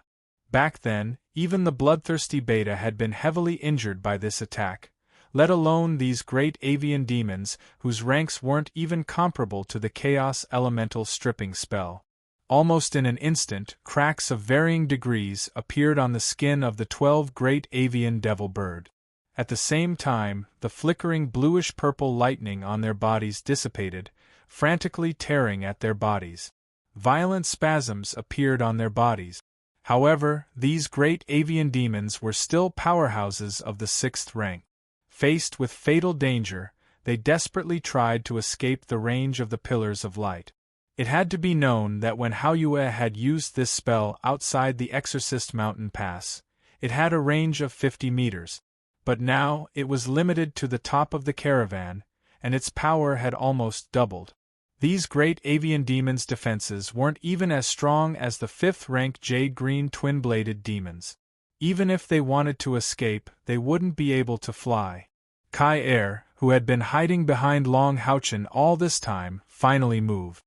Back then, even the bloodthirsty beta had been heavily injured by this attack, let alone these great avian demons whose ranks weren't even comparable to the chaos elemental stripping spell. Almost in an instant, cracks of varying degrees appeared on the skin of the 12 great avian devil bird. At the same time, the flickering bluish-purple lightning on their bodies dissipated, frantically tearing at their bodies. Violent spasms appeared on their bodies. However, these great avian demons were still powerhouses of the 6th rank. Faced with fatal danger, they desperately tried to escape the range of the pillars of light. It had to be known that when Haoyue had used this spell outside the Exorcist Mountain Pass, it had a range of 50 meters. But now it was limited to the top of the caravan, and its power had almost doubled. These great avian demons' defenses weren't even as strong as the 5th-rank jade-green twin-bladed demons. Even if they wanted to escape, they wouldn't be able to fly. Kai, who had been hiding behind Long Houchen all this time, finally moved.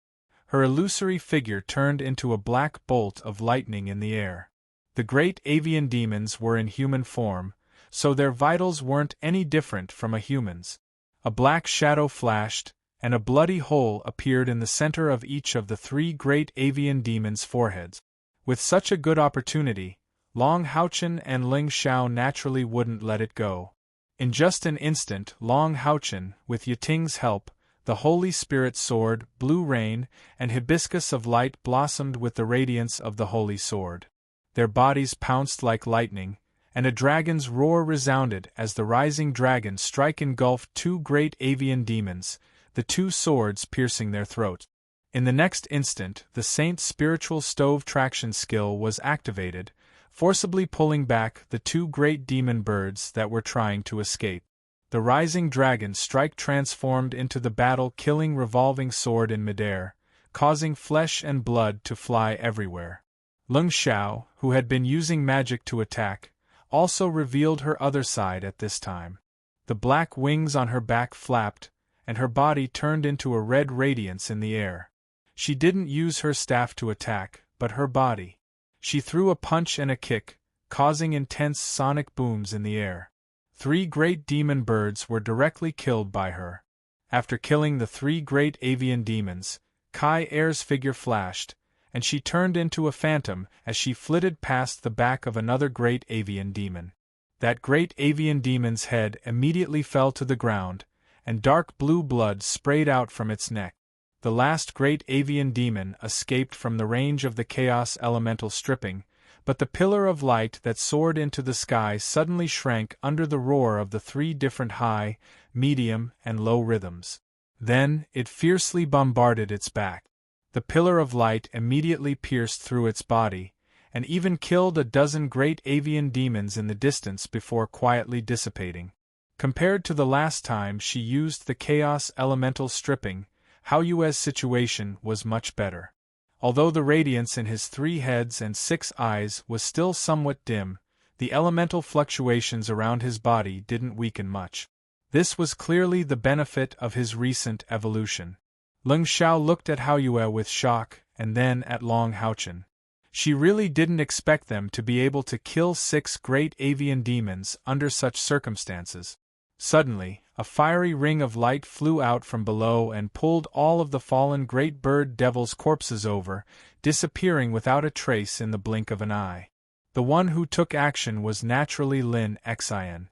Her illusory figure turned into a black bolt of lightning in the air. The great avian demons were in human form, so their vitals weren't any different from a human's. A black shadow flashed, and a bloody hole appeared in the center of each of the 3 great avian demons' foreheads. With such a good opportunity, Long Houchen and Ling Xiao naturally wouldn't let it go. In just an instant, Long Houchen, with Yiting's help, the Holy Spirit Sword, Blue Rain, and Hibiscus of Light blossomed with the radiance of the Holy Sword. Their bodies pounced like lightning, and a dragon's roar resounded as the rising dragon strike engulfed 2 great avian demons, the 2 swords piercing their throats. In the next instant, the saint's spiritual stove traction skill was activated, forcibly pulling back the 2 great demon birds that were trying to escape. The rising dragon strike transformed into the battle-killing revolving sword in midair, causing flesh and blood to fly everywhere. Ling Xiao, who had been using magic to attack, also revealed her other side at this time. The black wings on her back flapped, and her body turned into a red radiance in the air. She didn't use her staff to attack, but her body. She threw a punch and a kick, causing intense sonic booms in the air. 3 great demon birds were directly killed by her. After killing the 3 great avian demons, Kai-Er's figure flashed, and she turned into a phantom as she flitted past the back of another great avian demon. That great avian demon's head immediately fell to the ground, and dark blue blood sprayed out from its neck. The last great avian demon escaped from the range of the chaos elemental stripping, but the pillar of light that soared into the sky suddenly shrank under the roar of the 3 different high, medium, and low rhythms. Then, it fiercely bombarded its back. The pillar of light immediately pierced through its body, and even killed a dozen great avian demons in the distance before quietly dissipating. Compared to the last time she used the chaos elemental stripping, Hao Yue's situation was much better. Although the radiance in his 3 heads and 6 eyes was still somewhat dim, the elemental fluctuations around his body didn't weaken much. This was clearly the benefit of his recent evolution. Ling Xiao looked at Hao Yue with shock, and then at Long Houchen. She really didn't expect them to be able to kill 6 great avian demons under such circumstances. Suddenly, a fiery ring of light flew out from below and pulled all of the fallen great bird devils' corpses over, disappearing without a trace in the blink of an eye. The one who took action was naturally Lin Xian.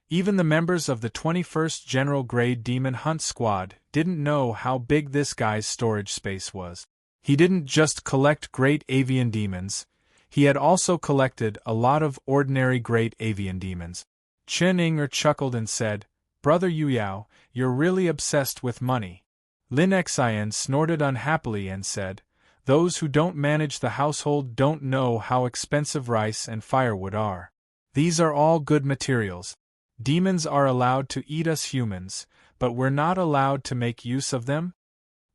Even the members of the 21st General Grade Demon Hunt Squad didn't know how big this guy's storage space was. He didn't just collect great avian demons, he had also collected a lot of ordinary great avian demons. Chen Inger chuckled and said, "Brother Yuyao, you're really obsessed with money." Lin Xian snorted unhappily and said, "Those who don't manage the household don't know how expensive rice and firewood are. These are all good materials. Demons are allowed to eat us humans, but we're not allowed to make use of them?"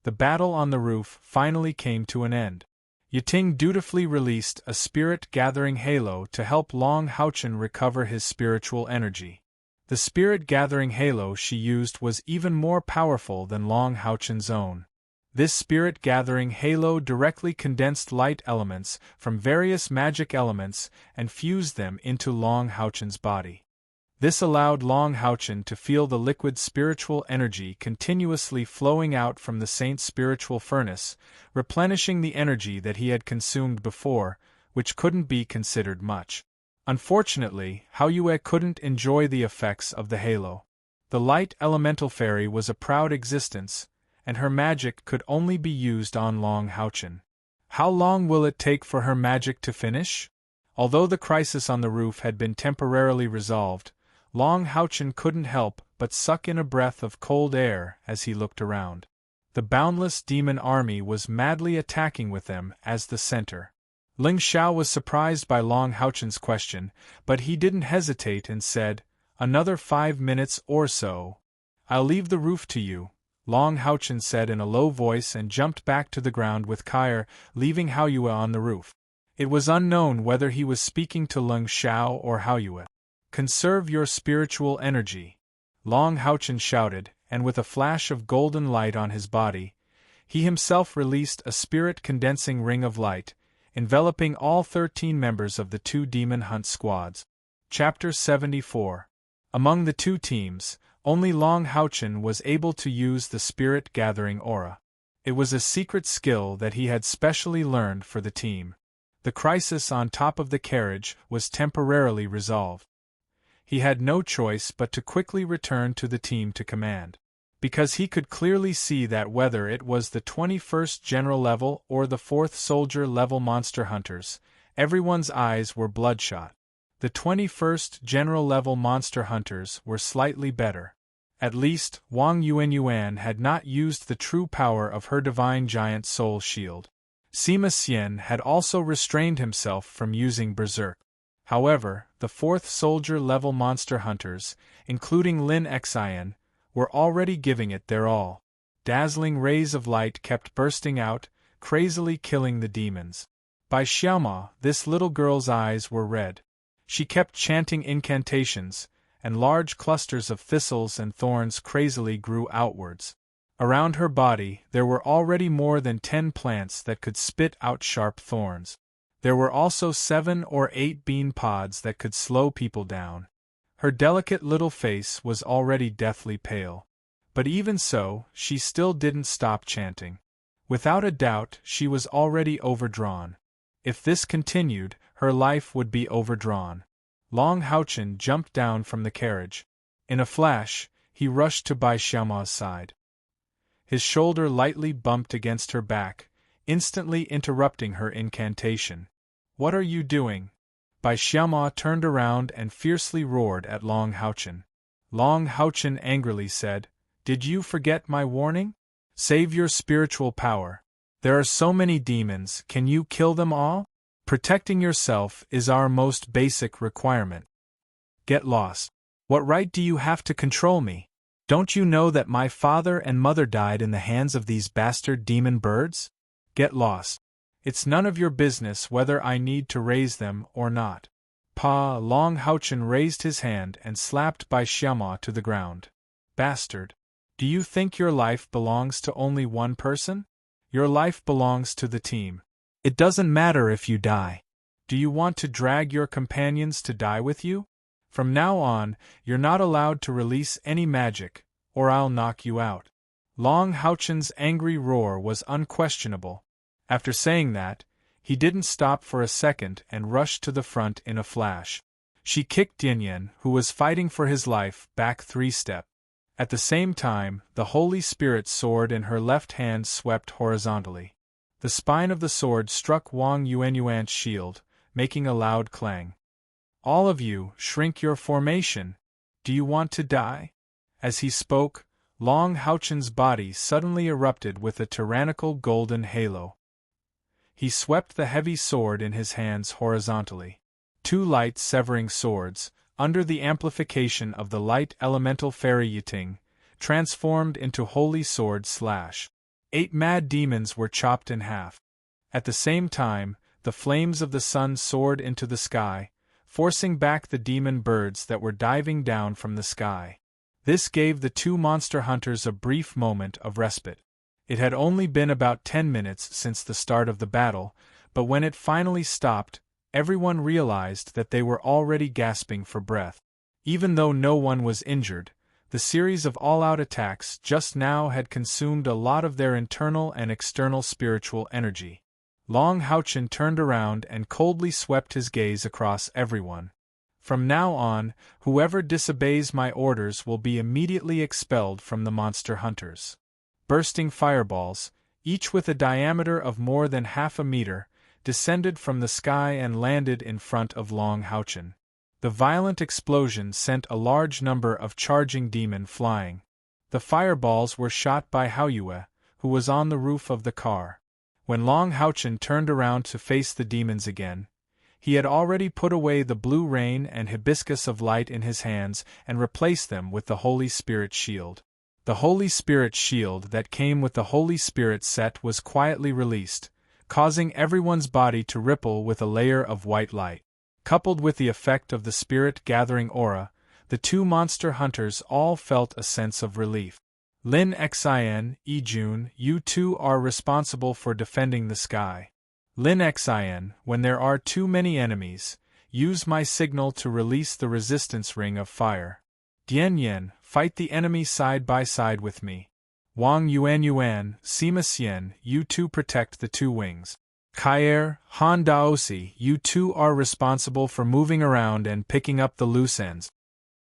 The battle on the roof finally came to an end. Yiting dutifully released a spirit-gathering halo to help Long Houchen recover his spiritual energy. The spirit-gathering halo she used was even more powerful than Long Houchen's own. This spirit-gathering halo directly condensed light elements from various magic elements and fused them into Long Houchen's body. This allowed Long Houchen to feel the liquid spiritual energy continuously flowing out from the saint's spiritual furnace, replenishing the energy that he had consumed before, which couldn't be considered much. Unfortunately, Hao Yue couldn't enjoy the effects of the halo. The light elemental fairy was a proud existence, and her magic could only be used on Long Houchen. How long will it take for her magic to finish? Although the crisis on the roof had been temporarily resolved, Long Houchen couldn't help but suck in a breath of cold air as he looked around. The boundless demon army was madly attacking with them as the center. Ling Xiao was surprised by Long Houchen's question, but he didn't hesitate and said, Another 5 minutes or so. I'll leave the roof to you, Long Houchen said in a low voice and jumped back to the ground with Kair, leaving Haoyue on the roof. It was unknown whether he was speaking to Leng Xiao or Haoyue. Conserve your spiritual energy, Long Houchen shouted, and with a flash of golden light on his body, he himself released a spirit-condensing ring of light, enveloping all 13 members of the 2 demon hunt squads. Chapter 74. Among the 2 teams, only Long Houchen was able to use the spirit-gathering aura. It was a secret skill that he had specially learned for the team. The crisis on top of the carriage was temporarily resolved. He had no choice but to quickly return to the team to command. Because he could clearly see that whether it was the 21st General level or the 4th Soldier level monster hunters, everyone's eyes were bloodshot. The 21st General level monster hunters were slightly better. At least, Wang Yuanyuan had not used the true power of her divine giant soul shield. Sima Xian had also restrained himself from using Berserk. However, the 4th Soldier level monster hunters, including Lin Xian, were already giving it their all. Dazzling rays of light kept bursting out, crazily killing the demons. By Xiaoma, this little girl's eyes were red. She kept chanting incantations, and large clusters of thistles and thorns crazily grew outwards. Around her body there were already more than 10 plants that could spit out sharp thorns. There were also 7 or 8 bean pods that could slow people down. Her delicate little face was already deathly pale. But even so, she still didn't stop chanting. Without a doubt, she was already overdrawn. If this continued, her life would be overdrawn. Long Houchen jumped down from the carriage. In a flash, he rushed to Bai Xiaoma's side. His shoulder lightly bumped against her back, instantly interrupting her incantation. "What are you doing?" Bai Xiaoma turned around and fiercely roared at Long Houchen. Long Houchen angrily said, "Did you forget my warning? Save your spiritual power. There are so many demons, can you kill them all? Protecting yourself is our most basic requirement. Get lost. What right do you have to control me? Don't you know that my father and mother died in the hands of these bastard demon birds? Get lost. It's none of your business whether I need to raise them or not." Long Houchen raised his hand and slapped Bai Xiaoma to the ground. "Bastard! Do you think your life belongs to only one person? Your life belongs to the team. It doesn't matter if you die. Do you want to drag your companions to die with you? From now on, you're not allowed to release any magic, or I'll knock you out." Long Houchen's angry roar was unquestionable. After saying that, he didn't stop for a second and rushed to the front in a flash. She kicked Yanyan, who was fighting for his life, back 3 steps. At the same time, the Holy Spirit sword in her left hand swept horizontally. The spine of the sword struck Wang Yuanyuan's shield, making a loud clang. "All of you, shrink your formation. Do you want to die?" As he spoke, Long Houchen's body suddenly erupted with a tyrannical golden halo. He swept the heavy sword in his hands horizontally. 2 light severing swords, under the amplification of the light elemental fairy Yiting, transformed into holy sword slash. 8 mad demons were chopped in half. At the same time, the flames of the sun soared into the sky, forcing back the demon birds that were diving down from the sky. This gave the 2 monster hunters a brief moment of respite. It had only been about 10 minutes since the start of the battle, but when it finally stopped, everyone realized that they were already gasping for breath. Even though no one was injured, the series of all-out attacks just now had consumed a lot of their internal and external spiritual energy. Long Houchen turned around and coldly swept his gaze across everyone. "From now on, whoever disobeys my orders will be immediately expelled from the monster hunters." Bursting fireballs, each with a diameter of more than half a meter, descended from the sky and landed in front of Long Houchen. The violent explosion sent a large number of charging demon flying. The fireballs were shot by Haoyue, who was on the roof of the car. When Long Houchen turned around to face the demons again, He had already put away the blue rain and hibiscus of light in his hands and replaced them with the Holy Spirit shield. The Holy Spirit shield that came with the Holy Spirit set was quietly released, causing everyone's body to ripple with a layer of white light. Coupled with the effect of the spirit-gathering aura, the two monster hunters all felt a sense of relief. Lin Xin, Ejun, you two are responsible for defending the sky. Lin Xin, when there are too many enemies, use my signal to release the resistance ring of fire. Dian Yen, fight the enemy side by side with me. Wang Yuan, Sima Xian, you two protect the two wings. Kaier, Han Daosi, you two are responsible for moving around and picking up the loose ends.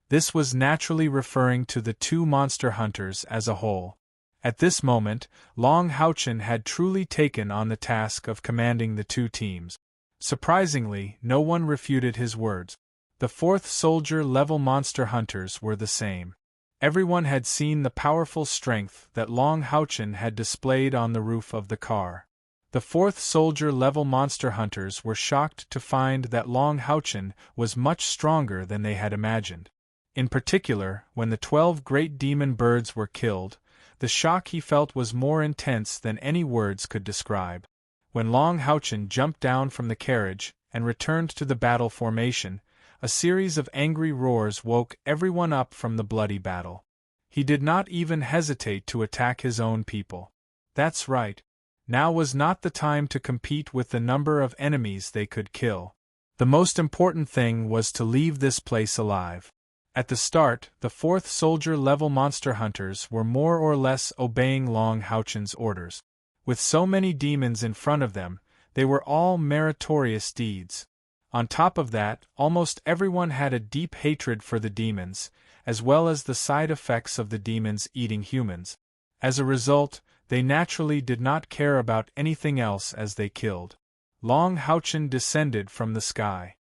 This was naturally referring to the two monster hunters as a whole. At this moment, Long Haochen had truly taken on the task of commanding the two teams. Surprisingly, no one refuted his words. The fourth soldier-level monster hunters were the same. Everyone had seen the powerful strength that Long Haochen had displayed on the roof of the car. The fourth soldier-level monster hunters were shocked to find that Long Haochen was much stronger than they had imagined. In particular, when the 12 great demon birds were killed, the shock he felt was more intense than any words could describe. When Long Haochen jumped down from the carriage and returned to the battle formation, a series of angry roars woke everyone up from the bloody battle. He did not even hesitate to attack his own people. That's right. Now was not the time to compete with the number of enemies they could kill. The most important thing was to leave this place alive. At the start, the fourth soldier-level monster hunters were more or less obeying Long Haochen's orders. With so many demons in front of them, they were all meritorious deeds. On top of that, almost everyone had a deep hatred for the demons, as well as the side effects of the demons eating humans. As a result, they naturally did not care about anything else as they killed. Long Haochen descended from the sky.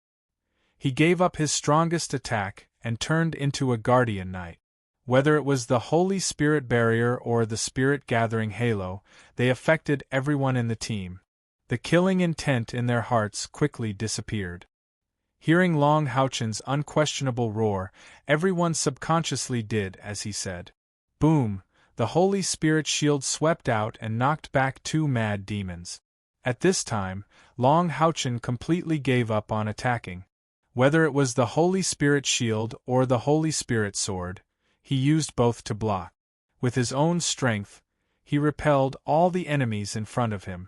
He gave up his strongest attack and turned into a guardian knight. Whether it was the Holy Spirit barrier or the spirit-gathering halo, they affected everyone in the team. The killing intent in their hearts quickly disappeared. Hearing Long Haochen's unquestionable roar, everyone subconsciously did as he said. Boom! The Holy Spirit shield swept out and knocked back two mad demons. At this time, Long Haochen completely gave up on attacking. Whether it was the Holy Spirit shield or the Holy Spirit sword, he used both to block. With his own strength, he repelled all the enemies in front of him.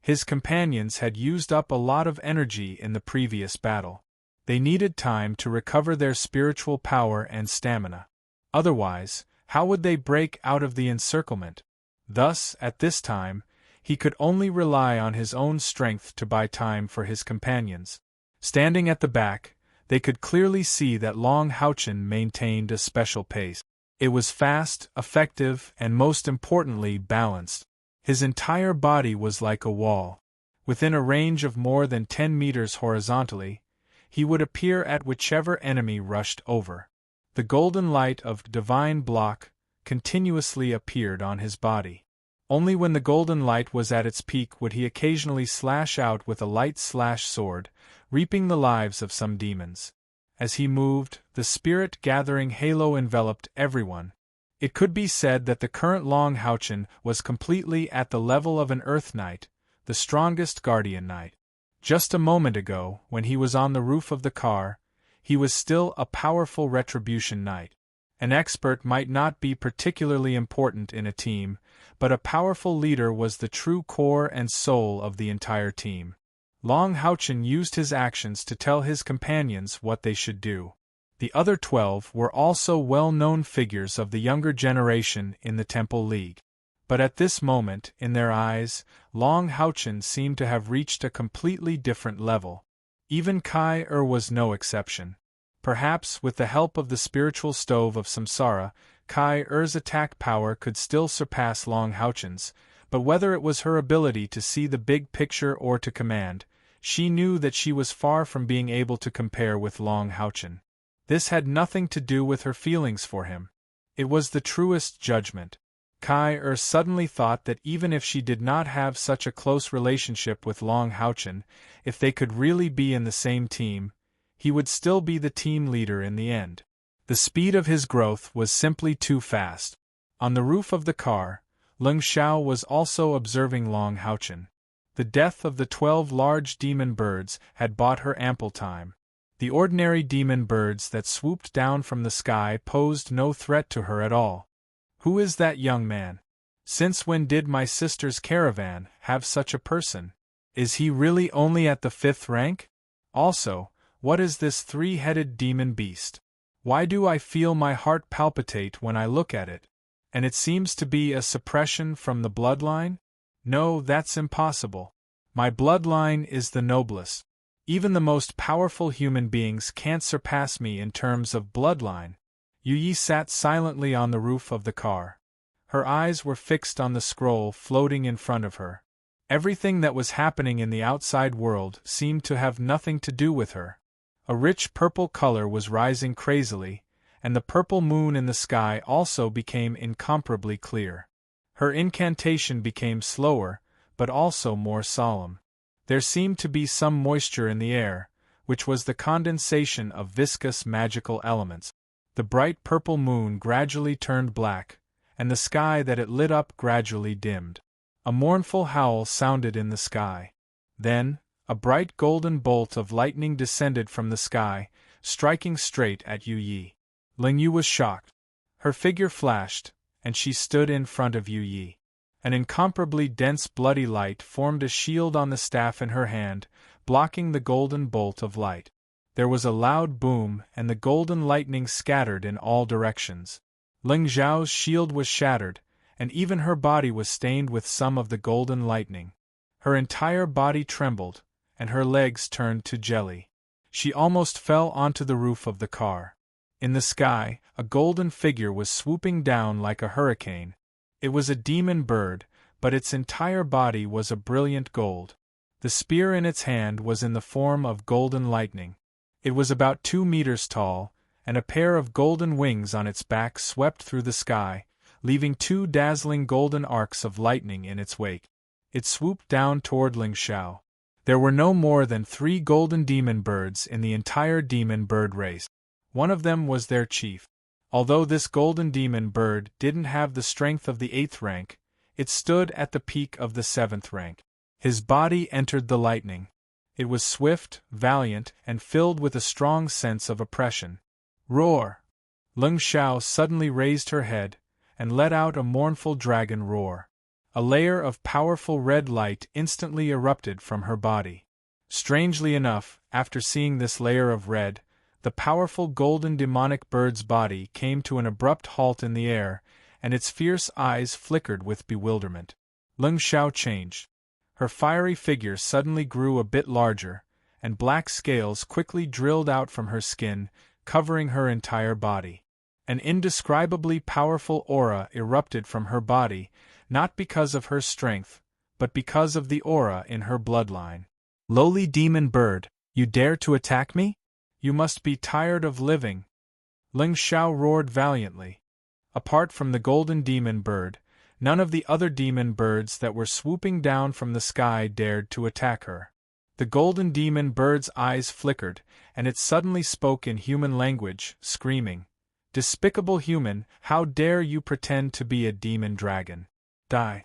His companions had used up a lot of energy in the previous battle. They needed time to recover their spiritual power and stamina. Otherwise, how would they break out of the encirclement? Thus, at this time, he could only rely on his own strength to buy time for his companions. Standing at the back, they could clearly see that Long Haochen maintained a special pace. It was fast, effective, and most importantly balanced. His entire body was like a wall. Within a range of more than 10 meters horizontally, he would appear at whichever enemy rushed over. The golden light of divine block continuously appeared on his body. Only when the golden light was at its peak would he occasionally slash out with a light slash sword, reaping the lives of some demons. As he moved, the spirit-gathering halo enveloped everyone. It could be said that the current Long Haochen was completely at the level of an Earth Knight, the strongest guardian knight. Just a moment ago, when he was on the roof of the car, he was still a powerful retribution knight. An expert might not be particularly important in a team, but a powerful leader was the true core and soul of the entire team. Long Haochen used his actions to tell his companions what they should do. The other 12 were also well-known figures of the younger generation in the Temple League. But at this moment, in their eyes, Long Haochen seemed to have reached a completely different level. Even Kai was no exception. Perhaps, with the help of the spiritual stove of Samsara, Kai-Er's attack power could still surpass Long Haochen's, but whether it was her ability to see the big picture or to command, she knew that she was far from being able to compare with Long Haochen. This had nothing to do with her feelings for him. It was the truest judgment. Kai suddenly thought that even if she did not have such a close relationship with Long Houchen, if they could really be in the same team, he would still be the team leader in the end. The speed of his growth was simply too fast. On the roof of the car, Leng Xiao was also observing Long Houchen. The death of the 12 large demon birds had bought her ample time. The ordinary demon birds that swooped down from the sky posed no threat to her at all. Who is that young man? Since when did my sister's caravan have such a person? Is he really only at the 5th rank? Also, what is this 3-headed demon beast? Why do I feel my heart palpitate when I look at it? And it seems to be a suppression from the bloodline? No, that's impossible. My bloodline is the noblest. Even the most powerful human beings can't surpass me in terms of bloodline. Yu Yi sat silently on the roof of the car. Her eyes were fixed on the scroll floating in front of her. Everything that was happening in the outside world seemed to have nothing to do with her. A rich purple color was rising crazily, and the purple moon in the sky also became incomparably clear. Her incantation became slower, but also more solemn. There seemed to be some moisture in the air, which was the condensation of viscous magical elements. The bright purple moon gradually turned black, and the sky that it lit up gradually dimmed. A mournful howl sounded in the sky. Then, a bright golden bolt of lightning descended from the sky, striking straight at Yu Yi. Ling Yu was shocked. Her figure flashed, and she stood in front of Yu Yi. An incomparably dense bloody light formed a shield on the staff in her hand, blocking the golden bolt of light. There was a loud boom, and the golden lightning scattered in all directions. Ling Zhao's shield was shattered, and even her body was stained with some of the golden lightning. Her entire body trembled, and her legs turned to jelly. She almost fell onto the roof of the car. In the sky, a golden figure was swooping down like a hurricane. It was a demon bird, but its entire body was a brilliant gold. The spear in its hand was in the form of golden lightning. It was about 2 meters tall, and a pair of golden wings on its back swept through the sky, leaving 2 dazzling golden arcs of lightning in its wake. It swooped down toward Ling Xiao. There were no more than 3 golden demon birds in the entire demon bird race. One of them was their chief. Although this golden demon bird didn't have the strength of the 8th rank, it stood at the peak of the 7th rank. His body entered the lightning. It was swift, valiant, and filled with a strong sense of oppression. Roar! Ling Xiao suddenly raised her head, and let out a mournful dragon roar. A layer of powerful red light instantly erupted from her body. Strangely enough, after seeing this layer of red, the powerful golden demonic bird's body came to an abrupt halt in the air, and its fierce eyes flickered with bewilderment. Ling Xiao changed. Her fiery figure suddenly grew a bit larger, and black scales quickly drilled out from her skin, covering her entire body. An indescribably powerful aura erupted from her body, not because of her strength, but because of the aura in her bloodline. Lowly demon bird, you dare to attack me? You must be tired of living. Ling Xiao roared valiantly. Apart from the golden demon bird, none of the other demon birds that were swooping down from the sky dared to attack her. The golden demon bird's eyes flickered, and it suddenly spoke in human language, screaming, "Despicable human, how dare you pretend to be a demon dragon? Die!"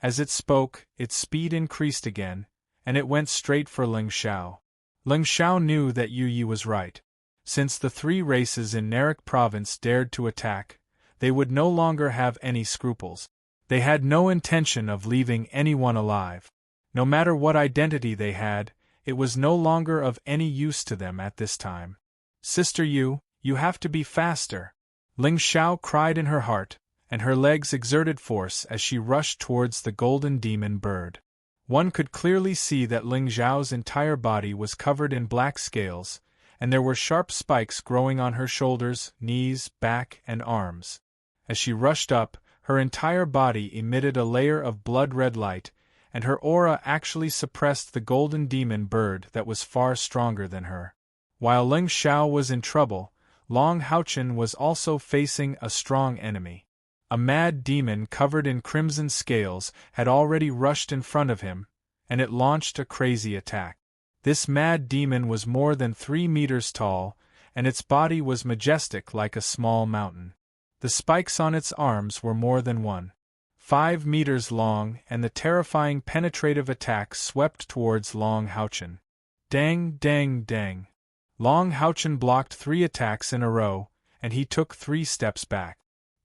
As it spoke, its speed increased again, and it went straight for Ling Xiao. Ling Xiao knew that Yu Yi was right. Since the 3 races in Narik province dared to attack, they would no longer have any scruples. They had no intention of leaving anyone alive. No matter what identity they had, it was no longer of any use to them at this time. "Sister Yu, you have to be faster!" Ling Xiao cried in her heart, and her legs exerted force as she rushed towards the golden demon bird. One could clearly see that Ling Xiao's entire body was covered in black scales, and there were sharp spikes growing on her shoulders, knees, back, and arms. As she rushed up, her entire body emitted a layer of blood-red light, and her aura actually suppressed the golden demon bird that was far stronger than her. While Ling Xiao was in trouble, Long Houchen was also facing a strong enemy. A mad demon covered in crimson scales had already rushed in front of him, and it launched a crazy attack. This mad demon was more than 3 meters tall, and its body was majestic like a small mountain. The spikes on its arms were more than 1.5 meters long, and the terrifying penetrative attack swept towards Long Houchen. Dang, dang, dang. Long Houchen blocked 3 attacks in a row, and he took 3 steps back.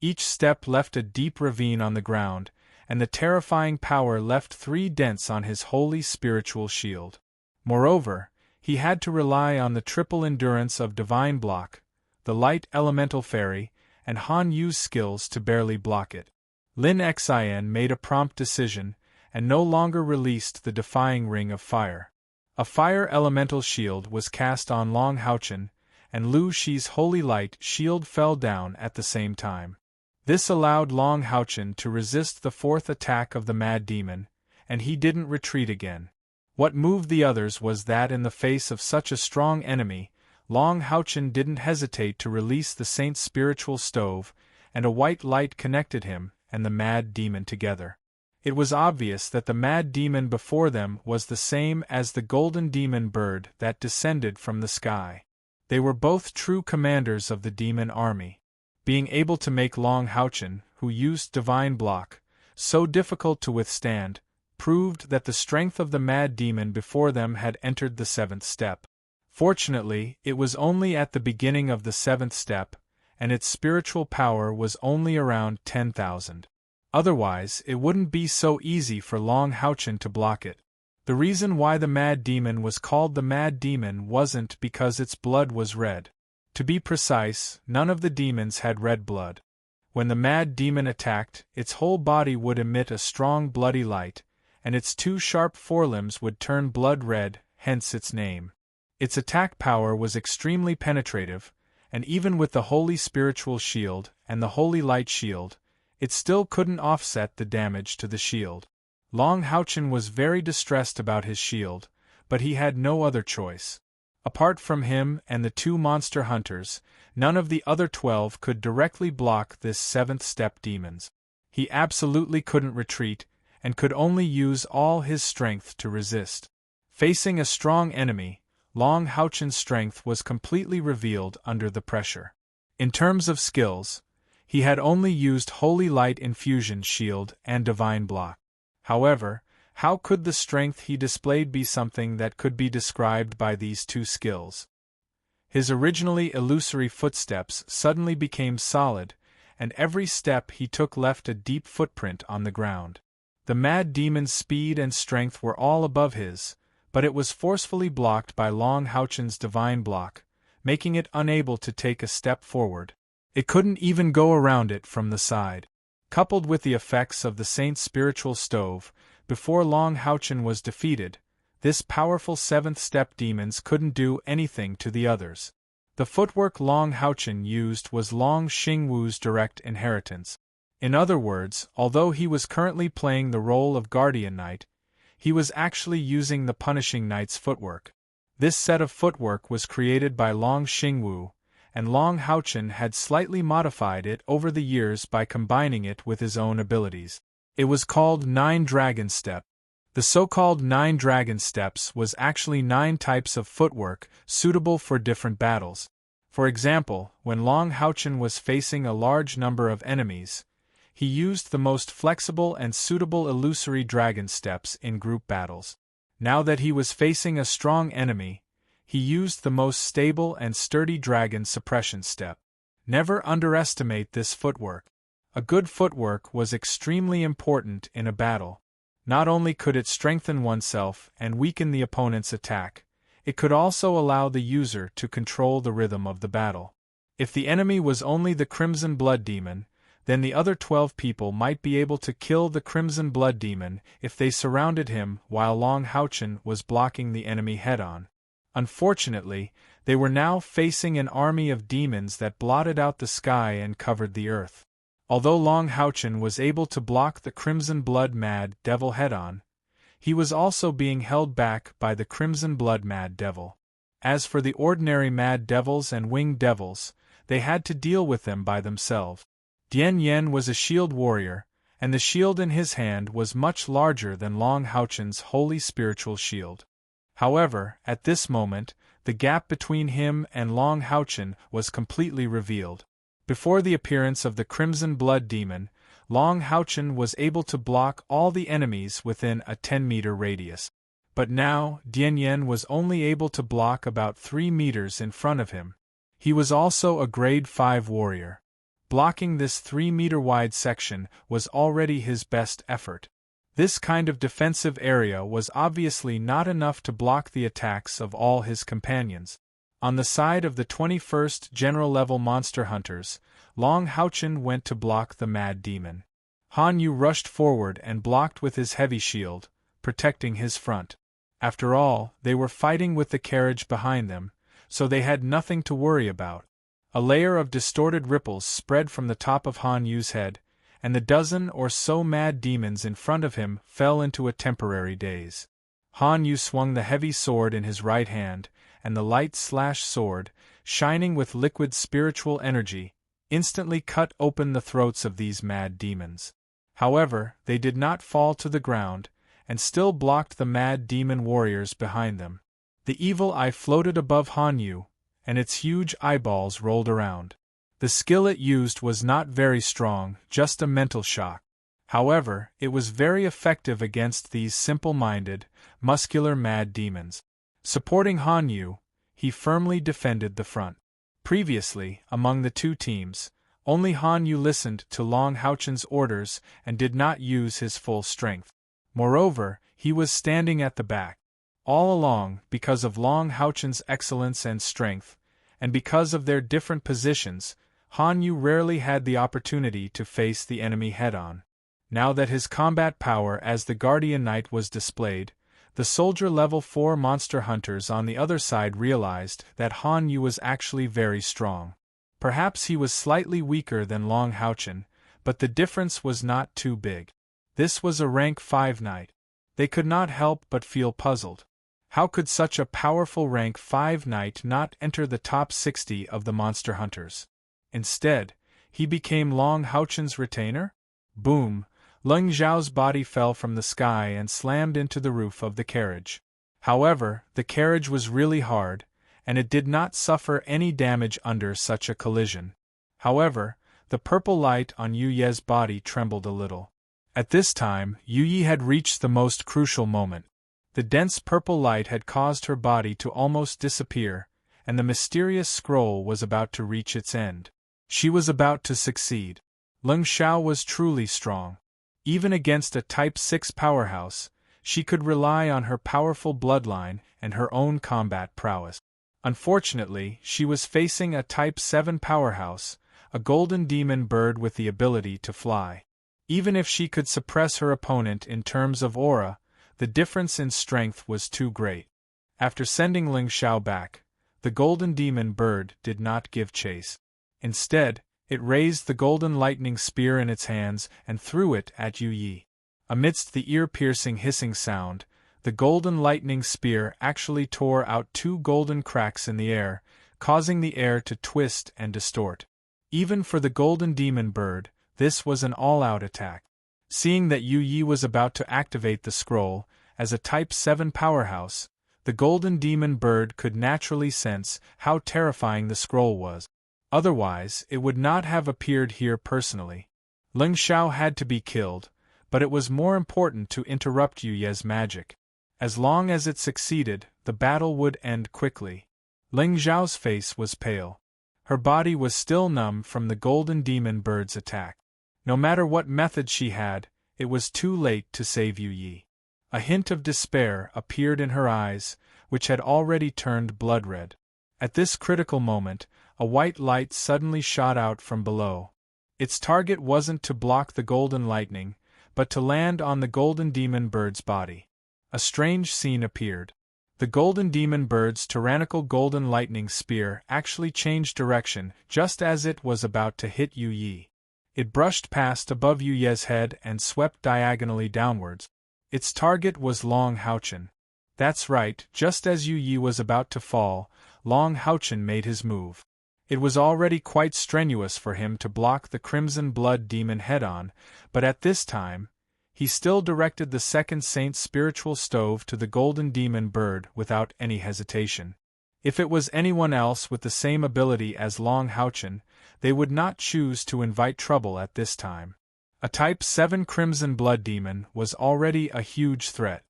Each step left a deep ravine on the ground, and the terrifying power left 3 dents on his holy spiritual shield. Moreover, he had to rely on the triple endurance of Divine Block, the Light Elemental Fairy, and Han Yu's skills to barely block it. Lin Xin made a prompt decision, and no longer released the defying ring of fire. A fire elemental shield was cast on Long Houchen, and Lu Shi's holy light shield fell down at the same time. This allowed Long Houchen to resist the 4th attack of the mad demon, and he didn't retreat again. What moved the others was that in the face of such a strong enemy, Long Houchen didn't hesitate to release the saint's spiritual stove, and a white light connected him and the mad demon together. It was obvious that the mad demon before them was the same as the golden demon bird that descended from the sky. They were both true commanders of the demon army. Being able to make Long Houchen, who used Divine Block, so difficult to withstand, proved that the strength of the mad demon before them had entered the 7th step. Fortunately, it was only at the beginning of the 7th step, and its spiritual power was only around 10,000. Otherwise, it wouldn't be so easy for Long Houchen to block it. The reason why the mad demon was called the mad demon wasn't because its blood was red. To be precise, none of the demons had red blood. When the mad demon attacked, its whole body would emit a strong bloody light, and its 2 sharp forelimbs would turn blood red, hence its name. Its attack power was extremely penetrative, and even with the holy spiritual shield and the holy light shield, it still couldn't offset the damage to the shield. Long Houchen was very distressed about his shield, but he had no other choice. Apart from him and the 2 monster hunters, none of the other 12 could directly block this 7th step demons. He absolutely couldn't retreat, and could only use all his strength to resist. Facing a strong enemy, Long Houchen's strength was completely revealed under the pressure. In terms of skills, he had only used Holy Light Infusion Shield and Divine Block. However, how could the strength he displayed be something that could be described by these 2 skills? His originally illusory footsteps suddenly became solid, and every step he took left a deep footprint on the ground. The mad demon's speed and strength were all above his, but it was forcefully blocked by Long Houchen's Divine Block, making it unable to take a step forward. It couldn't even go around it from the side. Coupled with the effects of the saint's spiritual stove, before Long Houchen was defeated, this powerful 7th step demons couldn't do anything to the others. The footwork Long Houchen used was Long Xingwu's direct inheritance. In other words, although he was currently playing the role of Guardian Knight, he was actually using the Punishing Knight's footwork. This set of footwork was created by Long Xingwu, and Long Houchen had slightly modified it over the years by combining it with his own abilities. It was called 9 Dragon Step. The so-called 9 Dragon Steps was actually 9 types of footwork suitable for different battles. For example, when Long Houchen was facing a large number of enemies, he used the most flexible and suitable illusory dragon steps in group battles. Now that he was facing a strong enemy, he used the most stable and sturdy dragon suppression step. Never underestimate this footwork. A good footwork was extremely important in a battle. Not only could it strengthen oneself and weaken the opponent's attack, it could also allow the user to control the rhythm of the battle. If the enemy was only the Crimson Blood Demon, then the other 12 people might be able to kill the Crimson Blood Demon if they surrounded him while Long Houchen was blocking the enemy head-on. Unfortunately, they were now facing an army of demons that blotted out the sky and covered the earth. Although Long Houchen was able to block the Crimson Blood Mad Devil head-on, he was also being held back by the Crimson Blood Mad Devil. As for the ordinary Mad Devils and Winged Devils, they had to deal with them by themselves. Dian Yen was a shield warrior, and the shield in his hand was much larger than Long Haochen's holy spiritual shield. However, at this moment, the gap between him and Long Haochen was completely revealed. Before the appearance of the Crimson Blood Demon, Long Haochen was able to block all the enemies within a 10-meter radius. But now, Dian Yen was only able to block about 3 meters in front of him. He was also a grade 5 warrior. Blocking this 3-meter-wide section was already his best effort. This kind of defensive area was obviously not enough to block the attacks of all his companions. On the side of the 21st General-level Monster Hunters, Long Haochen went to block the Mad Demon. Han Yu rushed forward and blocked with his heavy shield, protecting his front. After all, they were fighting with the carriage behind them, so they had nothing to worry about. A layer of distorted ripples spread from the top of Han Yu's head, and the dozen or so mad demons in front of him fell into a temporary daze. Han Yu swung the heavy sword in his right hand, and the light sword, shining with liquid spiritual energy, instantly cut open the throats of these mad demons. However, they did not fall to the ground, and still blocked the mad demon warriors behind them. The evil eye floated above Han Yu, and its huge eyeballs rolled around. The skill it used was not very strong, just a mental shock. However, it was very effective against these simple-minded, muscular mad demons. Supporting Han Yu, he firmly defended the front. Previously, among the two teams, only Han Yu listened to Long Haochen's orders and did not use his full strength. Moreover, he was standing at the back. All along, because of Long Haochen's excellence and strength, and because of their different positions, Han Yu rarely had the opportunity to face the enemy head-on. Now that his combat power as the Guardian Knight was displayed, the soldier level 4 monster hunters on the other side realized that Han Yu was actually very strong. Perhaps he was slightly weaker than Long Haochen, but the difference was not too big. This was a rank 5 knight. They could not help but feel puzzled. How could such a powerful rank 5 knight not enter the top 60 of the monster hunters? Instead, he became Long Haochen's retainer? Boom! Leng Zhao's body fell from the sky and slammed into the roof of the carriage. However, the carriage was really hard, and it did not suffer any damage under such a collision. However, the purple light on Yu Ye's body trembled a little. At this time, Yu Yi had reached the most crucial moment. The dense purple light had caused her body to almost disappear, and the mysterious scroll was about to reach its end. She was about to succeed. Leng Zhao was truly strong. Even against a Type 6 powerhouse, she could rely on her powerful bloodline and her own combat prowess. Unfortunately, she was facing a Type 7 powerhouse, a golden demon bird with the ability to fly. Even if she could suppress her opponent in terms of aura, the difference in strength was too great. After sending Leng Zhao back, the golden demon bird did not give chase. Instead, it raised the golden lightning spear in its hands and threw it at Yu Yi. Amidst the ear-piercing hissing sound, the golden lightning spear actually tore out 2 golden cracks in the air, causing the air to twist and distort. Even for the golden demon bird, this was an all-out attack. Seeing that Yu Yi was about to activate the scroll, as a Type 7 powerhouse, the golden demon bird could naturally sense how terrifying the scroll was. Otherwise, it would not have appeared here personally. Leng Zhao had to be killed, but it was more important to interrupt Yu Ye's magic. As long as it succeeded, the battle would end quickly. Leng Zhao's face was pale. Her body was still numb from the golden demon bird's attack. No matter what method she had, it was too late to save Yu Yi. A hint of despair appeared in her eyes, which had already turned blood-red. At this critical moment, a white light suddenly shot out from below. Its target wasn't to block the golden lightning, but to land on the golden demon bird's body. A strange scene appeared. The golden demon bird's tyrannical golden lightning spear actually changed direction just as it was about to hit Yu Yi. It brushed past above Yu Ye's head and swept diagonally downwards. Its target was Long Haochen. That's right, just as Yu Yi was about to fall, Long Haochen made his move. It was already quite strenuous for him to block the Crimson Blood Demon head-on, but at this time, he still directed the second Saint's spiritual stove to the Golden Demon Bird without any hesitation. If it was anyone else with the same ability as Long Houchen, they would not choose to invite trouble at this time. A Type 7 Crimson Blood Demon was already a huge threat.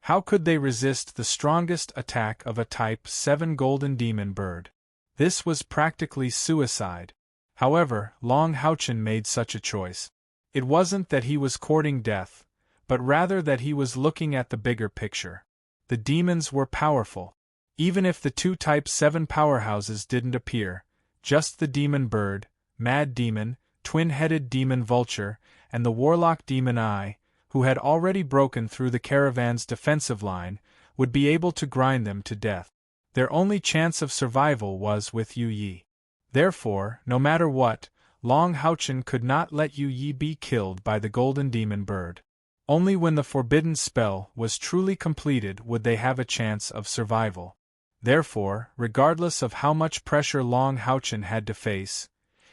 How could they resist the strongest attack of a Type 7 Golden Demon Bird? This was practically suicide. However, Long Houchen made such a choice. It wasn't that he was courting death, but rather that he was looking at the bigger picture. The demons were powerful. Even if the two Type 7 powerhouses didn't appear, just the Demon Bird, Mad Demon, Twin-Headed Demon Vulture, and the Warlock Demon Eye, who had already broken through the caravan's defensive line, would be able to grind them to death. Their only chance of survival was with Yu Yi. Therefore, no matter what, Long Houchen could not let Yu Yi be killed by the Golden Demon Bird. Only when the forbidden spell was truly completed would they have a chance of survival. Therefore, regardless of how much pressure Long Houchen had to face,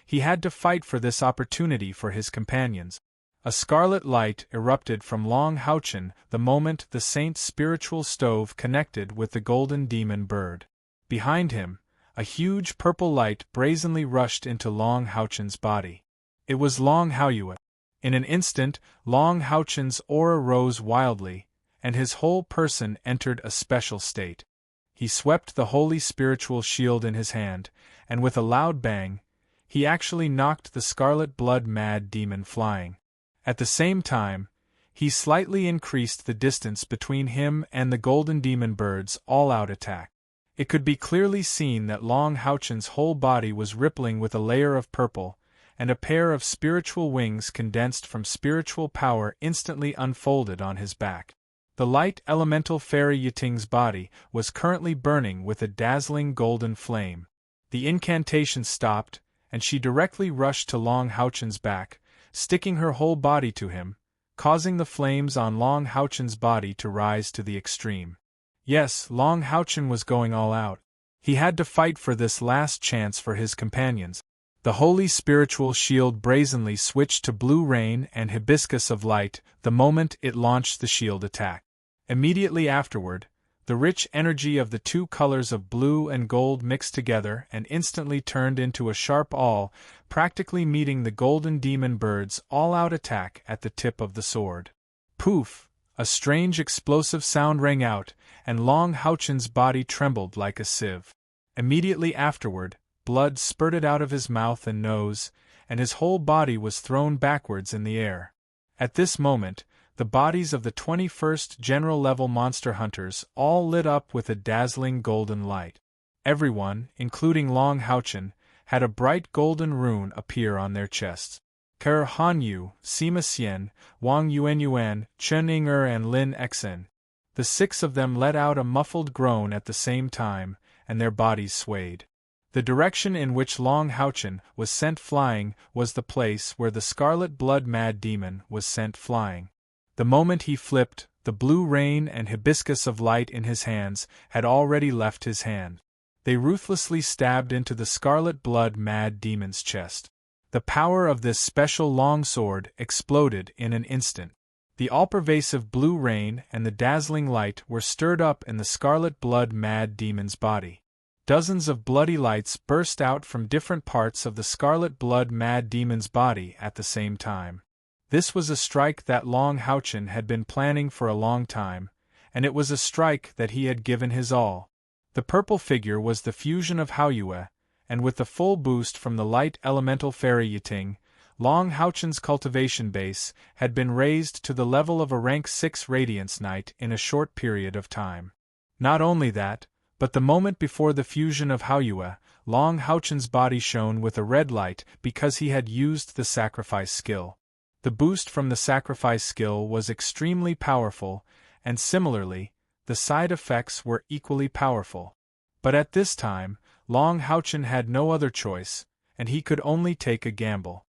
he had to fight for this opportunity for his companions. A scarlet light erupted from Long Houchen the moment the Saint's spiritual stove connected with the Golden Demon Bird. Behind him, a huge purple light brazenly rushed into Long Houchen's body. It was Long Haoyue. In an instant, Long Houchen's aura rose wildly, and his whole person entered a special state. He swept the holy spiritual shield in his hand, and with a loud bang, he actually knocked the Scarlet Blood Mad Demon flying. At the same time, he slightly increased the distance between him and the Golden Demon Bird's all-out attack. It could be clearly seen that Long Houchen's whole body was rippling with a layer of purple, and a pair of spiritual wings condensed from spiritual power instantly unfolded on his back. The light elemental fairy Yiting's body was currently burning with a dazzling golden flame. The incantation stopped, and she directly rushed to Long Houchen's back, sticking her whole body to him, causing the flames on Long Houchen's body to rise to the extreme. Yes, Long Houchen was going all out. He had to fight for this last chance for his companions. The holy spiritual shield brazenly switched to blue rain and hibiscus of light the moment it launched the shield attack. Immediately afterward, the rich energy of the two colors of blue and gold mixed together and instantly turned into a sharp awl, practically meeting the Golden Demon Bird's all-out attack at the tip of the sword. Poof! A strange explosive sound rang out, and Long Houchen's body trembled like a sieve. Immediately afterward, blood spurted out of his mouth and nose, and his whole body was thrown backwards in the air. At this moment, the bodies of the 21st General-Level Monster Hunters all lit up with a dazzling golden light. Everyone, including Long Houchen, had a bright golden rune appear on their chests. Ker Hanyu, Sima Xian, Wang Yuanyuan, Chen Ying'er and Lin Exen. The six of them let out a muffled groan at the same time, and their bodies swayed. The direction in which Long Houchen was sent flying was the place where the Scarlet Blood Mad Demon was sent flying. The moment he flipped, the blue rain and hibiscus of light in his hands had already left his hand. They ruthlessly stabbed into the Scarlet Blood Mad Demon's chest. The power of this special long sword exploded in an instant. The all-pervasive blue rain and the dazzling light were stirred up in the Scarlet Blood Mad Demon's body. Dozens of bloody lights burst out from different parts of the Scarlet Blood Mad Demon's body at the same time. This was a strike that Long Houchen had been planning for a long time, and it was a strike that he had given his all. The purple figure was the fusion of Haoyue, and with the full boost from the light elemental fairy Yiting, Long Houchen's cultivation base had been raised to the level of a rank 6 Radiance Knight in a short period of time. Not only that, but the moment before the fusion of Haoyue, Long Houchen's body shone with a red light because he had used the sacrifice skill. The boost from the sacrifice skill was extremely powerful, and similarly, the side effects were equally powerful. But at this time, Long Houchen had no other choice, and he could only take a gamble.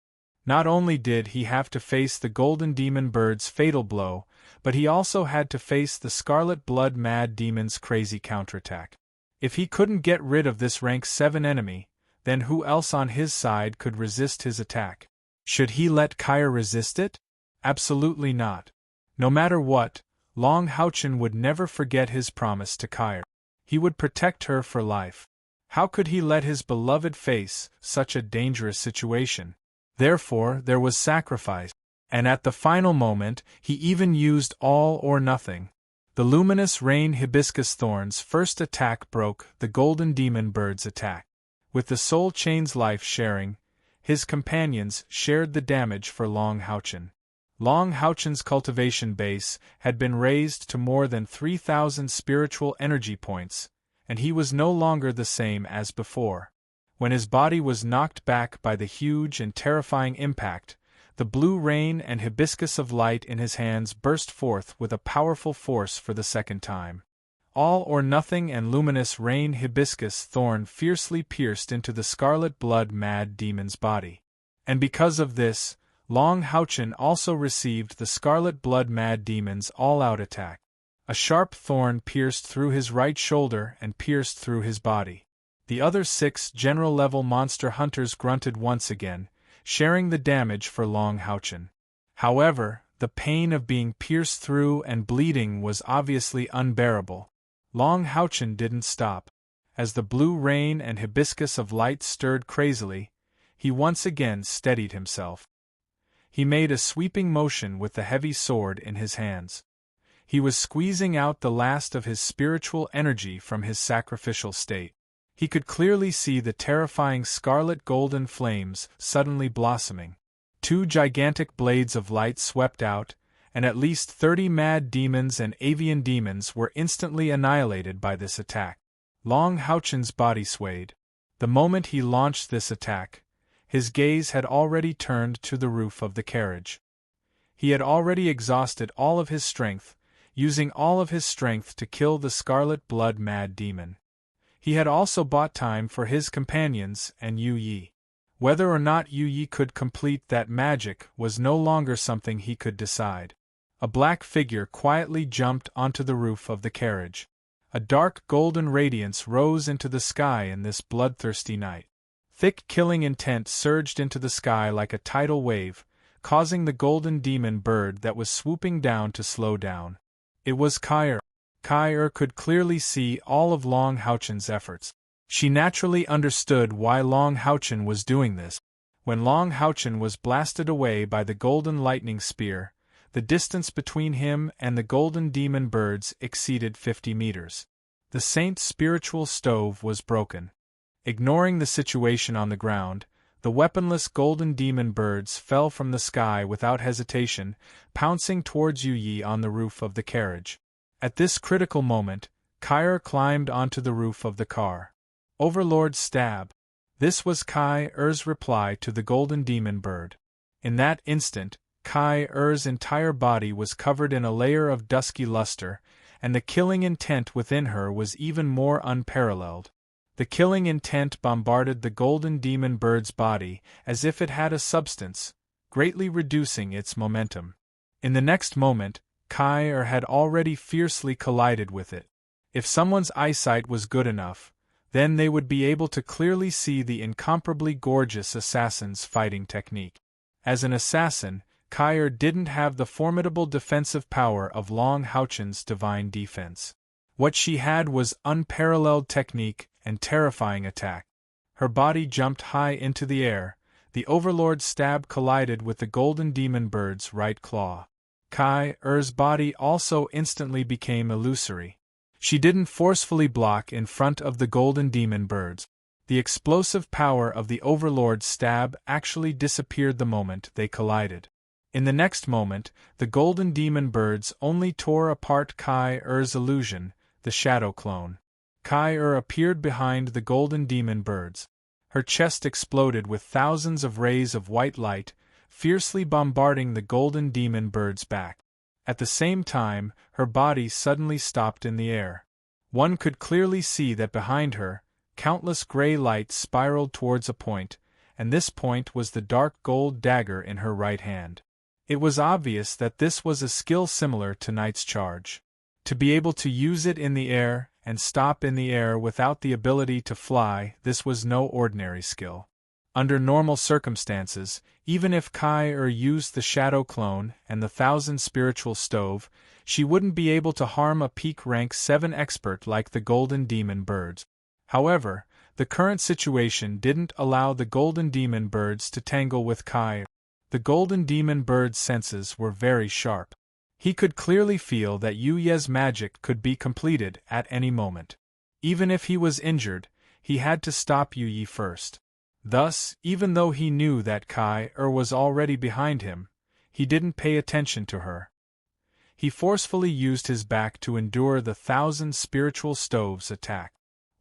Not only did he have to face the Golden Demon Bird's fatal blow, but he also had to face the Scarlet Blood Mad Demon's crazy counterattack. If he couldn't get rid of this rank 7 enemy, then who else on his side could resist his attack? Should he let Kair resist it? Absolutely not. No matter what, Long Houchen would never forget his promise to Kair. He would protect her for life. How could he let his beloved face such a dangerous situation? Therefore, there was sacrifice, and at the final moment, he even used all or nothing. The luminous rain hibiscus thorn's first attack broke the golden demon bird's attack. With the soul chain's life sharing, his companions shared the damage for Long Houchen. Long Houchen's cultivation base had been raised to more than 3,000 spiritual energy points, and he was no longer the same as before. When his body was knocked back by the huge and terrifying impact, the blue rain and hibiscus of light in his hands burst forth with a powerful force for the second time. All or nothing and luminous rain hibiscus thorn fiercely pierced into the scarlet blood mad demon's body. And because of this, Long Houchen also received the scarlet blood mad demon's all-out attack. A sharp thorn pierced through his right shoulder and pierced through his body. The other 6 general-level monster hunters grunted once again, sharing the damage for Long Houchen. However, the pain of being pierced through and bleeding was obviously unbearable. Long Houchen didn't stop. As the blue rain and hibiscus of light stirred crazily, he once again steadied himself. He made a sweeping motion with the heavy sword in his hands. He was squeezing out the last of his spiritual energy from his sacrificial state. He could clearly see the terrifying scarlet-golden flames suddenly blossoming. 2 gigantic blades of light swept out, and at least 30 mad demons and avian demons were instantly annihilated by this attack. Long Houchen's body swayed. The moment he launched this attack, his gaze had already turned to the roof of the carriage. He had already exhausted all of his strength, using all of his strength to kill the scarlet blood mad demon. He had also bought time for his companions and Yu Yi. Whether or not Yu Yi could complete that magic was no longer something he could decide. A black figure quietly jumped onto the roof of the carriage. A dark golden radiance rose into the sky in this bloodthirsty night. Thick killing intent surged into the sky like a tidal wave, causing the golden demon bird that was swooping down to slow down. It was Kair. Kair could clearly see all of Long Houchen's efforts. She naturally understood why Long Houchen was doing this. When Long Houchen was blasted away by the golden lightning spear, the distance between him and the golden demon birds exceeded 50 meters. The saint's spiritual stove was broken. Ignoring the situation on the ground, the weaponless golden demon birds fell from the sky without hesitation, pouncing towards Yu Yi on the roof of the carriage. At this critical moment, Kair climbed onto the roof of the car. Overlord stab. This was Kair's reply to the golden demon bird. In that instant, Kair's entire body was covered in a layer of dusky luster, and the killing intent within her was even more unparalleled. The killing intent bombarded the golden demon bird's body as if it had a substance, greatly reducing its momentum. In the next moment, Kair had already fiercely collided with it. If someone's eyesight was good enough, then they would be able to clearly see the incomparably gorgeous assassin's fighting technique. As an assassin, Kair didn't have the formidable defensive power of Long Houchen's divine defense. What she had was unparalleled technique and terrifying attack. Her body jumped high into the air. The Overlord's stab collided with the golden demon bird's right claw. Kair's body also instantly became illusory. She didn't forcefully block in front of the golden demon birds. The explosive power of the Overlord's stab actually disappeared the moment they collided. In the next moment, the golden demon birds only tore apart Kair's illusion, the shadow clone. Kair appeared behind the golden demon birds. Her chest exploded with thousands of rays of white light, fiercely bombarding the golden demon bird's back. At the same time, her body suddenly stopped in the air. One could clearly see that behind her, countless gray lights spiraled towards a point, and this point was the dark gold dagger in her right hand. It was obvious that this was a skill similar to Knight's Charge. To be able to use it in the air and stop in the air without the ability to fly. This was no ordinary skill. Under normal circumstances, even if Kai used the Shadow Clone and the 1000 Spiritual Stove, she wouldn't be able to harm a peak rank 7 expert like the Golden Demon Birds. However, the current situation didn't allow the Golden Demon Birds to tangle with Kai. The Golden Demon Bird's senses were very sharp. He could clearly feel that Yu Ye's magic could be completed at any moment. Even if he was injured, he had to stop Yu Ye first. Thus, even though he knew that Kai was already behind him, he didn't pay attention to her. He forcefully used his back to endure the 1000 Spiritual Stove's attack.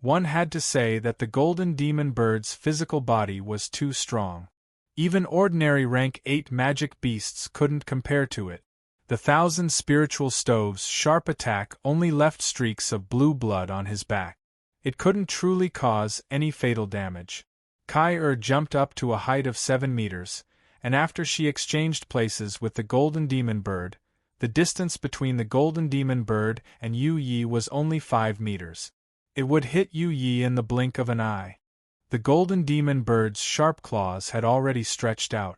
One had to say that the Golden Demon Bird's physical body was too strong. Even ordinary rank 8 magic beasts couldn't compare to it. The 1000 Spiritual Stove's sharp attack only left streaks of blue blood on his back. It couldn't truly cause any fatal damage. Kai jumped up to a height of 7 meters, and after she exchanged places with the Golden Demon Bird, the distance between the Golden Demon Bird and Yu Ye was only 5 meters. It would hit Yu Ye in the blink of an eye. The Golden Demon Bird's sharp claws had already stretched out.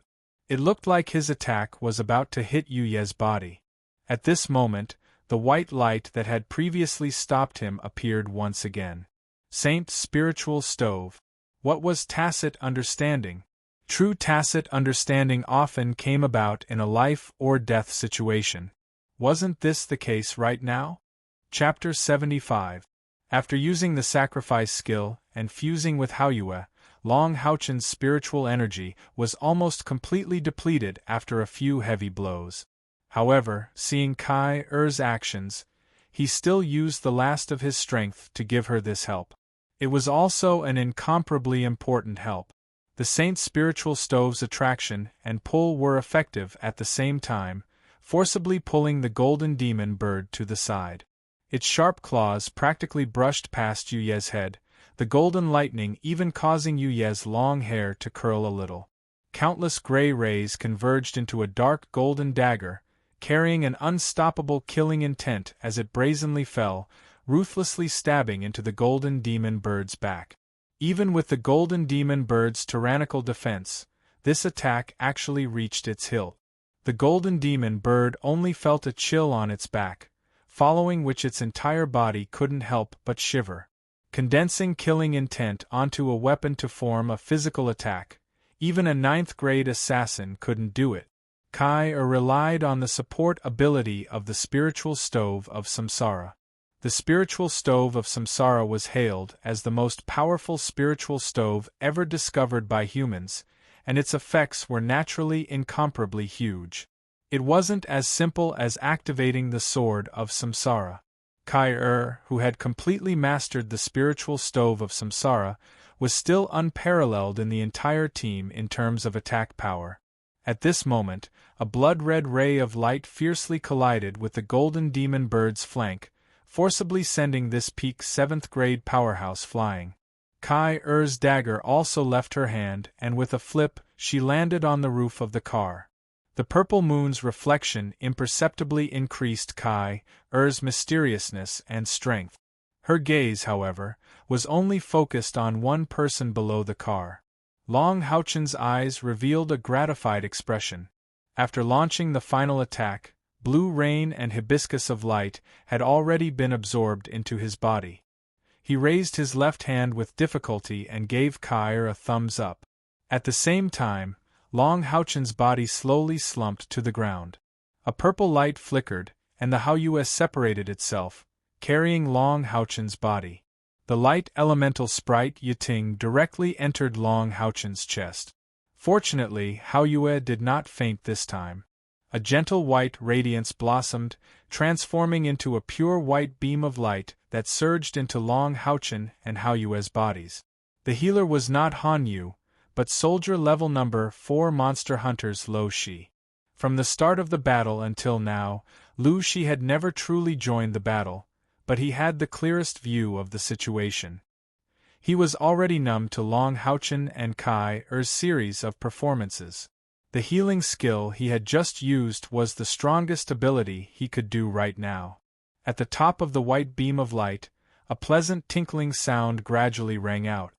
It looked like his attack was about to hit Yu Ye's body. At this moment, the white light that had previously stopped him appeared once again. Saint Spiritual Stove. What was tacit understanding? True tacit understanding often came about in a life-or-death situation. Wasn't this the case right now? Chapter 75. After using the sacrifice skill and fusing with Haoyue, Long Haochen's spiritual energy was almost completely depleted after a few heavy blows. However, seeing Kai-er's actions, he still used the last of his strength to give her this help. It was also an incomparably important help. The Saint's Spiritual Stove's attraction and pull were effective at the same time, forcibly pulling the Golden Demon Bird to the side. Its sharp claws practically brushed past Yu Ye's head, the golden lightning even causing Yu Ye's long hair to curl a little. Countless gray rays converged into a dark golden dagger, carrying an unstoppable killing intent as it brazenly fell, ruthlessly stabbing into the Golden Demon Bird's back. Even with the Golden Demon Bird's tyrannical defense, this attack actually reached its hilt. The Golden Demon Bird only felt a chill on its back, following which its entire body couldn't help but shiver. Condensing killing intent onto a weapon to form a physical attack, even a 9th-grade assassin couldn't do it. Kai relied on the support ability of the Spiritual Stove of Samsara. The Spiritual Stove of Samsara was hailed as the most powerful spiritual stove ever discovered by humans, and its effects were naturally incomparably huge. It wasn't as simple as activating the Sword of Samsara. Kai, who had completely mastered the Spiritual Stove of Samsara, was still unparalleled in the entire team in terms of attack power. At this moment, a blood-red ray of light fiercely collided with the Golden Demon Bird's flank, forcibly sending this peak 7th-grade powerhouse flying. Kai-er's dagger also left her hand, and with a flip, she landed on the roof of the car. The purple moon's reflection imperceptibly increased Kai-er's mysteriousness and strength. Her gaze, however, was only focused on one person below the car. Long Haochen's eyes revealed a gratified expression. After launching the final attack, blue rain and hibiscus of light had already been absorbed into his body. He raised his left hand with difficulty and gave Kai a thumbs up. At the same time, Long Haochen's body slowly slumped to the ground. A purple light flickered, and the Haoyue separated itself, carrying Long Haochen's body. The light elemental sprite Yiting directly entered Long Haochen's chest. Fortunately, Haoyue did not faint this time. A gentle white radiance blossomed, transforming into a pure white beam of light that surged into Long Haochen and Haoyue's bodies. The healer was not Han Yu, but soldier level number 4 monster hunters Lo Shi. From the start of the battle until now, Lu Shi had never truly joined the battle, but he had the clearest view of the situation. He was already numb to Long Haochen and Kai-er's series of performances. The healing skill he had just used was the strongest ability he could do right now. At the top of the white beam of light, A pleasant tinkling sound gradually rang out.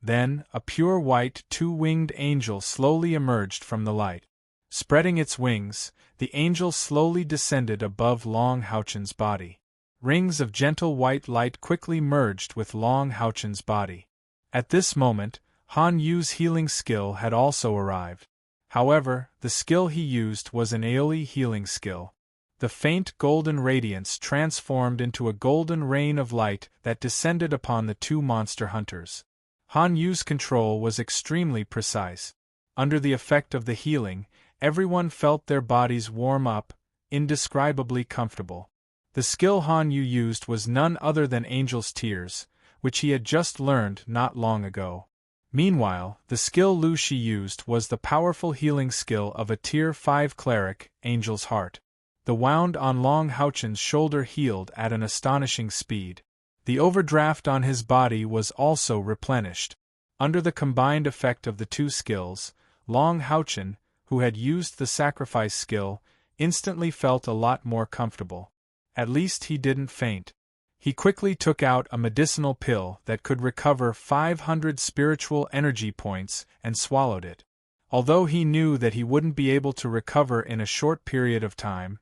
Then, a pure white two-winged angel slowly emerged from the light. Spreading its wings, the angel slowly descended above Long Houchen's body. Rings of gentle white light quickly merged with Long Houchen's body. At this moment, Han Yu's healing skill had also arrived. However, the skill he used was an Aeoli healing skill. The faint golden radiance transformed into a golden rain of light that descended upon the two monster hunters. Han Yu's control was extremely precise. Under the effect of the healing, everyone felt their bodies warm up, indescribably comfortable. The skill Han Yu used was none other than Angel's Tears, which he had just learned not long ago. Meanwhile, the skill Lu Shi used was the powerful healing skill of a Tier 5 cleric, Angel's Heart. The wound on Long Houchen's shoulder healed at an astonishing speed. The overdraft on his body was also replenished. Under the combined effect of the two skills, Long Houchen, who had used the sacrifice skill, instantly felt a lot more comfortable. At least he didn't faint. He quickly took out a medicinal pill that could recover 500 spiritual energy points and swallowed it. Although he knew that he wouldn't be able to recover in a short period of time,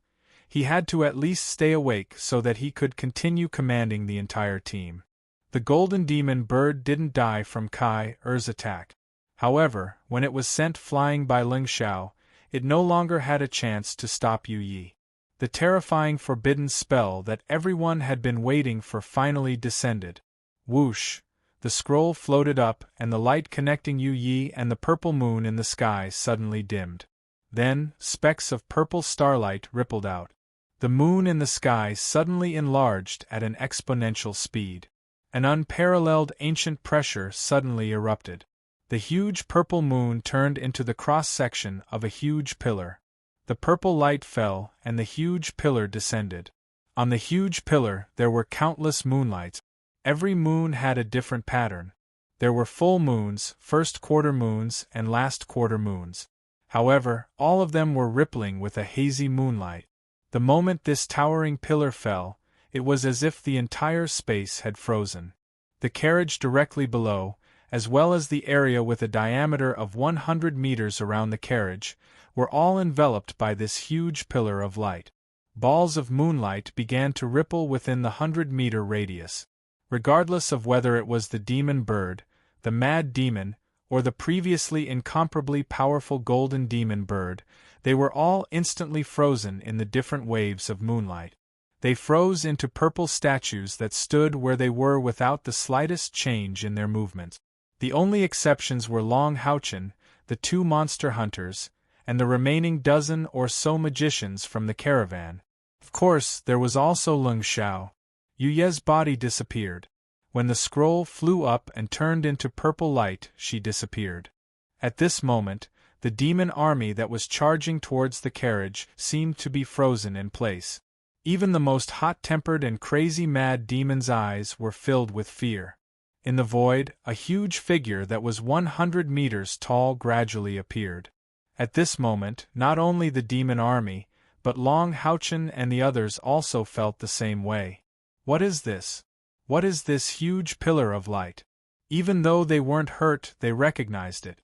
he had to at least stay awake so that he could continue commanding the entire team. The golden demon bird didn't die from Kai Er's attack. However, when it was sent flying by Ling Xiao, it no longer had a chance to stop Yu Yi. The terrifying forbidden spell that everyone had been waiting for finally descended. Whoosh! The scroll floated up and the light connecting Yu Yi and the purple moon in the sky suddenly dimmed. Then, specks of purple starlight rippled out. The moon in the sky suddenly enlarged at an exponential speed. An unparalleled ancient pressure suddenly erupted. The huge purple moon turned into the cross-section of a huge pillar. The purple light fell, and the huge pillar descended. On the huge pillar there were countless moonlights. Every moon had a different pattern. There were full moons, first quarter moons, and last quarter moons. However, all of them were rippling with a hazy moonlight. The moment this towering pillar fell, it was as if the entire space had frozen. The carriage directly below, as well as the area with a diameter of 100 meters around the carriage, were all enveloped by this huge pillar of light. Balls of moonlight began to ripple within the 100-meter radius. Regardless of whether it was the demon bird, the mad demon, or the previously incomparably powerful golden demon bird, they were all instantly frozen in the different waves of moonlight. They froze into purple statues that stood where they were without the slightest change in their movements. The only exceptions were Long Houchen, the two monster hunters, and the remaining dozen or so magicians from the caravan. Of course, there was also Ling Xiao. Yu Ye's body disappeared. When the scroll flew up and turned into purple light, she disappeared. At this moment, the demon army that was charging towards the carriage seemed to be frozen in place. Even the most hot-tempered and crazy mad demon's eyes were filled with fear. In the void, a huge figure that was 100 meters tall gradually appeared. At this moment, not only the demon army, but Long Houchen and the others also felt the same way. What is this? What is this huge pillar of light? Even though they weren't hurt, they recognized it.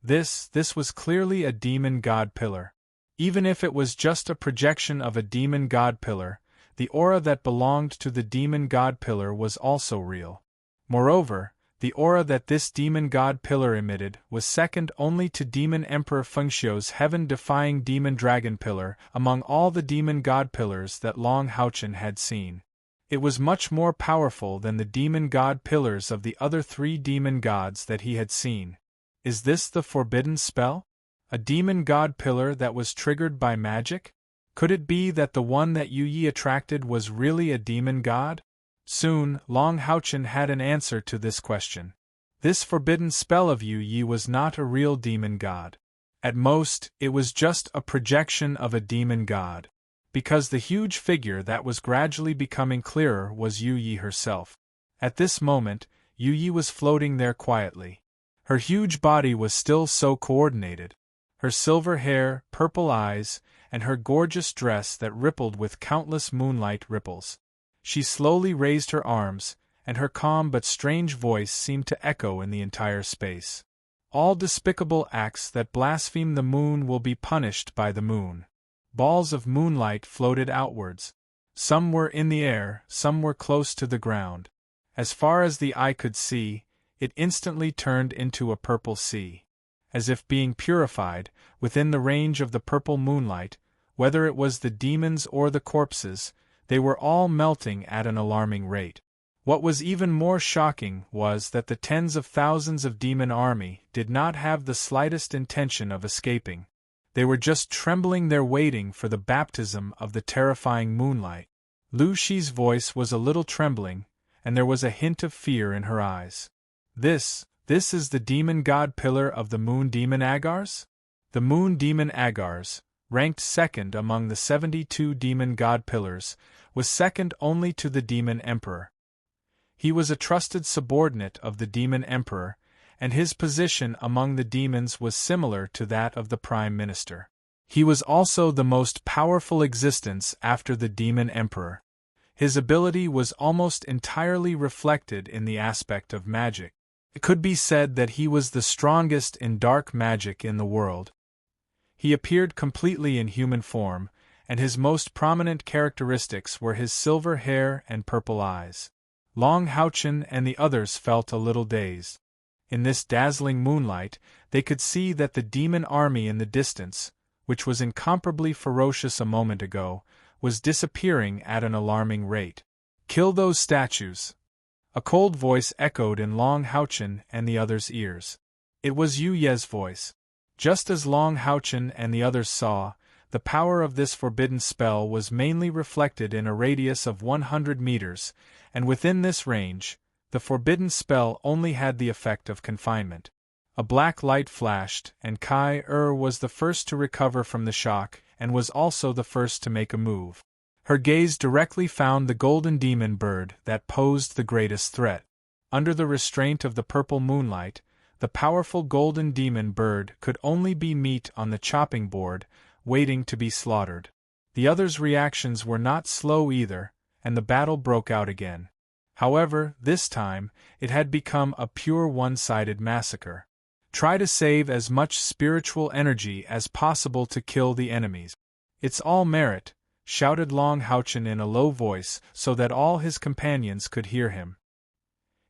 This was clearly a demon god pillar. Even if it was just a projection of a demon god pillar, the aura that belonged to the demon god pillar was also real. Moreover, the aura that this demon god pillar emitted was second only to Demon Emperor Fengxiu's heaven-defying demon dragon pillar among all the demon god pillars that Long Houchen had seen. It was much more powerful than the demon god pillars of the other three demon gods that he had seen. Is this the forbidden spell? A demon god pillar that was triggered by magic? Could it be that the one that Yu Yi attracted was really a demon god? Soon, Long Houchen had an answer to this question. This forbidden spell of Yu Yi was not a real demon god. At most, it was just a projection of a demon god. Because the huge figure that was gradually becoming clearer was Yu Yi herself. At this moment, Yu Yi was floating there quietly. Her huge body was still so coordinated. Her silver hair, purple eyes, and her gorgeous dress that rippled with countless moonlight ripples. She slowly raised her arms, and her calm but strange voice seemed to echo in the entire space. All despicable acts that blaspheme the moon will be punished by the moon. Balls of moonlight floated outwards. Some were in the air, some were close to the ground. As far as the eye could see, it instantly turned into a purple sea. As if being purified, within the range of the purple moonlight, whether it was the demons or the corpses, they were all melting at an alarming rate. What was even more shocking was that the tens of thousands of demon army did not have the slightest intention of escaping. They were just trembling there waiting for the baptism of the terrifying moonlight. Lu Shi's voice was a little trembling, and there was a hint of fear in her eyes. This is the demon god pillar of the moon demon Agars? The moon demon Agars, ranked second among the 72 demon god pillars, was second only to the demon emperor. He was a trusted subordinate of the demon emperor, and his position among the demons was similar to that of the prime minister. He was also the most powerful existence after the demon emperor. His ability was almost entirely reflected in the aspect of magic. It could be said that he was the strongest in dark magic in the world. He appeared completely in human form, and his most prominent characteristics were his silver hair and purple eyes. Long Houchen and the others felt a little dazed. In this dazzling moonlight, they could see that the demon army in the distance, which was incomparably ferocious a moment ago, was disappearing at an alarming rate. "Kill those statues!" A cold voice echoed in Long Houchen and the others' ears. It was Yu Ye's voice. Just as Long Houchen and the others saw, the power of this forbidden spell was mainly reflected in a radius of 100 meters, and within this range, the forbidden spell only had the effect of confinement. A black light flashed, and Kai was the first to recover from the shock, and was also the first to make a move. Her gaze directly found the golden demon bird that posed the greatest threat. Under the restraint of the purple moonlight, the powerful golden demon bird could only be meat on the chopping board, waiting to be slaughtered. The others' reactions were not slow either, and the battle broke out again. However, this time, it had become a pure one-sided massacre. Try to save as much spiritual energy as possible to kill the enemies. "It's all merit," shouted Long Houchen in a low voice so that all his companions could hear him.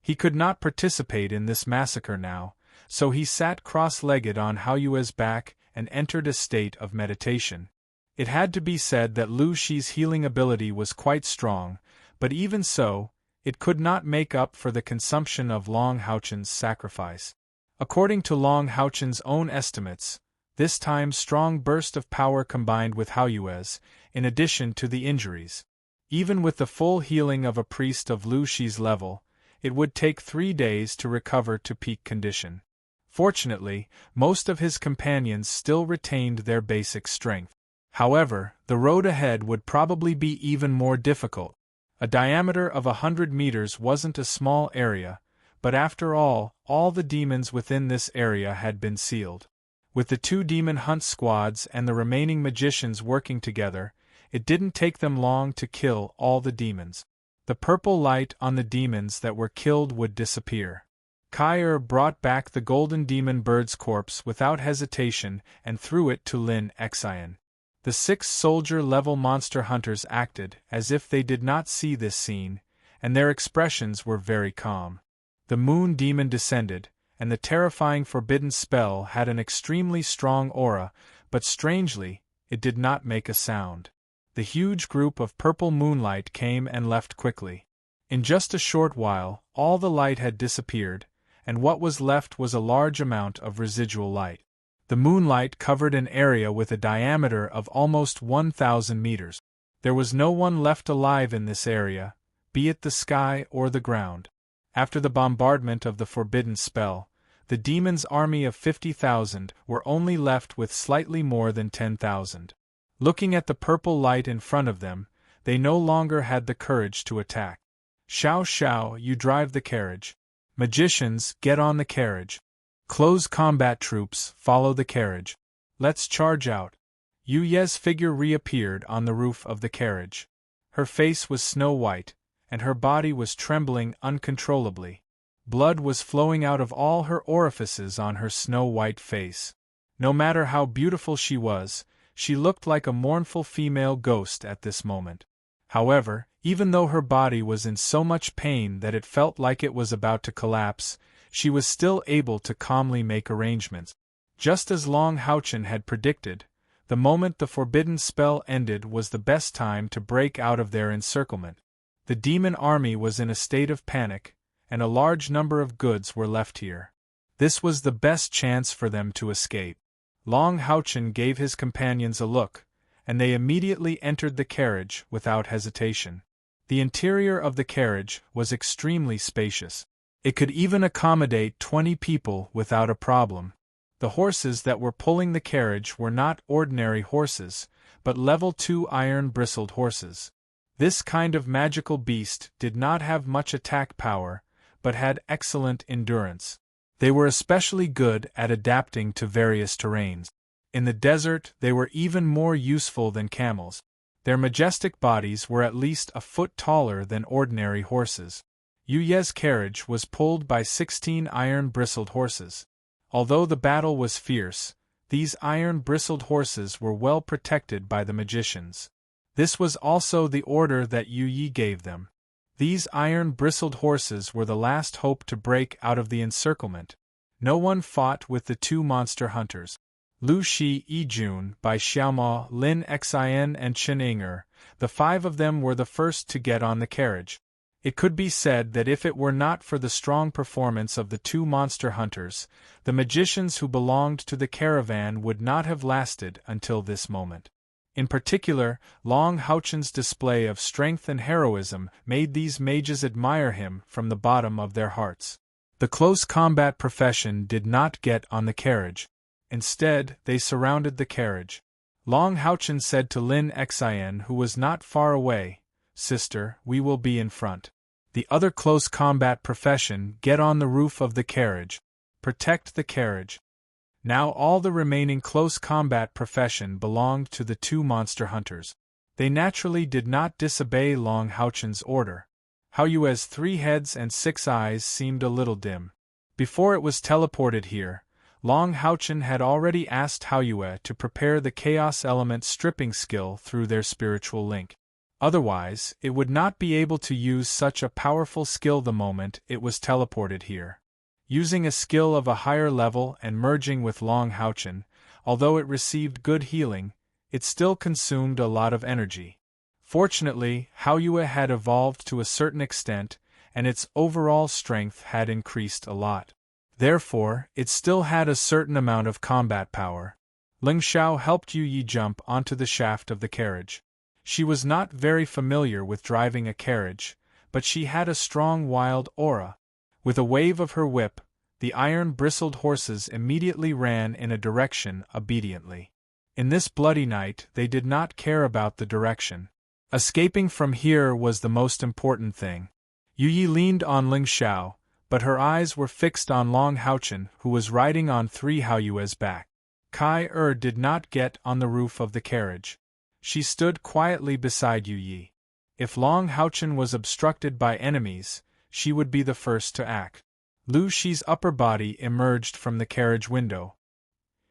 He could not participate in this massacre now, so he sat cross-legged on Haoyue's back and entered a state of meditation. It had to be said that Lu Shi's healing ability was quite strong, but even so, it could not make up for the consumption of Long Houchen's sacrifice. According to Long Houchen's own estimates, this time strong burst of power combined with Haoyue's, in addition to the injuries. Even with the full healing of a priest of Lu Shi's level, it would take 3 days to recover to peak condition. Fortunately, most of his companions still retained their basic strength. However, the road ahead would probably be even more difficult. A diameter of 100 meters wasn't a small area, but after all the demons within this area had been sealed. With the 2 demon hunt squads and the remaining magicians working together, it didn't take them long to kill all the demons. The purple light on the demons that were killed would disappear. Kai brought back the golden demon bird's corpse without hesitation and threw it to Lin Xian. The 6 soldier-level monster hunters acted as if they did not see this scene, and their expressions were very calm. The moon demon descended, and the terrifying forbidden spell had an extremely strong aura, but strangely, it did not make a sound. The huge group of purple moonlight came and left quickly. In just a short while, all the light had disappeared, and what was left was a large amount of residual light. The moonlight covered an area with a diameter of almost 1,000 meters. There was no one left alive in this area, be it the sky or the ground. After the bombardment of the forbidden spell, the demon's army of 50,000 were only left with slightly more than 10,000. Looking at the purple light in front of them, they no longer had the courage to attack. "Xiao Xiao, you drive the carriage. Magicians, get on the carriage. Close combat troops, follow the carriage. Let's charge out." Yu Ye's figure reappeared on the roof of the carriage. Her face was snow-white, and her body was trembling uncontrollably. Blood was flowing out of all her orifices on her snow-white face. No matter how beautiful she was, she looked like a mournful female ghost at this moment. However, even though her body was in so much pain that it felt like it was about to collapse, she was still able to calmly make arrangements. Just as Long Houchen had predicted, the moment the forbidden spell ended was the best time to break out of their encirclement. The demon army was in a state of panic, and a large number of goods were left here. This was the best chance for them to escape. Long Houchen gave his companions a look, and they immediately entered the carriage without hesitation. The interior of the carriage was extremely spacious. It could even accommodate 20 people without a problem. The horses that were pulling the carriage were not ordinary horses, but level 2 iron-bristled horses. This kind of magical beast did not have much attack power, but had excellent endurance. They were especially good at adapting to various terrains. In the desert, they were even more useful than camels. Their majestic bodies were at least a foot taller than ordinary horses. Yu Ye's carriage was pulled by 16 iron-bristled horses. Although the battle was fierce, these iron-bristled horses were well protected by the magicians. This was also the order that Yu Yi gave them. These iron-bristled horses were the last hope to break out of the encirclement. No one fought with the 2 monster hunters. Lu Shi Yijun by Xiaoma, Lin Xin and Chen Inger, the 5 of them were the first to get on the carriage. It could be said that if it were not for the strong performance of the 2 monster hunters, the magicians who belonged to the caravan would not have lasted until this moment. In particular, Long Houchen's display of strength and heroism made these mages admire him from the bottom of their hearts. The close combat profession did not get on the carriage. Instead, they surrounded the carriage. Long Houchen said to Lin Xin, who was not far away, "Sister, we will be in front. The other close combat profession get on the roof of the carriage. Protect the carriage." Now all the remaining close combat profession belonged to the 2 monster hunters. They naturally did not disobey Long Houchen's order. Hao Yue's 3 heads and 6 eyes seemed a little dim. Before it was teleported here, Long Houchen had already asked Hao Yue to prepare the Chaos Element stripping skill through their spiritual link. Otherwise, it would not be able to use such a powerful skill the moment it was teleported here. Using a skill of a higher level and merging with Long Houchen, although it received good healing, it still consumed a lot of energy. Fortunately, Hao Yue had evolved to a certain extent, and its overall strength had increased a lot. Therefore, it still had a certain amount of combat power. Ling Xiao helped Yu Yi jump onto the shaft of the carriage. She was not very familiar with driving a carriage, but she had a strong wild aura. With a wave of her whip, the iron-bristled horses immediately ran in a direction obediently. In this bloody night they did not care about the direction. Escaping from here was the most important thing. Yu Yi leaned on Ling Xiao, but her eyes were fixed on Long Houchen, who was riding on 3 Hao Yue's back. Kai did not get on the roof of the carriage. She stood quietly beside Yu Yi. If Long Houchen was obstructed by enemies, she would be the first to act. Lu Shi's upper body emerged from the carriage window.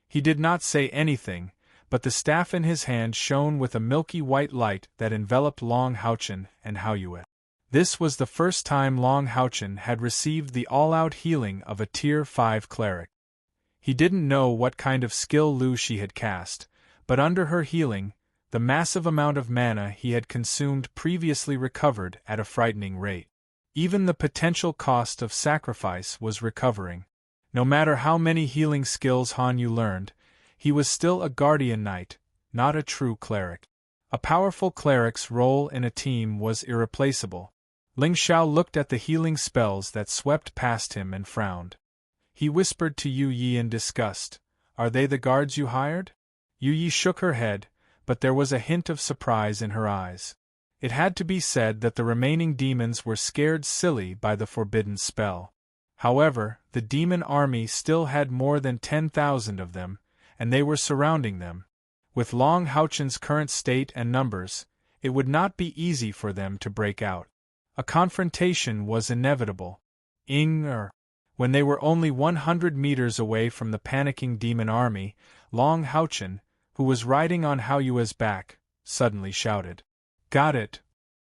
He did not say anything, but the staff in his hand shone with a milky white light that enveloped Long Houchen and Hao Yue. This was the first time Long Houchen had received the all-out healing of a Tier 5 cleric. He didn't know what kind of skill Lu Shi had cast, but under her healing, the massive amount of mana he had consumed previously recovered at a frightening rate. Even the potential cost of sacrifice was recovering. No matter how many healing skills Han Yu learned, he was still a guardian knight, not a true cleric. A powerful cleric's role in a team was irreplaceable. Ling Xiao looked at the healing spells that swept past him and frowned. He whispered to Yu Yi in disgust, "Are they the guards you hired?" Yu Yi shook her head, but there was a hint of surprise in her eyes. It had to be said that the remaining demons were scared silly by the forbidden spell. However, the demon army still had more than 10,000 of them, and they were surrounding them. With Long Houchen's current state and numbers, it would not be easy for them to break out. A confrontation was inevitable. When they were only 100 meters away from the panicking demon army, Long Houchen, who was riding on Hao Yue's back, suddenly shouted. Got it.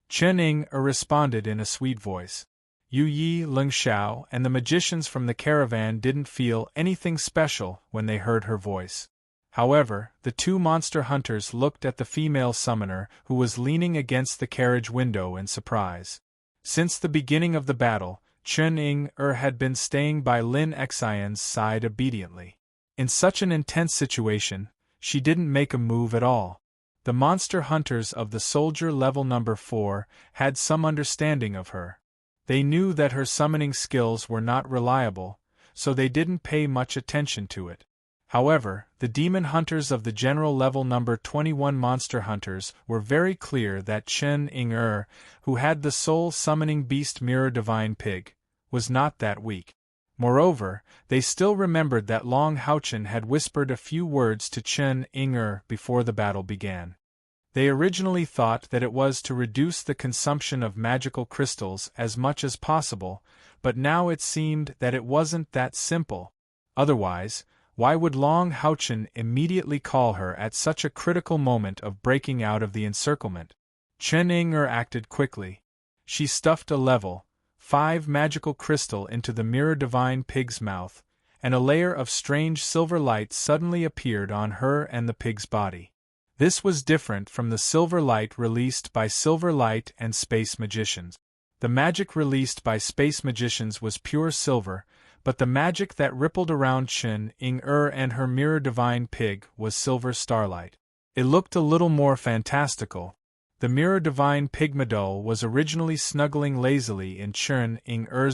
Chen responded in a sweet voice. Yu Yi, Leng Xiao, and the magicians from the caravan didn't feel anything special when they heard her voice. However, the two monster hunters looked at the female summoner who was leaning against the carriage window in surprise. Since the beginning of the battle, Chen had been staying by Lin Xian's side obediently. In such an intense situation, she didn't make a move at all. The monster hunters of the soldier level number 4 had some understanding of her. They knew that her summoning skills were not reliable, so they didn't pay much attention to it. However, the demon hunters of the general level number 21 monster hunters were very clear that Chen who had the soul summoning beast mirror divine pig, was not that weak. Moreover, they still remembered that Long Houchen had whispered a few words to Chen before the battle began. They originally thought that it was to reduce the consumption of magical crystals as much as possible, but now it seemed that it wasn't that simple. Otherwise, why would Long Houchen immediately call her at such a critical moment of breaking out of the encirclement? Chen acted quickly. She stuffed a level 5 magical crystal into the mirror divine pig's mouth, and a layer of strange silver light suddenly appeared on her and the pig's body. This was different from the silver light released by Silver Light and Space Magicians. The magic released by Space Magicians was pure silver, but the magic that rippled around Chen and her mirror divine pig was silver starlight. It looked a little more fantastical. The mirror divine pigmadole was originally snuggling lazily in Chen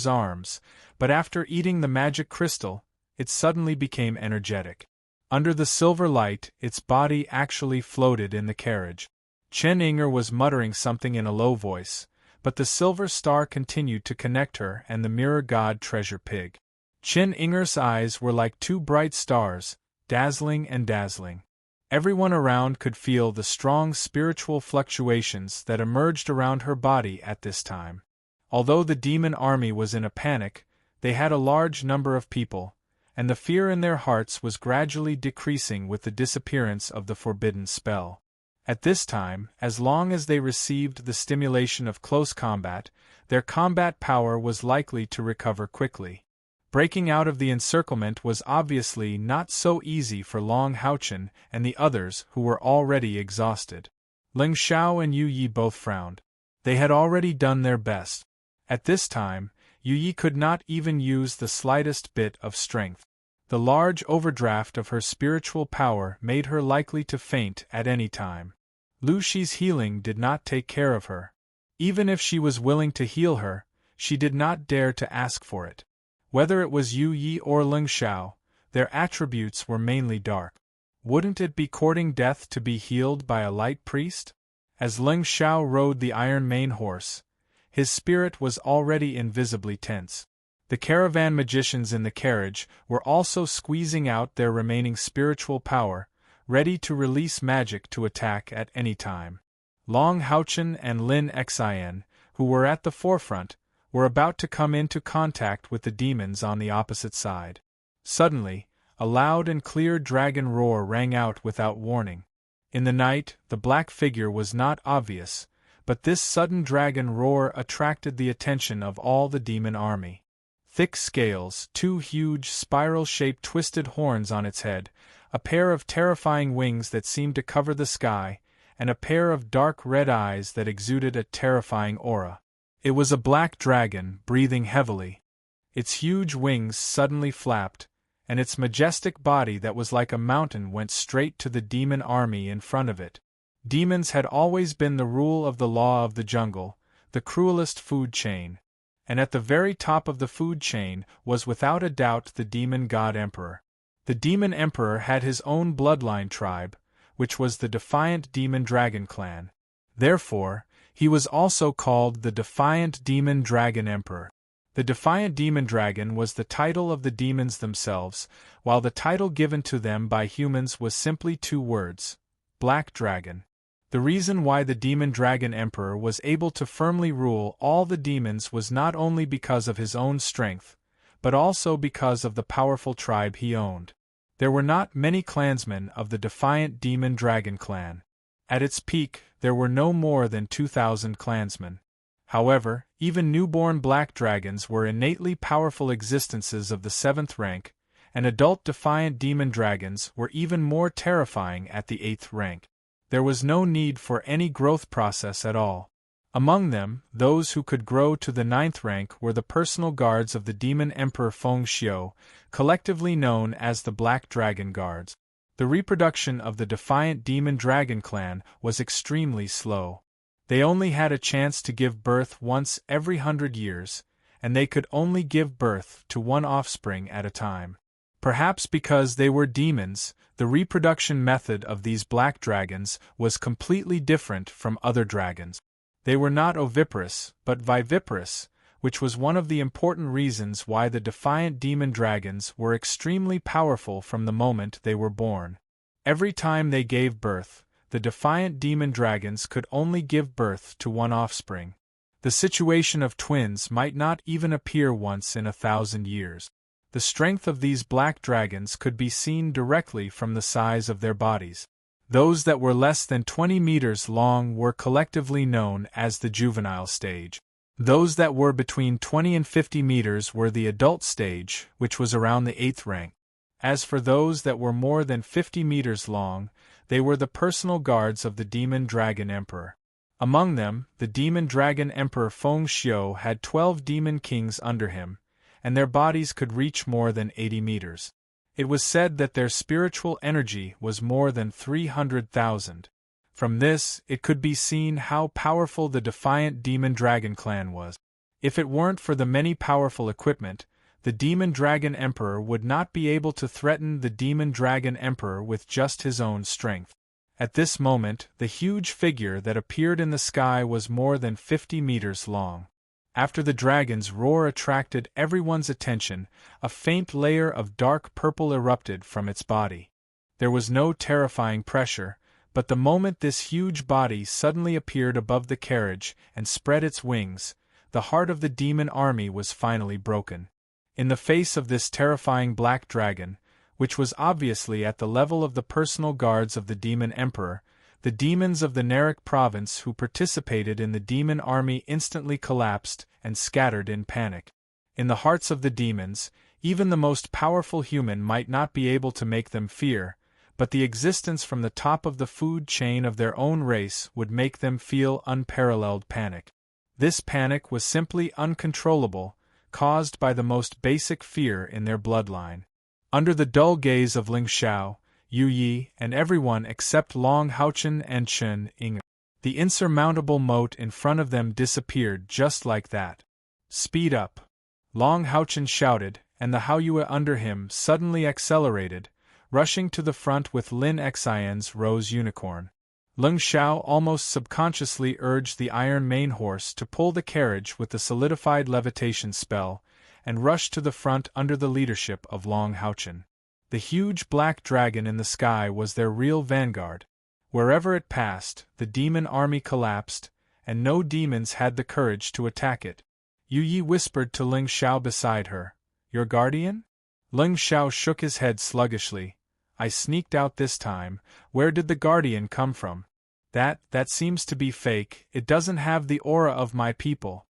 arms, but after eating the magic crystal, it suddenly became energetic. Under the silver light, its body actually floated in the carriage. Chen was muttering something in a low voice, but the silver star continued to connect her and the mirror god treasure pig. Chen eyes were like 2 bright stars, dazzling and dazzling. Everyone around could feel the strong spiritual fluctuations that emerged around her body at this time. Although the demon army was in a panic, they had a large number of people, and the fear in their hearts was gradually decreasing with the disappearance of the forbidden spell. At this time, as long as they received the stimulation of close combat, their combat power was likely to recover quickly. Breaking out of the encirclement was obviously not so easy for Long Houchen and the others who were already exhausted. Leng Xiao and Yu Yi both frowned. They had already done their best. At this time, Yu Yi could not even use the slightest bit of strength. The large overdraft of her spiritual power made her likely to faint at any time. Lu Shi's healing did not take care of her. Even if she was willing to heal her, she did not dare to ask for it. Whether it was Yu Yi or Leng Xiao, their attributes were mainly dark. Wouldn't it be courting death to be healed by a light priest? As Leng Xiao rode the iron mane horse, his spirit was already invisibly tense. The caravan magicians in the carriage were also squeezing out their remaining spiritual power, ready to release magic to attack at any time. Long Houchen and Lin Xian, who were at the forefront, were about to come into contact with the demons on the opposite side. Suddenly, a loud and clear dragon roar rang out without warning. In the night, the black figure was not obvious, but this sudden dragon roar attracted the attention of all the demon army. Thick scales, 2 huge spiral-shaped twisted horns on its head, a pair of terrifying wings that seemed to cover the sky, and a pair of dark red eyes that exuded a terrifying aura. It was a black dragon, breathing heavily. Its huge wings suddenly flapped, and its majestic body that was like a mountain went straight to the demon army in front of it. Demons had always been the rule of the law of the jungle, the cruelest food chain. And at the very top of the food chain was without a doubt the demon god emperor. The demon emperor had his own bloodline tribe, which was the Defiant Demon Dragon clan. Therefore, he was also called the Defiant Demon Dragon Emperor. The Defiant Demon Dragon was the title of the demons themselves, while the title given to them by humans was simply 2 words: Black Dragon. The reason why the Demon Dragon Emperor was able to firmly rule all the demons was not only because of his own strength, but also because of the powerful tribe he owned. There were not many clansmen of the defiant Demon Dragon clan. At its peak, there were no more than 2,000 clansmen. However, even newborn black dragons were innately powerful existences of the 7th rank, and adult defiant demon dragons were even more terrifying at the 8th rank. There was no need for any growth process at all. Among them, those who could grow to the 9th rank were the personal guards of the Demon Emperor Feng Xiu, collectively known as the Black Dragon Guards. The reproduction of the defiant Demon Dragon clan was extremely slow. They only had a chance to give birth once every 100 years, and they could only give birth to one offspring at a time. Perhaps because they were demons, the reproduction method of these black dragons was completely different from other dragons. They were not oviparous, but viviparous, which was one of the important reasons why the defiant demon dragons were extremely powerful from the moment they were born. Every time they gave birth, the defiant demon dragons could only give birth to one offspring. The situation of twins might not even appear once in 1,000 years. The strength of these black dragons could be seen directly from the size of their bodies. Those that were less than 20 meters long were collectively known as the juvenile stage. Those that were between 20 and 50 meters were the adult stage, which was around the 8th rank. As for those that were more than 50 meters long, they were the personal guards of the Demon Dragon Emperor. Among them, the Demon Dragon Emperor Feng Xiu had 12 demon kings under him, and their bodies could reach more than 80 meters. It was said that their spiritual energy was more than 300,000. From this, it could be seen how powerful the defiant Demon Dragon clan was. If it weren't for the many powerful equipment, the Demon Dragon Emperor would not be able to threaten the Demon Dragon Emperor with just his own strength. At this moment, the huge figure that appeared in the sky was more than 50 meters long. After the dragon's roar attracted everyone's attention, a faint layer of dark purple erupted from its body. There was no terrifying pressure, but the moment this huge body suddenly appeared above the carriage and spread its wings, the heart of the demon army was finally broken. In the face of this terrifying black dragon, which was obviously at the level of the personal guards of the Demon Emperor, the demons of the Narek province who participated in the demon army instantly collapsed and scattered in panic. In the hearts of the demons, even the most powerful human might not be able to make them fear, but the existence from the top of the food chain of their own race would make them feel unparalleled panic. This panic was simply uncontrollable, caused by the most basic fear in their bloodline. Under the dull gaze of Ling Xiao, Yu Yi, and everyone except Long Haochen and Chen Ying, the insurmountable moat in front of them disappeared just like that. "Speed up!" Long Haochen shouted, and the Haoyue under him suddenly accelerated, rushing to the front with Lin Xian's rose unicorn. Ling Xiao almost subconsciously urged the iron main horse to pull the carriage with the solidified levitation spell, and rushed to the front under the leadership of Long Haochen. The huge black dragon in the sky was their real vanguard. Wherever it passed, the demon army collapsed, and no demons had the courage to attack it. Yu Yi whispered to Ling Xiao beside her, "Your guardian?" Ling Xiao shook his head sluggishly. "I sneaked out this time. Where did the guardian come from?" That seems to be fake. It doesn't have the aura of my people."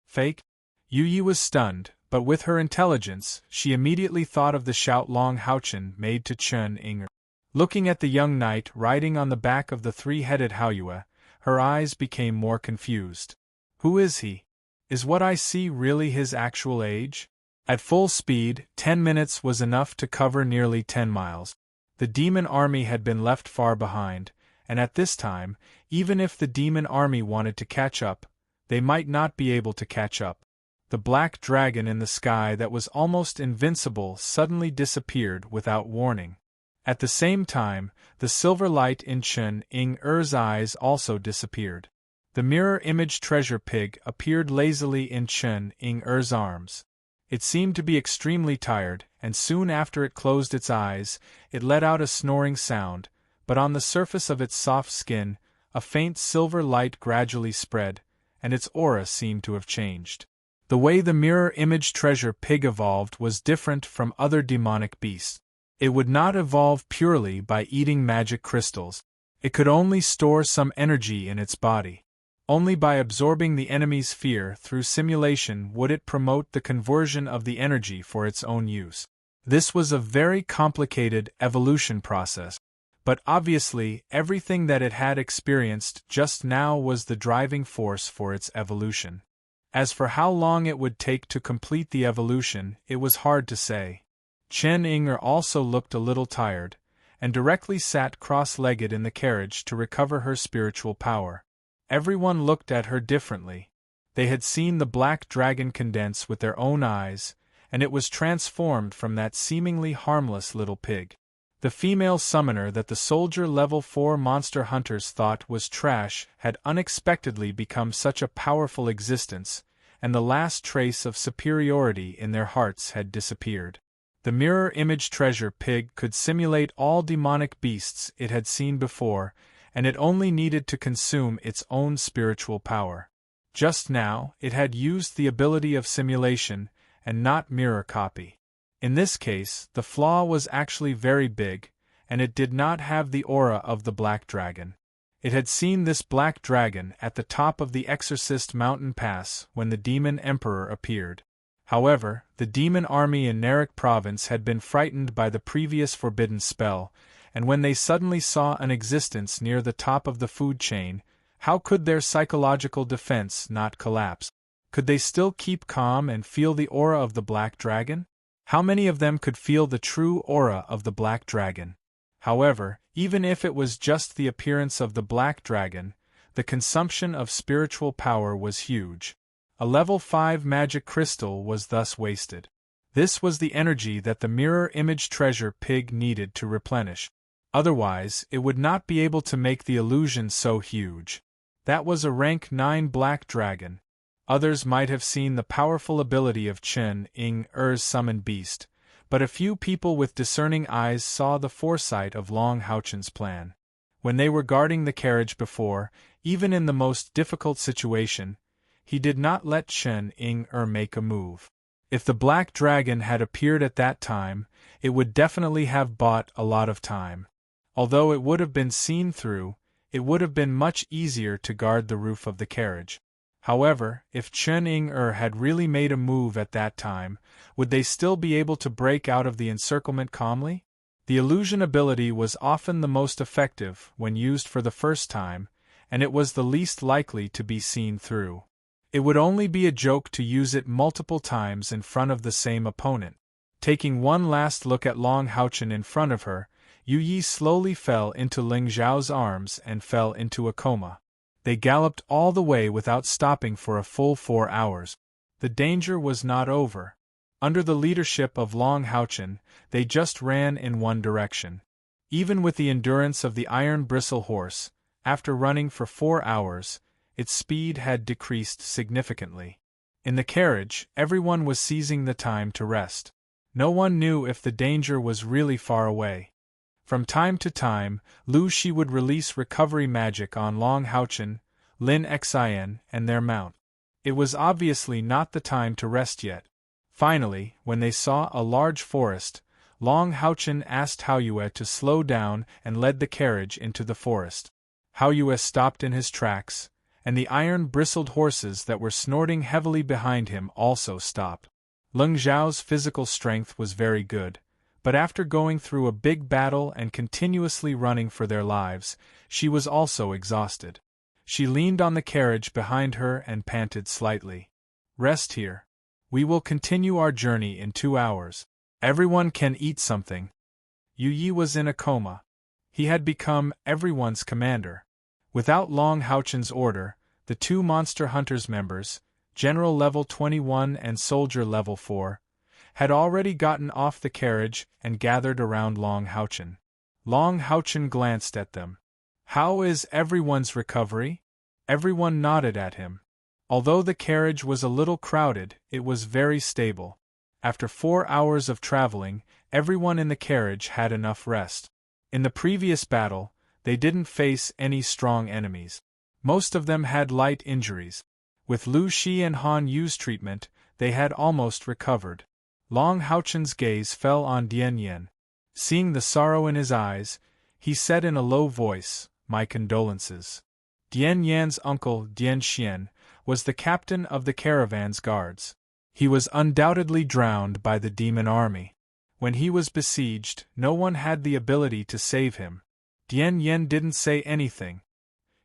"Fake?" Yu Yi was stunned, but with her intelligence, she immediately thought of the shout Long Haochen made to Chen Ying. Looking at the young knight riding on the back of the three-headed Haoyue, her eyes became more confused. "Who is he? Is what I see really his actual age?" At full speed, 10 minutes was enough to cover nearly 10 miles. The demon army had been left far behind, and at this time, even if the demon army wanted to catch up, they might not be able to catch up. The black dragon in the sky that was almost invincible suddenly disappeared without warning. At the same time, the silver light in Chen Ying-er's eyes also disappeared. The mirror-image treasure pig appeared lazily in Chen Ying-er's arms. It seemed to be extremely tired, and soon after it closed its eyes, it let out a snoring sound, but on the surface of its soft skin, A faint silver light gradually spread, and its aura seemed to have changed. The way the mirror image treasure pig evolved was different from other demonic beasts. It would not evolve purely by eating magic crystals. It could only store some energy in its body. Only by absorbing the enemy's fear through simulation would it promote the conversion of the energy for its own use. This was a very complicated evolution process, but obviously everything that it had experienced just now was the driving force for its evolution. As for how long it would take to complete the evolution, it was hard to say. Chen Ying'er also looked a little tired, and directly sat cross-legged in the carriage to recover her spiritual power. Everyone looked at her differently. They had seen the black dragon condense with their own eyes, and it was transformed from that seemingly harmless little pig. The female summoner that the soldier level 4 monster hunters thought was trash had unexpectedly become such a powerful existence, and the last trace of superiority in their hearts had disappeared. The mirror image treasure pig could simulate all demonic beasts it had seen before, and it only needed to consume its own spiritual power. Just now, it had used the ability of simulation, and not mirror copy. In this case, the flaw was actually very big, and it did not have the aura of the black dragon. It had seen this black dragon at the top of the Exorcist Mountain Pass when the demon emperor appeared. However, the demon army in Narak province had been frightened by the previous forbidden spell, and when they suddenly saw an existence near the top of the food chain, how could their psychological defense not collapse? Could they still keep calm and feel the aura of the black dragon? How many of them could feel the true aura of the black dragon? However, even if it was just the appearance of the black dragon, the consumption of spiritual power was huge. A level 5 magic crystal was thus wasted. This was the energy that the mirror image treasure pig needed to replenish. Otherwise, it would not be able to make the illusion so huge. That was a rank 9 black dragon. Others might have seen the powerful ability of Chen Ying'er's summoned beast, but a few people with discerning eyes saw the foresight of Long Haochen's plan. When they were guarding the carriage before, even in the most difficult situation, he did not let Chen Ying'er make a move. If the black dragon had appeared at that time, it would definitely have bought a lot of time. Although it would have been seen through, it would have been much easier to guard the roof of the carriage. However, if Chen Ying'er had really made a move at that time, would they still be able to break out of the encirclement calmly? The illusion ability was often the most effective when used for the first time, and it was the least likely to be seen through. It would only be a joke to use it multiple times in front of the same opponent. Taking one last look at Long Haochen in front of her, Yu Yi slowly fell into Ling Zhao's arms and fell into a coma. They galloped all the way without stopping for a full 4 hours. The danger was not over. Under the leadership of Long Haochen, they just ran in one direction. Even with the endurance of the iron bristle horse, after running for 4 hours, its speed had decreased significantly. In the carriage, everyone was seizing the time to rest. No one knew if the danger was really far away. From time to time, Lu Shi would release recovery magic on Long Haochen, Lin Xian, and their mount. It was obviously not the time to rest yet. Finally, when they saw a large forest, Long Haochen asked Haoyue to slow down and led the carriage into the forest. Haoyue stopped in his tracks, and the iron-bristled horses that were snorting heavily behind him also stopped. Leng Zhao's physical strength was very good, but after going through a big battle and continuously running for their lives, she was also exhausted. She leaned on the carriage behind her and panted slightly. "Rest here. We will continue our journey in 2 hours. Everyone can eat something." Yu Yi was in a coma. He had become everyone's commander. Without Long Haochen's order, the 2 Monster Hunters members, General Level 21 and Soldier Level 4, had already gotten off the carriage and gathered around Long Haochen. Long Haochen glanced at them. "How is everyone's recovery?" Everyone nodded at him. Although the carriage was a little crowded, it was very stable. After 4 hours of traveling, everyone in the carriage had enough rest. In the previous battle, they didn't face any strong enemies. Most of them had light injuries. With Lu Shi and Han Yu's treatment, they had almost recovered. Long Haochen's gaze fell on Dian Yen. Seeing the sorrow in his eyes, he said in a low voice, "My condolences." Dian Yan's uncle, Dian Xian, was the captain of the caravan's guards. He was undoubtedly drowned by the demon army. When he was besieged, no one had the ability to save him. Dian Yen didn't say anything.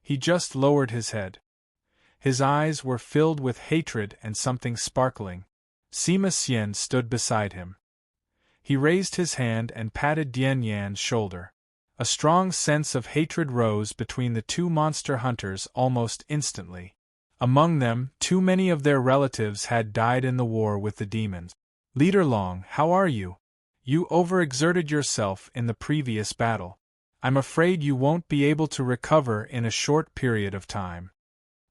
He just lowered his head. His eyes were filled with hatred and something sparkling. Sima Xian stood beside him. He raised his hand and patted Dian Yan's shoulder. A strong sense of hatred rose between the two monster hunters almost instantly. Among them, too many of their relatives had died in the war with the demons. "Leader Long, how are you? You overexerted yourself in the previous battle. I'm afraid you won't be able to recover in a short period of time."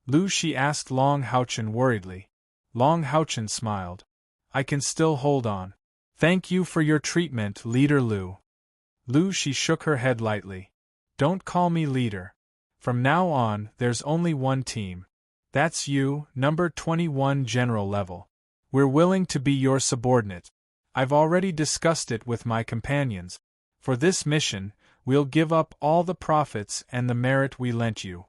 Lu Shi asked Long Haochen worriedly. Long Haochen smiled. "I can still hold on. Thank you for your treatment, Leader Lu." Lu Shi shook her head lightly. "Don't call me leader. From now on, there's only one team. That's you, number 21 general level. We're willing to be your subordinate. I've already discussed it with my companions. For this mission, we'll give up all the profits and the merit we lent you."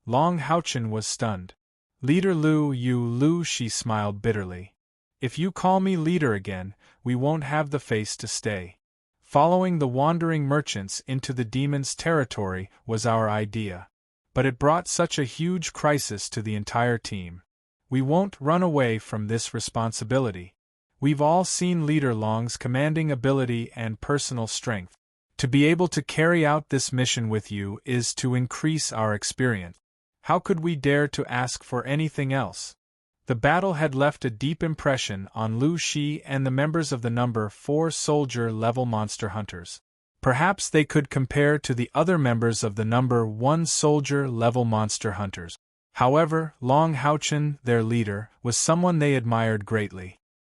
Long Haochen was stunned. "Leader Lu Shi smiled bitterly. "If you call me leader again, we won't have the face to stay. Following the wandering merchants into the demon's territory was our idea. But it brought such a huge crisis to the entire team. We won't run away from this responsibility. We've all seen Leader Long's commanding ability and personal strength. To be able to carry out this mission with you is to increase our experience. How could we dare to ask for anything else?" The battle had left a deep impression on Lu Shi and the members of the number 4 soldier-level monster hunters. Perhaps they could compare to the other members of the number 1 soldier-level monster hunters. However, Long Haochen, their leader, was someone they admired greatly.